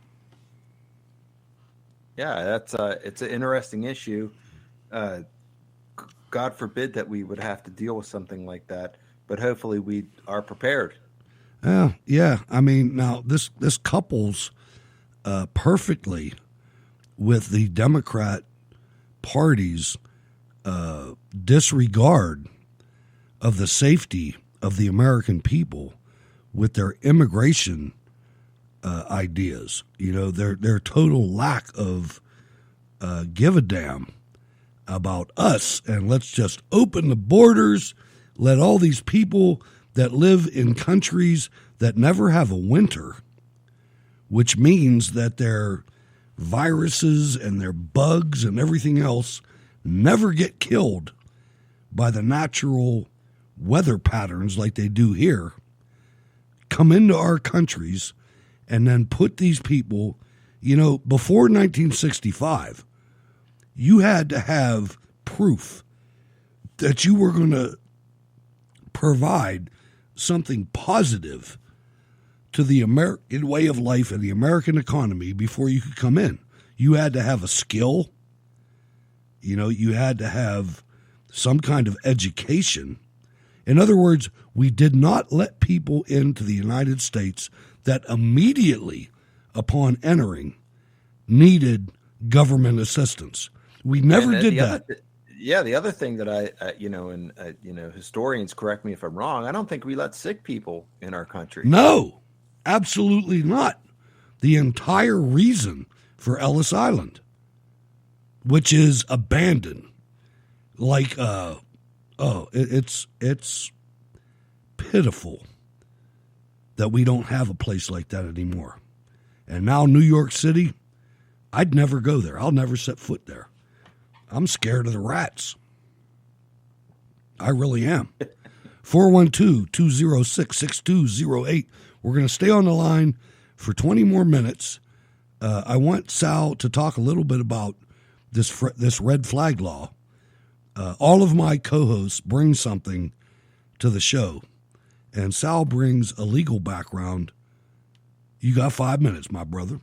Yeah, it's an interesting issue. God forbid that we would have to deal with something like that, but hopefully we are prepared. Yeah. I mean, now this couples perfectly with the Democrat Party's disregard of the safety of the American people with their immigration ideas. You know, their total lack of give a damn about us, and let's just open the borders, let all these people that live in countries that never have a winter, which means that their viruses and their bugs and everything else never get killed by the natural weather patterns like they do here, come into our countries and then put these people, you know, before 1965, you had to have proof that you were going to provide something positive to the American way of life and the American economy before you could come in. You had to have a skill. You know, you had to have some kind of education. In other words, we did not let people into the United States that immediately upon entering needed government assistance. We never did that. The other thing that I, historians correct me if I'm wrong, I don't think we let sick people in our country. No, absolutely not. The entire reason for Ellis Island, which is abandoned, like, it's pitiful that we don't have a place like that anymore. And now New York City, I'd never go there. I'll never set foot there. I'm scared of the rats. I really am. 412-206-6208. We're going to stay on the line for 20 more minutes. I want Sal to talk a little bit about this red flag law. All of my co-hosts bring something to the show, and Sal brings a legal background. You got 5 minutes, my brother.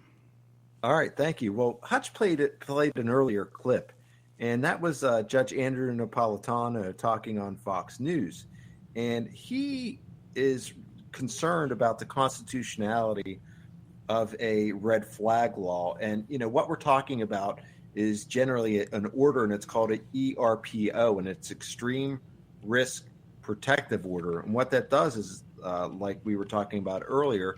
All right, thank you. Well, Hutch played an earlier clip, and that was Judge Andrew Napolitano talking on Fox News, and he is concerned about the constitutionality of a red flag law. And what we're talking about is generally an order, and it's called an ERPO, and it's Extreme Risk Protective Order. And what that does is, like we were talking about earlier,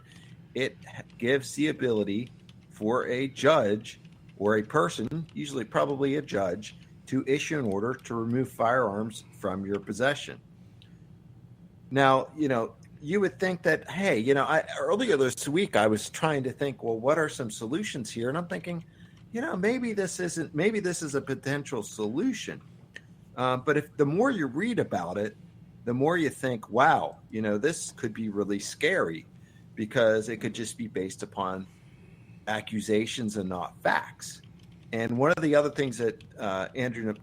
it gives the ability for a judge or a person, usually probably a judge, to issue an order to remove firearms from your possession. Now, you would think that, hey, earlier this week I was trying to think, well, what are some solutions here? And I'm thinking, maybe this is a potential solution. But if the more you read about it, the more you think, wow, this could be really scary, because it could just be based upon accusations and not facts. And one of the other things that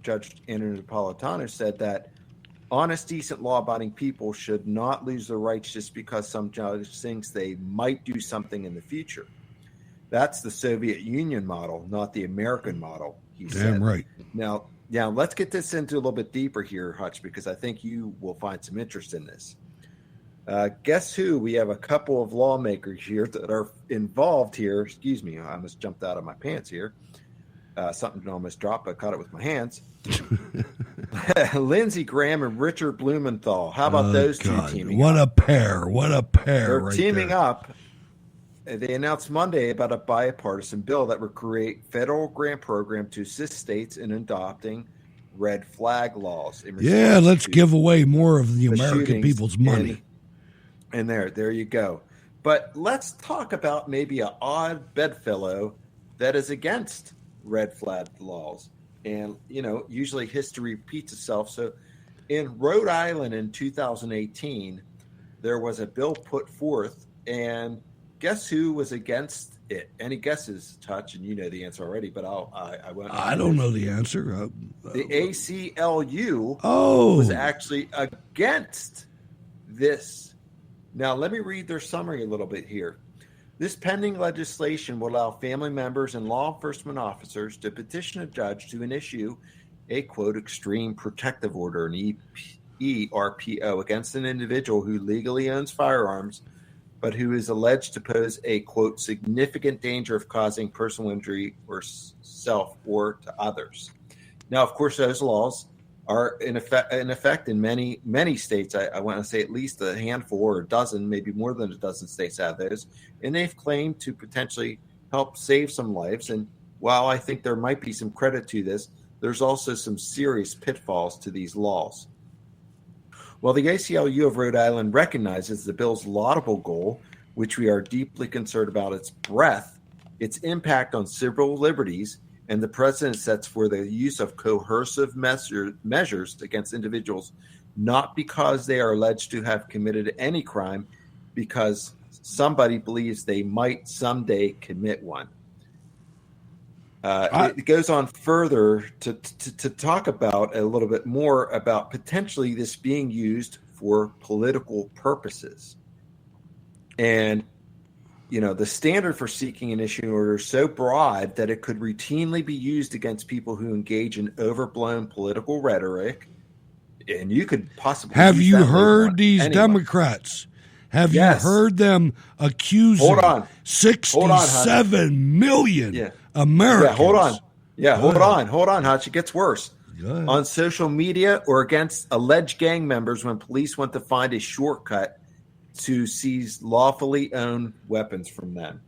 Judge Andrew Napolitano said, that honest, decent, law-abiding people should not lose their rights just because some judge thinks they might do something in the future. That's the Soviet Union model, not the American model, he said. Damn right. Now, let's get this into a little bit deeper here, Hutch, because I think you will find some interest in this. Guess who? We have a couple of lawmakers here that are involved here. Excuse me, I almost jumped out of my pants here. Something almost dropped. I caught it with my hands. Lindsey Graham and Richard Blumenthal. How about those two teaming what up? a pair. What a pair. They're right teaming there. up. They announced Monday about a bipartisan bill that would create federal grant program to assist states in adopting red flag laws. Yeah, let's give away more of the American shootings people's money. And there you go. But let's talk about maybe an odd bedfellow that is against red flag laws. And, usually history repeats itself. So in Rhode Island in 2018, there was a bill put forth, and guess who was against it? Any guesses, Touch? And you know the answer already, but I won't. I don't know the answer. The ACLU Oh. was actually against this. Now, let me read their summary a little bit here. This pending legislation will allow family members and law enforcement officers to petition a judge to issue a, quote, extreme protective order, an ERPO, against an individual who legally owns firearms, but who is alleged to pose a, quote, significant danger of causing personal injury or self or to others. Now, of course, those laws are in effect in many states. I want to say at least a handful or a dozen, maybe more than a dozen states have those, and they've claimed to potentially help save some lives. And while I think there might be some credit to this, there's also some serious pitfalls to these laws. Well, the ACLU of Rhode Island recognizes the bill's laudable goal, which we are deeply concerned about its breadth, its impact on civil liberties, and the precedent sets for the use of coercive measures against individuals, not because they are alleged to have committed any crime, because somebody believes they might someday commit one. It goes on further to talk about a little bit more about potentially this being used for political purposes. And the standard for seeking an issuing order is so broad that it could routinely be used against people who engage in overblown political rhetoric. And you could possibly Have use you that heard these anyone. Democrats? Have Yes. you heard them accusing Hold on. 67 million Americans? Hold on, Hutch. It gets worse. On social media or against alleged gang members when police want to find a shortcut to seize lawfully owned weapons from them.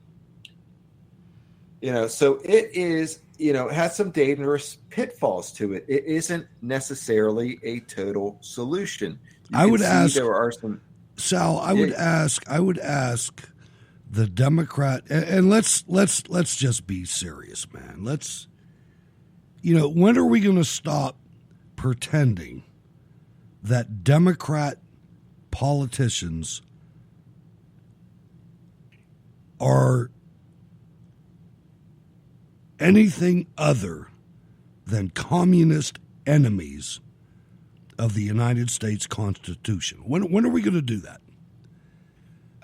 So it is, has some dangerous pitfalls to it. It isn't necessarily a total solution. I would ask, there are some, Sal, I would ask the Democrat, and let's just be serious, man. When are we going to stop pretending that Democrat politicians are anything other than communist enemies of the United States Constitution? When are we going to do that?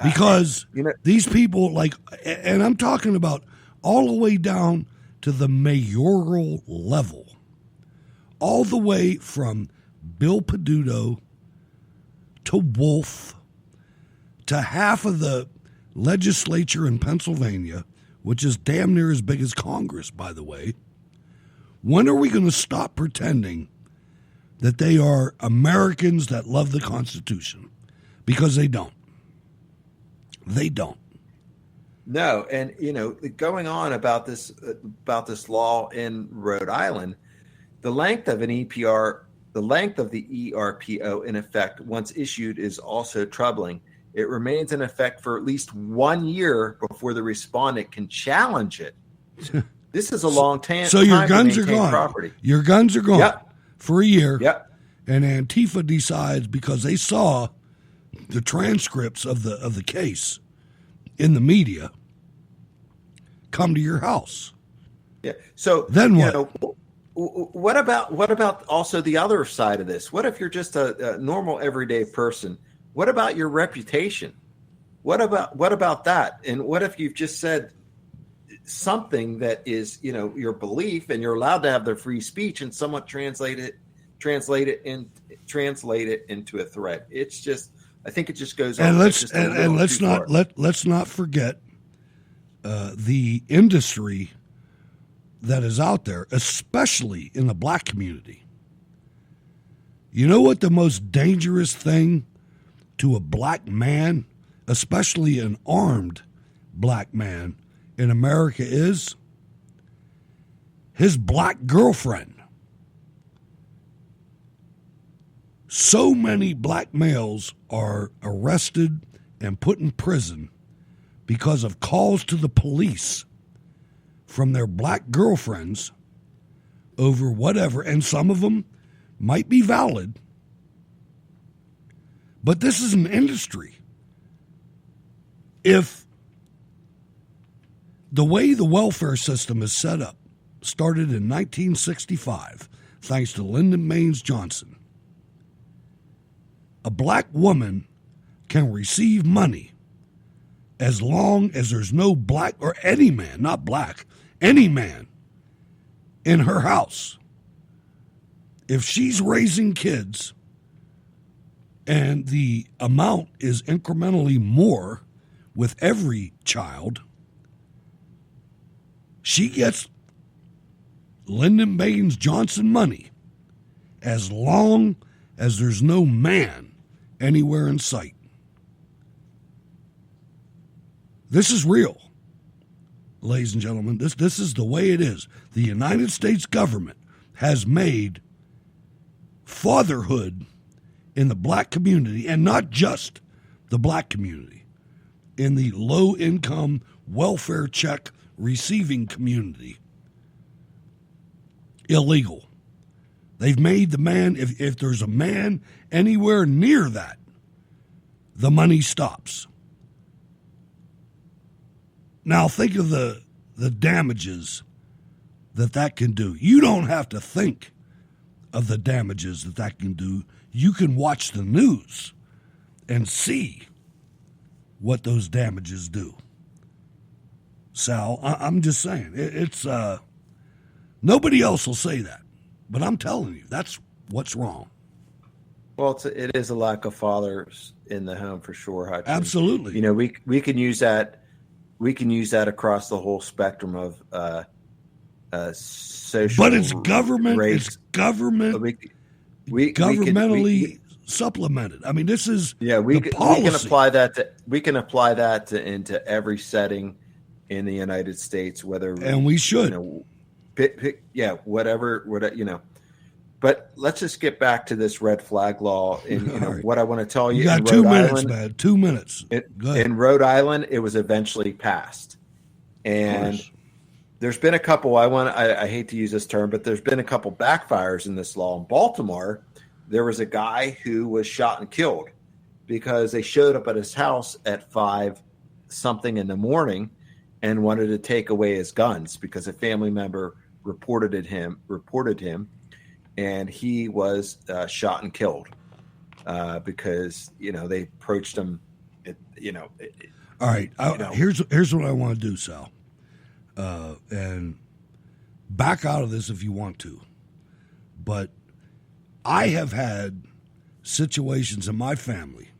Because these people, and I'm talking about all the way down to the mayoral level, all the way from Bill Peduto to Wolf to half of the legislature in Pennsylvania, which is damn near as big as Congress, by the way. When are we going to stop pretending that they are Americans that love the Constitution? Because they don't. They don't. No, and going on about this law in Rhode Island, the length of the ERPO in effect once issued is also troubling. It remains in effect for at least 1 year before the respondent can challenge it. This is a long time. So your guns are gone. Property. Your guns are gone for a year. Yep. And Antifa decides, because they saw the transcripts of the case in the media, come to your house. Yeah. So then what? What about also the other side of this? What if you're just a normal everyday person? What about your reputation? What about that? And what if you've just said something that is, your belief, and you're allowed to have their free speech, and someone translate it into a threat? It's just I think it just goes. And over, let's just a little let's too not far. let's not forget the industry that is out there, especially in the black community. You know what the most dangerous thing to a black man, especially an armed black man in America, is? His black girlfriend. So many black males are arrested and put in prison because of calls to the police from their black girlfriends over whatever, and some of them might be valid. But this is an industry. If the way the welfare system is set up started in 1965, thanks to Lyndon Baines Johnson, a black woman can receive money as long as there's no black, or any man, not black, any man in her house. If she's raising kids and the amount is incrementally more with every child, she gets Lyndon Baines Johnson money as long as there's no man anywhere in sight. This is real, ladies and gentlemen. This is the way it is. The United States government has made fatherhood in the black community, and not just the black community, in the low-income welfare check receiving community, illegal. They've made the man, if there's a man anywhere near that, the money stops. Now think of the damages that can do. You don't have to think of the damages that can do. You can watch the news and see what those damages do. Sal, I'm just saying, it's nobody else will say that, but I'm telling you, that's what's wrong. Well, it is a lack of fathers in the home for sure, Hutch. Absolutely. You know, we can use that. We can use that across the whole spectrum of social. But it's government. Race. It's government. We governmentally supplemented. I mean, this is we can apply that to into every setting in the United States, and we should. Whatever. But let's just get back to this red flag law. And what I want to tell you, you got 2 minutes, man. 2 minutes. In Rhode Island, it was eventually passed, and there's been a couple. I hate to use this term, but there's been a couple backfires in this law. In Baltimore, there was a guy who was shot and killed because they showed up at his house at 5-something in the morning and wanted to take away his guns because a family member reported him, and he was shot and killed because they approached him. All right, here's what I want to do, Sal, and back out of this if you want to, but I have had situations in my family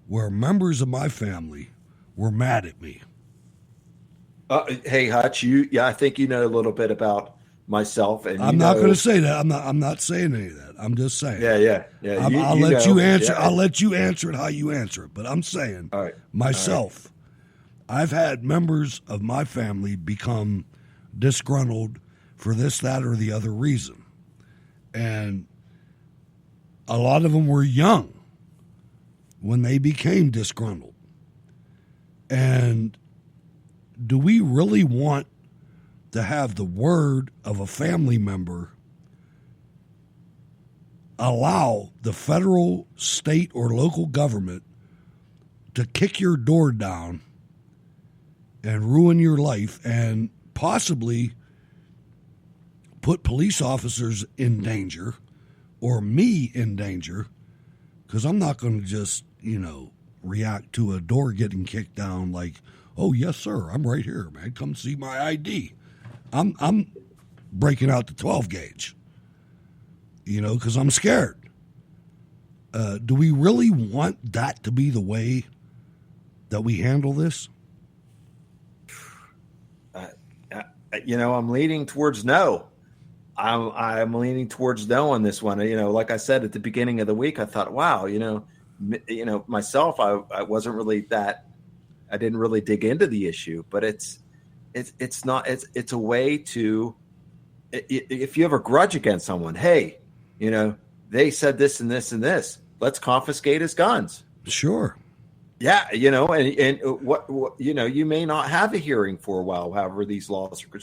where members of my family were mad at me. Hey, Hutch, I think you know a little bit about myself, and I'm not going to say that. I'm not saying any of that. I'm just saying. Yeah. I'll let you answer. Yeah. I'll let you answer it how you answer it. But I'm saying myself, I've had members of my family become disgruntled for this, that, or the other reason, and a lot of them were young when they became disgruntled. And do we really want to have the word of a family member allow the federal, state, or local government to kick your door down and ruin your life and possibly put police officers in danger or me in danger? Because I'm not going to just, react to a door getting kicked down like, oh, yes, sir, I'm right here, man. Come see my ID. I'm breaking out the 12 gauge, because I'm scared. Do we really want that to be the way that we handle this? I'm leaning towards no. I'm leaning towards no on this one. Like I said at the beginning of the week, I thought, wow, myself, I wasn't really that. I didn't really dig into the issue, but it's a way to, if you have a grudge against someone, hey, they said this and this and this, let's confiscate his guns. Sure. Yeah, and what you may not have a hearing for a while, however these laws are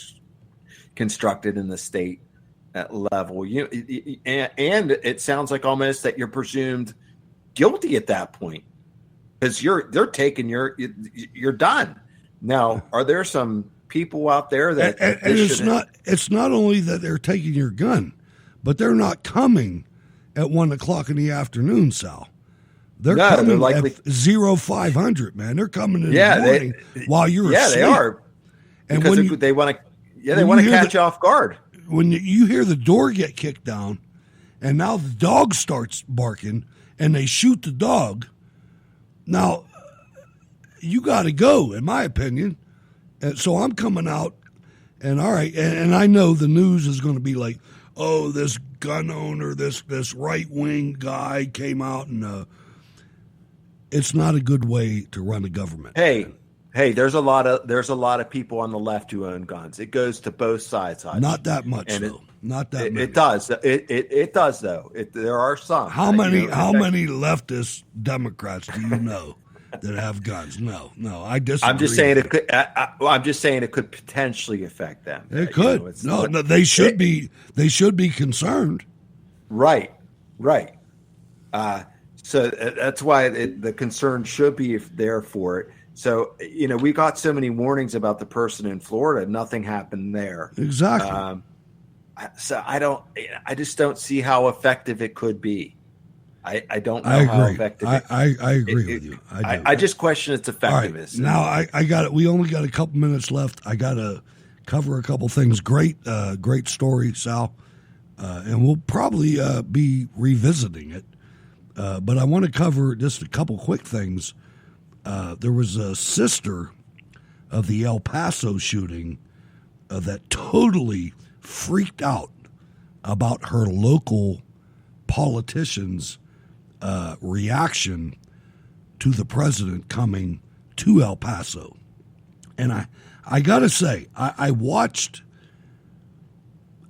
constructed in the state level. And it sounds like almost that you're presumed guilty at that point because they're taking you're done. Now, are there some people out there that and it's not only that they're taking your gun, but they're not coming at 1:00 in the afternoon, Sal. They're coming likely at 0500, man. They're coming in the morning while you're asleep. They are. And because they want to catch you off guard. When you hear the door get kicked down, and now the dog starts barking, and they shoot the dog. Now, you got to go, in my opinion. And so I'm coming out, and all right, and I know the news is going to be like, oh, this gun owner, this right-wing guy came out and it's not a good way to run a government. Hey, there's a lot of people on the left who own guns. It goes to both sides. Not that much, though. Not that many. It does. It does, though. There are some. How many leftist Democrats do you know that have guns? No, I disagree. I'm just saying it could. I'm just saying it could potentially affect them. It could. No, they should be. They should be concerned. Right. So that's why the concern should be there for it. So, we got so many warnings about the person in Florida. Nothing happened there. Exactly. So I just don't see how effective it could be. I don't know how effective. I agree with you. I just question its effectiveness. Right. Now I got it. We only got a couple minutes left. I got to cover a couple things. Great story, Sal. And we'll probably be revisiting it. But I want to cover just a couple quick things. There was a sister of the El Paso shooting that totally freaked out about her local politicians' reaction to the president coming to El Paso. And I got to say, I watched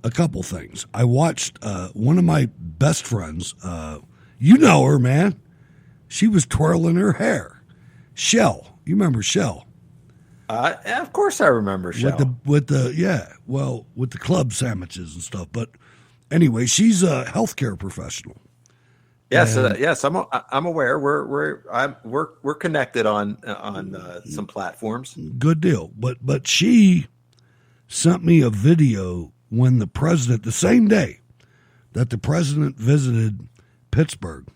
a couple things. I watched one of my best friends, you know her, man. She was twirling her hair. Shell. You remember Shell? Of course I remember Shell. With the club sandwiches and stuff. But anyway, she's a healthcare professional. Yes, yes, I'm aware. We're connected on some platforms. Good deal. But she sent me a video when the president, the same day that the president visited Pittsburgh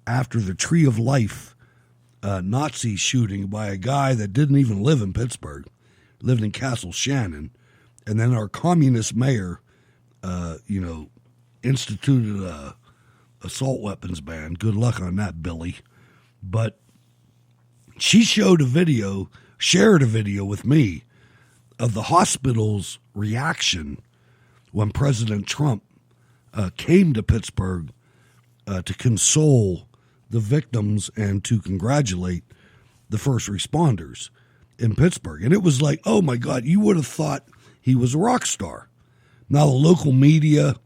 after the Tree of Life Nazi shooting by a guy that didn't even live in Pittsburgh, lived in Castle Shannon, and then our communist mayor, instituted a assault weapons ban. Good luck on that, Billy. But she shared a video with me of the hospital's reaction when President Trump came to Pittsburgh to console the victims and to congratulate the first responders in Pittsburgh. And it was like, oh my God, you would have thought he was a rock star. Now the local media,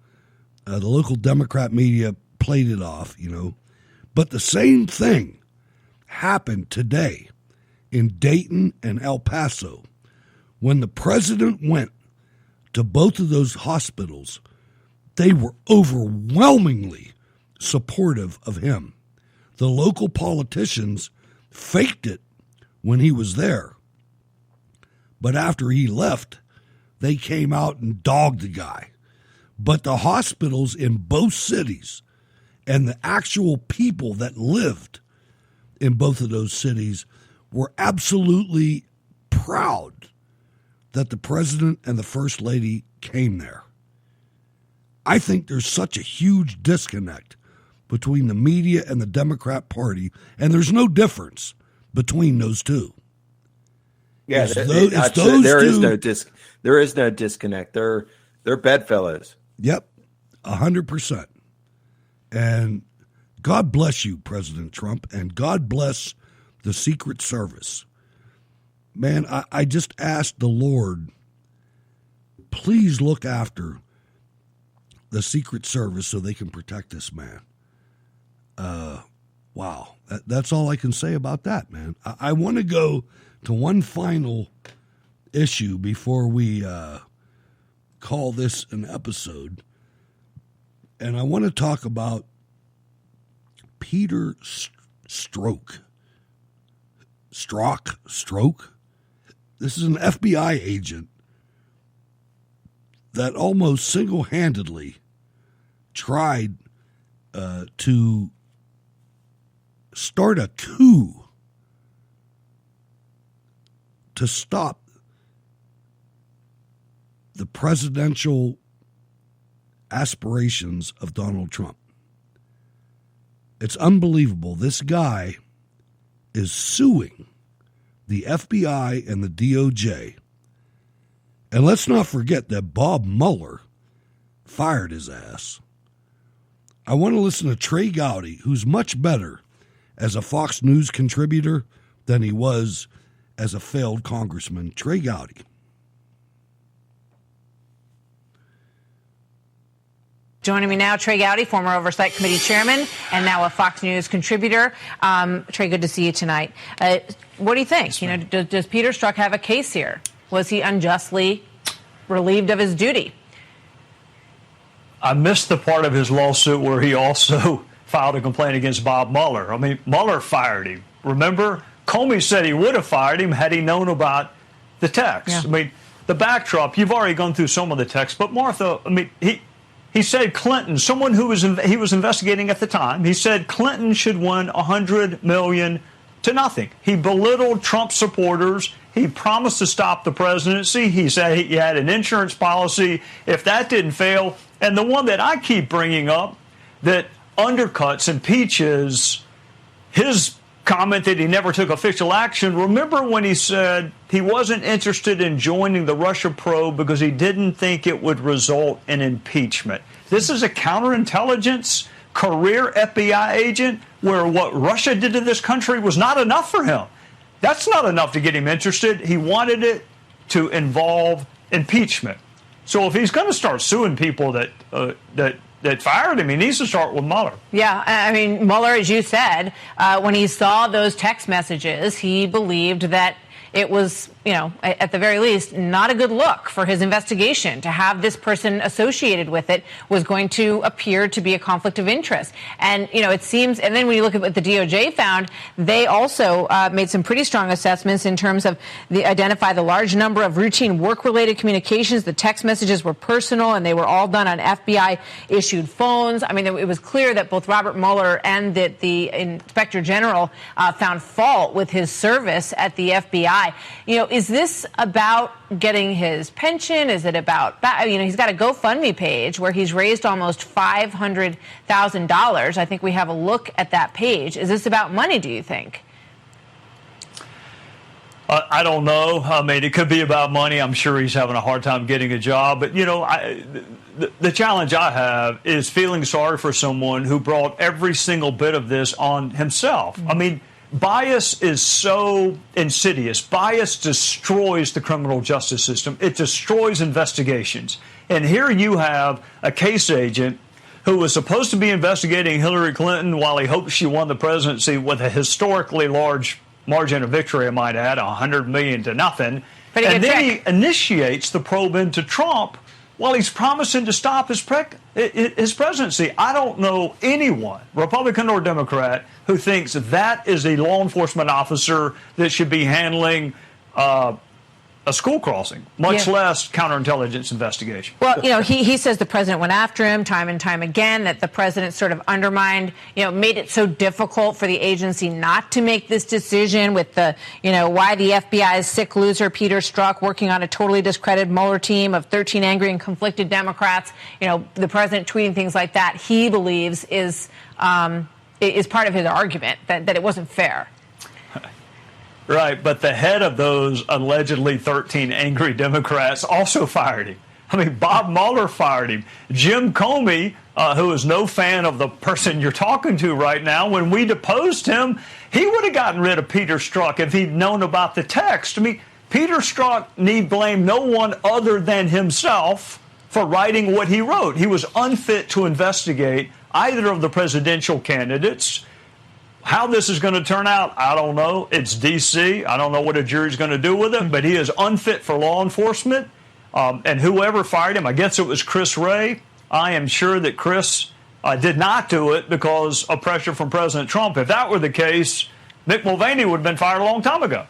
the local Democrat media played it off, But the same thing happened today in Dayton and El Paso. When the president went to both of those hospitals, they were overwhelmingly supportive of him. The local politicians faked it when he was there. But after he left, they came out and dogged the guy. But the hospitals in both cities and the actual people that lived in both of those cities were absolutely proud that the president and the first lady came there. I think there's such a huge disconnect between the media and the Democrat Party, and there's no difference between those two. Yeah, there is no disconnect. They're bedfellows. Yep, 100%. And God bless you, President Trump, and God bless the Secret Service. Man, I just asked the Lord, please look after the Secret Service so they can protect this man. Wow, that's all I can say about that, man. I want to go to one final issue before we call this an episode. And I want to talk about Peter Strzok. This is an FBI agent that almost single-handedly tried to start a coup to stop the presidential aspirations of Donald Trump. It's unbelievable. This guy is suing the FBI and the DOJ. And let's not forget that Bob Mueller fired his ass. I want to listen to Trey Gowdy, who's much better as a Fox News contributor than he was as a failed congressman. Trey Gowdy. Joining me now, Trey Gowdy, former Oversight Committee chairman and now a Fox News contributor. Trey, good to see you tonight. What do you think? You know, does Peter Strzok have a case here? Was he unjustly relieved of his duty? I missed the part of his lawsuit where he also filed a complaint against Bob Mueller. I mean, Mueller fired him. Remember, Comey said he would have fired him had he known about the text. Yeah. I mean, the backdrop, you've already gone through some of the text, but Martha, I mean, he said Clinton, someone who he was investigating at the time, he said Clinton should win $100 million to nothing. He belittled Trump supporters. He promised to stop the presidency. He said he had an insurance policy if that didn't fail. And the one that I keep bringing up that undercuts, impeaches his comment that he never took official action. Remember when he said he wasn't interested in joining the Russia probe because he didn't think it would result in impeachment? This is a counterintelligence career FBI agent where what Russia did to this country was not enough for him. That's not enough to get him interested. He wanted it to involve impeachment. So if he's going to start suing people that fired him, he needs to start with Mueller. Yeah, I mean, Mueller, as you said, when he saw those text messages, he believed that it was, you know, at the very least, not a good look for his investigation. To have this person associated with it was going to appear to be a conflict of interest. And, you know, it seems, and then when you look at what the DOJ found, they also made some pretty strong assessments in terms of identify the large number of routine work-related communications. The text messages were personal, and they were all done on FBI-issued phones. I mean, it was clear that both Robert Mueller and the Inspector General found fault with his service at the FBI. You know, is this about getting his pension? Is it about, you know, he's got a GoFundMe page where he's raised almost $500,000. I think we have a look at that page. Is this about money, do you think? I don't know. I mean, it could be about money. I'm sure he's having a hard time getting a job. But, you know, the challenge I have is feeling sorry for someone who brought every single bit of this on himself. Mm-hmm. I mean, bias is so insidious. Bias destroys the criminal justice system. It destroys investigations. And here you have a case agent who was supposed to be investigating Hillary Clinton while he hoped she won the presidency with a historically large margin of victory, I might add, $100 million to nothing. And then he initiates the probe into Trump while he's promising to stop his presidency. I don't know anyone, Republican or Democrat, who thinks that is a law enforcement officer that should be handling a school crossing, much less counterintelligence investigation. Well, he says the president went after him time and time again, that the president sort of undermined, made it so difficult for the agency not to make this decision with the, why the FBI's sick loser, Peter Strzok, working on a totally discredited Mueller team of 13 angry and conflicted Democrats, the president tweeting things like that, he believes is part of his argument that it wasn't fair. Right, but the head of those allegedly 13 angry Democrats also fired him. I mean, Bob Mueller fired him. Jim Comey, who is no fan of the person you're talking to right now, when we deposed him, he would have gotten rid of Peter Strzok if he'd known about the text. I mean, Peter Strzok need blame no one other than himself for writing what he wrote. He was unfit to investigate either of the presidential candidates. How this is going to turn out, I don't know. It's D.C. I don't know what a jury's going to do with him, but he is unfit for law enforcement. And whoever fired him, I guess it was Chris Wray. I am sure that Chris did not do it because of pressure from President Trump. If that were the case, Mick Mulvaney would have been fired a long time ago.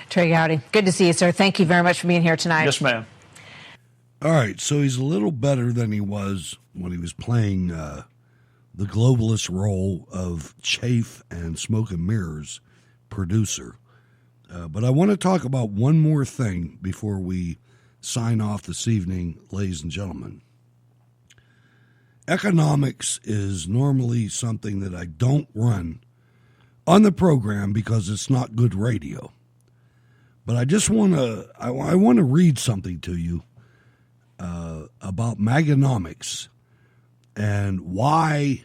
Trey Gowdy, good to see you, sir. Thank you very much for being here tonight. Yes, ma'am. All right, so he's a little better than he was when he was playing the globalist role of Chafe and Smoke and Mirrors producer. But I want to talk about one more thing before we sign off this evening, ladies and gentlemen. Economics is normally something that I don't run on the program because it's not good radio. But I just want to I want to read something to you about Maganomics and why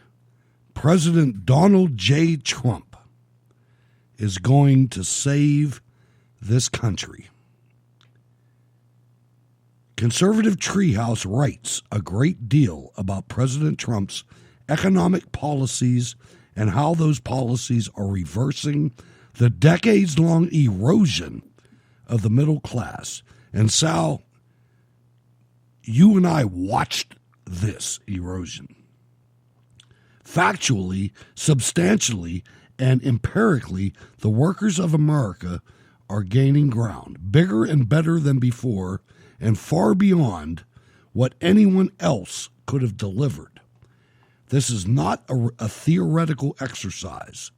President Donald J. Trump is going to save this country. Conservative Treehouse writes a great deal about President Trump's economic policies and how those policies are reversing the decades-long erosion of the middle class. And Sal, you and I watched this erosion. Factually, substantially, and empirically, the workers of America are gaining ground, bigger and better than before, and far beyond what anyone else could have delivered. This is not a theoretical exercise.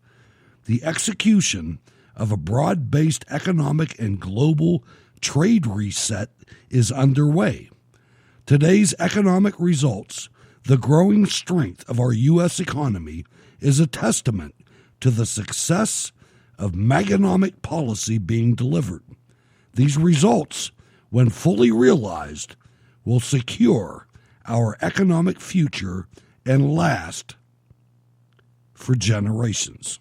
The execution of a broad-based economic and global trade reset is underway. Today's economic results, the growing strength of our U.S. economy, is a testament to the success of Maganomic policy being delivered. These results, when fully realized, will secure our economic future and last for generations.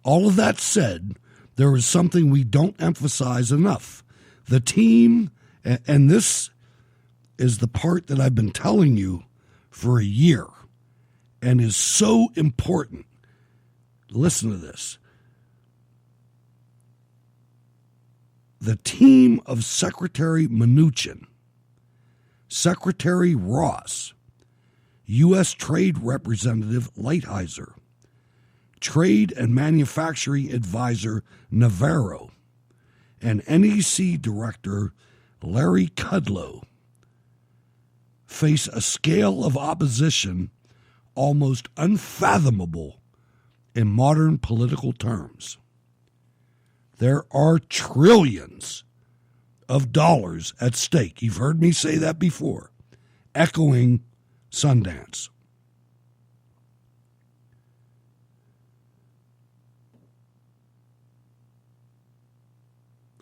All of that said, there is something we don't emphasize enough. The team, and this is the part that I've been telling you for a year and is so important. Listen to this. The team of Secretary Mnuchin, Secretary Ross, U.S. Trade Representative Lighthizer, Trade and Manufacturing Advisor Navarro, and NEC Director Larry Kudlow face a scale of opposition almost unfathomable in modern political terms. There are trillions of dollars at stake. You've heard me say that before, echoing Sundance.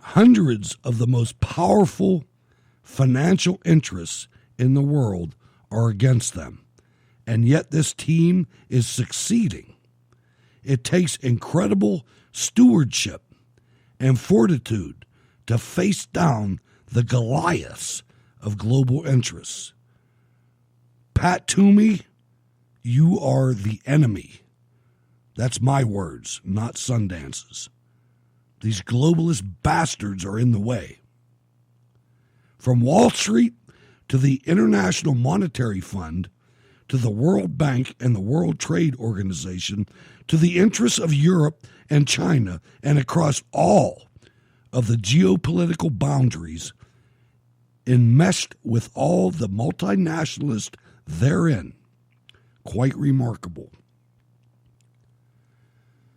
Hundreds of the most powerful financial interests in the world are against them, and yet this team is succeeding. It takes incredible stewardship and fortitude to face down the Goliaths of global interests. Pat Toomey, you are the enemy. That's my words, not Sundance's. These globalist bastards are in the way. From Wall Street to the International Monetary Fund, to the World Bank and the World Trade Organization, to the interests of Europe and China, and across all of the geopolitical boundaries enmeshed with all the multinationalists therein. Quite remarkable.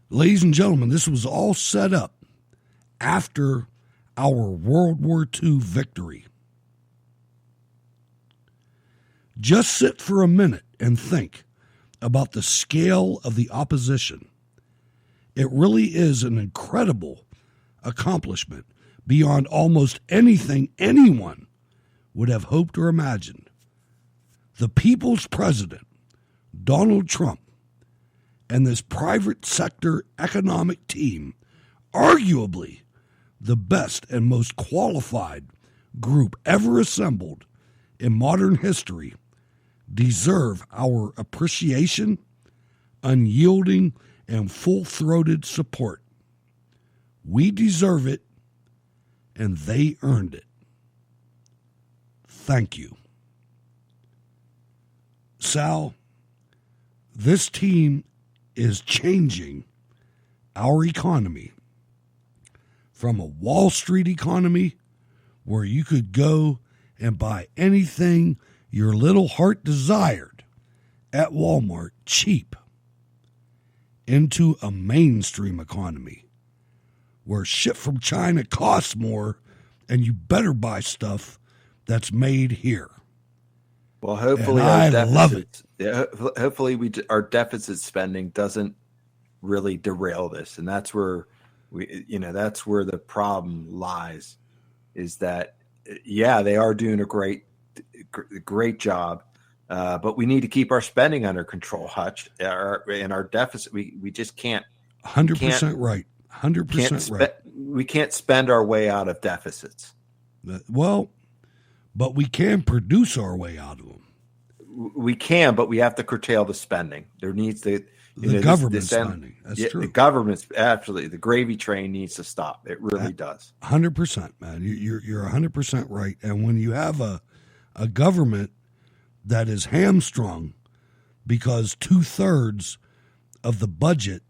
Ladies and gentlemen, this was all set up after our World War II victory. Just sit for a minute and think about the scale of the opposition. It really is an incredible accomplishment beyond almost anything anyone would have hoped or imagined. The people's president, Donald Trump, and this private sector economic team, arguably the best and most qualified group ever assembled in modern history, deserve our appreciation, unyielding, and full-throated support. We deserve it, and they earned it. Thank you. Sal, this team is changing our economy from a Wall Street economy where you could go and buy anything your little heart desired at Walmart cheap into a mainstream economy where shit from China costs more and you better buy stuff that's made here. Well, hopefully love it. Yeah, hopefully our deficit spending doesn't really derail this, and that's where that's where the problem lies. Is that they are doing a great job, but we need to keep our spending under control, Hutch. And our deficit, we just can't. 100% right. 100% right. We can't spend our way out of deficits. Well, but we can produce our way out of them. We can, but we have to curtail the spending. There needs to the government spending. That's true. The government's absolutely the gravy train needs to stop. It really does. 100%, man. You're 100% right. And when you have a government that is hamstrung because 2/3 of the budget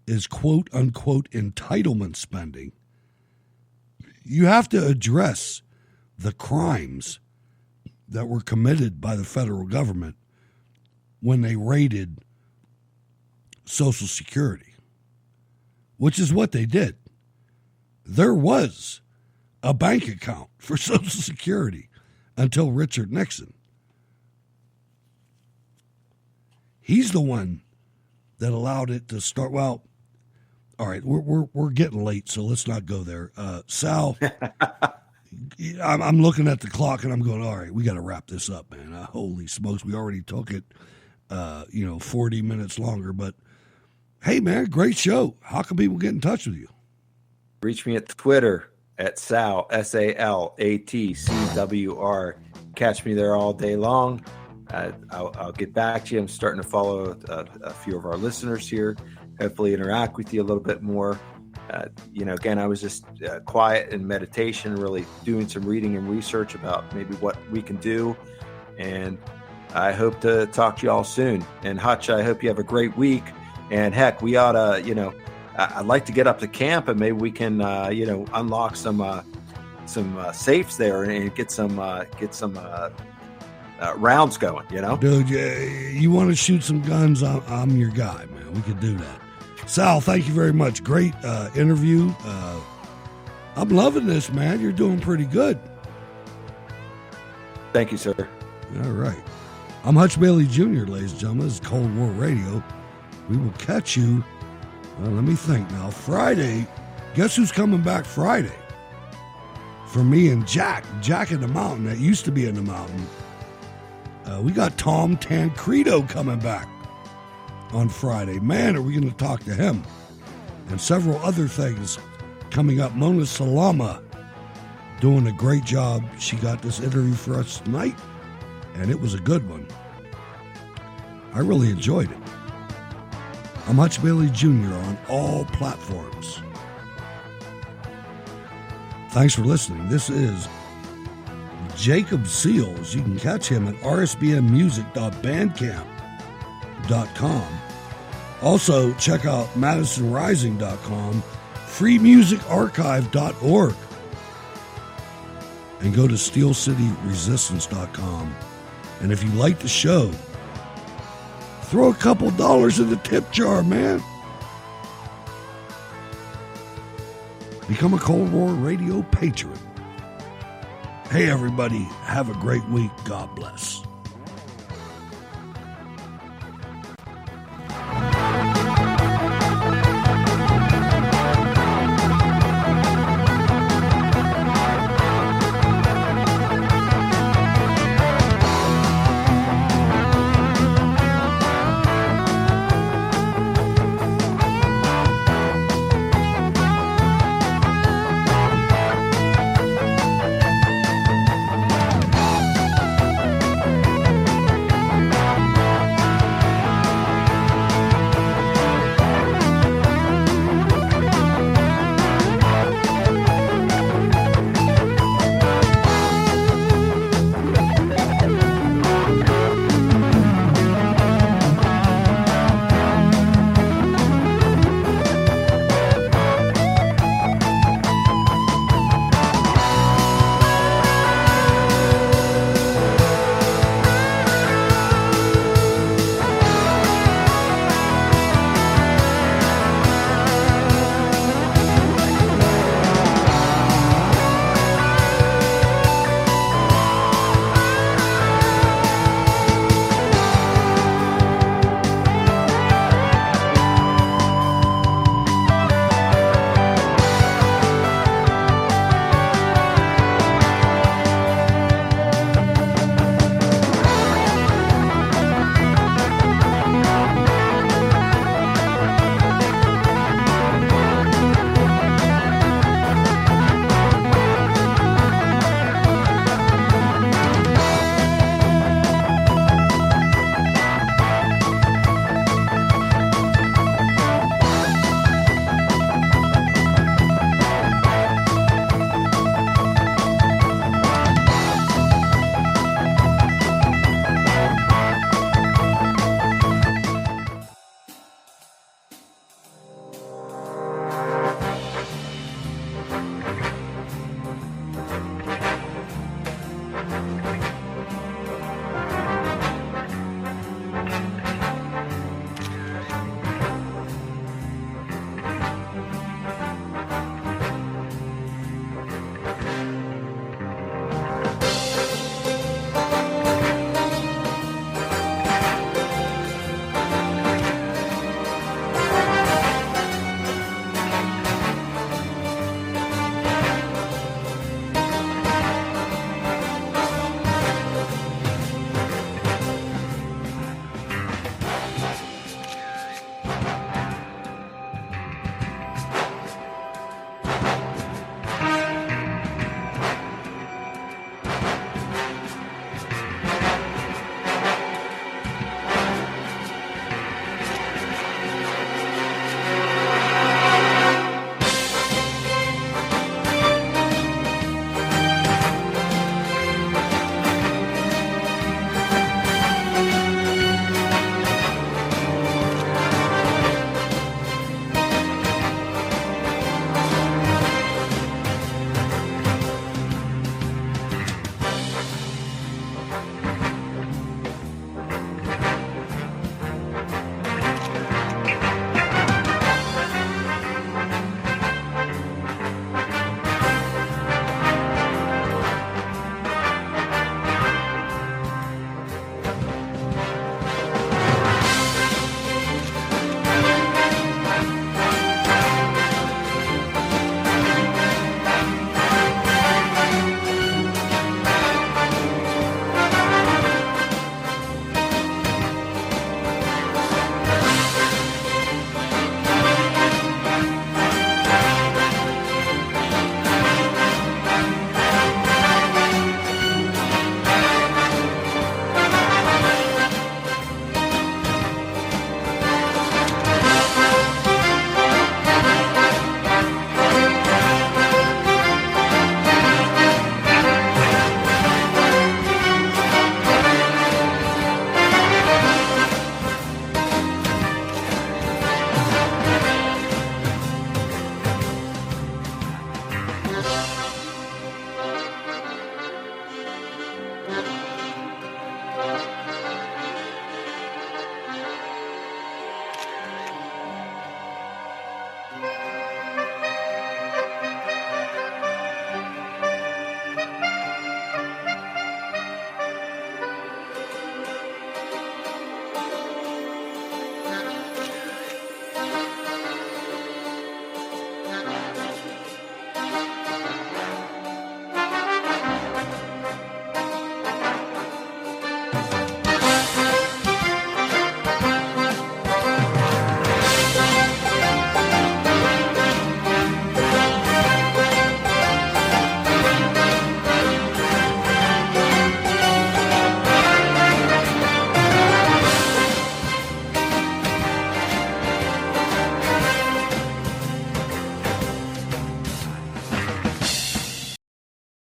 is quote unquote entitlement spending, you have to address the crimes that were committed by the federal government when they raided Social Security, which is what they did. There was a bank account for Social Security until Richard Nixon. He's the one that allowed it to start. Well, all right, we're getting late, so let's not go there. Sal, I'm looking at the clock and I'm going, all right, we got to wrap this up, man. Holy smokes, we already took it, 40 minutes longer. But hey, man, great show. How can people get in touch with you? Reach me at Twitter at Sal, SALATCWR. Catch me there all day long. I'll get back to you. I'm starting to follow a few of our listeners here. Hopefully interact with you a little bit more. Again, I was just quiet in meditation, really doing some reading and research about maybe what we can do. And I hope to talk to you all soon. And Hutch, I hope you have a great week. And heck, we ought to, I'd like to get up to camp and maybe we can, unlock some safes there and get some rounds going, Dude, you want to shoot some guns? I'm your guy, man. We could do that. Sal, thank you very much. Great interview. I'm loving this, man. You're doing pretty good. Thank you, sir. All right. I'm Hutch Bailey Jr., ladies and gentlemen. This is Cold War Radio. We will catch you, let me think now, Friday. Guess who's coming back Friday? For me and Jack in the Mountain, that used to be in the mountain. We got Tom Tancredo coming back on Friday. Man, are we going to talk to him. And several other things coming up. Mona Salama doing a great job. She got this interview for us tonight, and it was a good one. I really enjoyed it. I'm Hutch Bailey Jr. on all platforms. Thanks for listening. This is Jacob Seals. You can catch him at rsbnmusic.bandcamp.com. Also, check out madisonrising.com freemusicarchive.org, and go to steelcityresistance.com. And if you like the show, throw a couple dollars in the tip jar, man. Become a Cold War Radio patron. Hey, everybody, have a great week. God bless.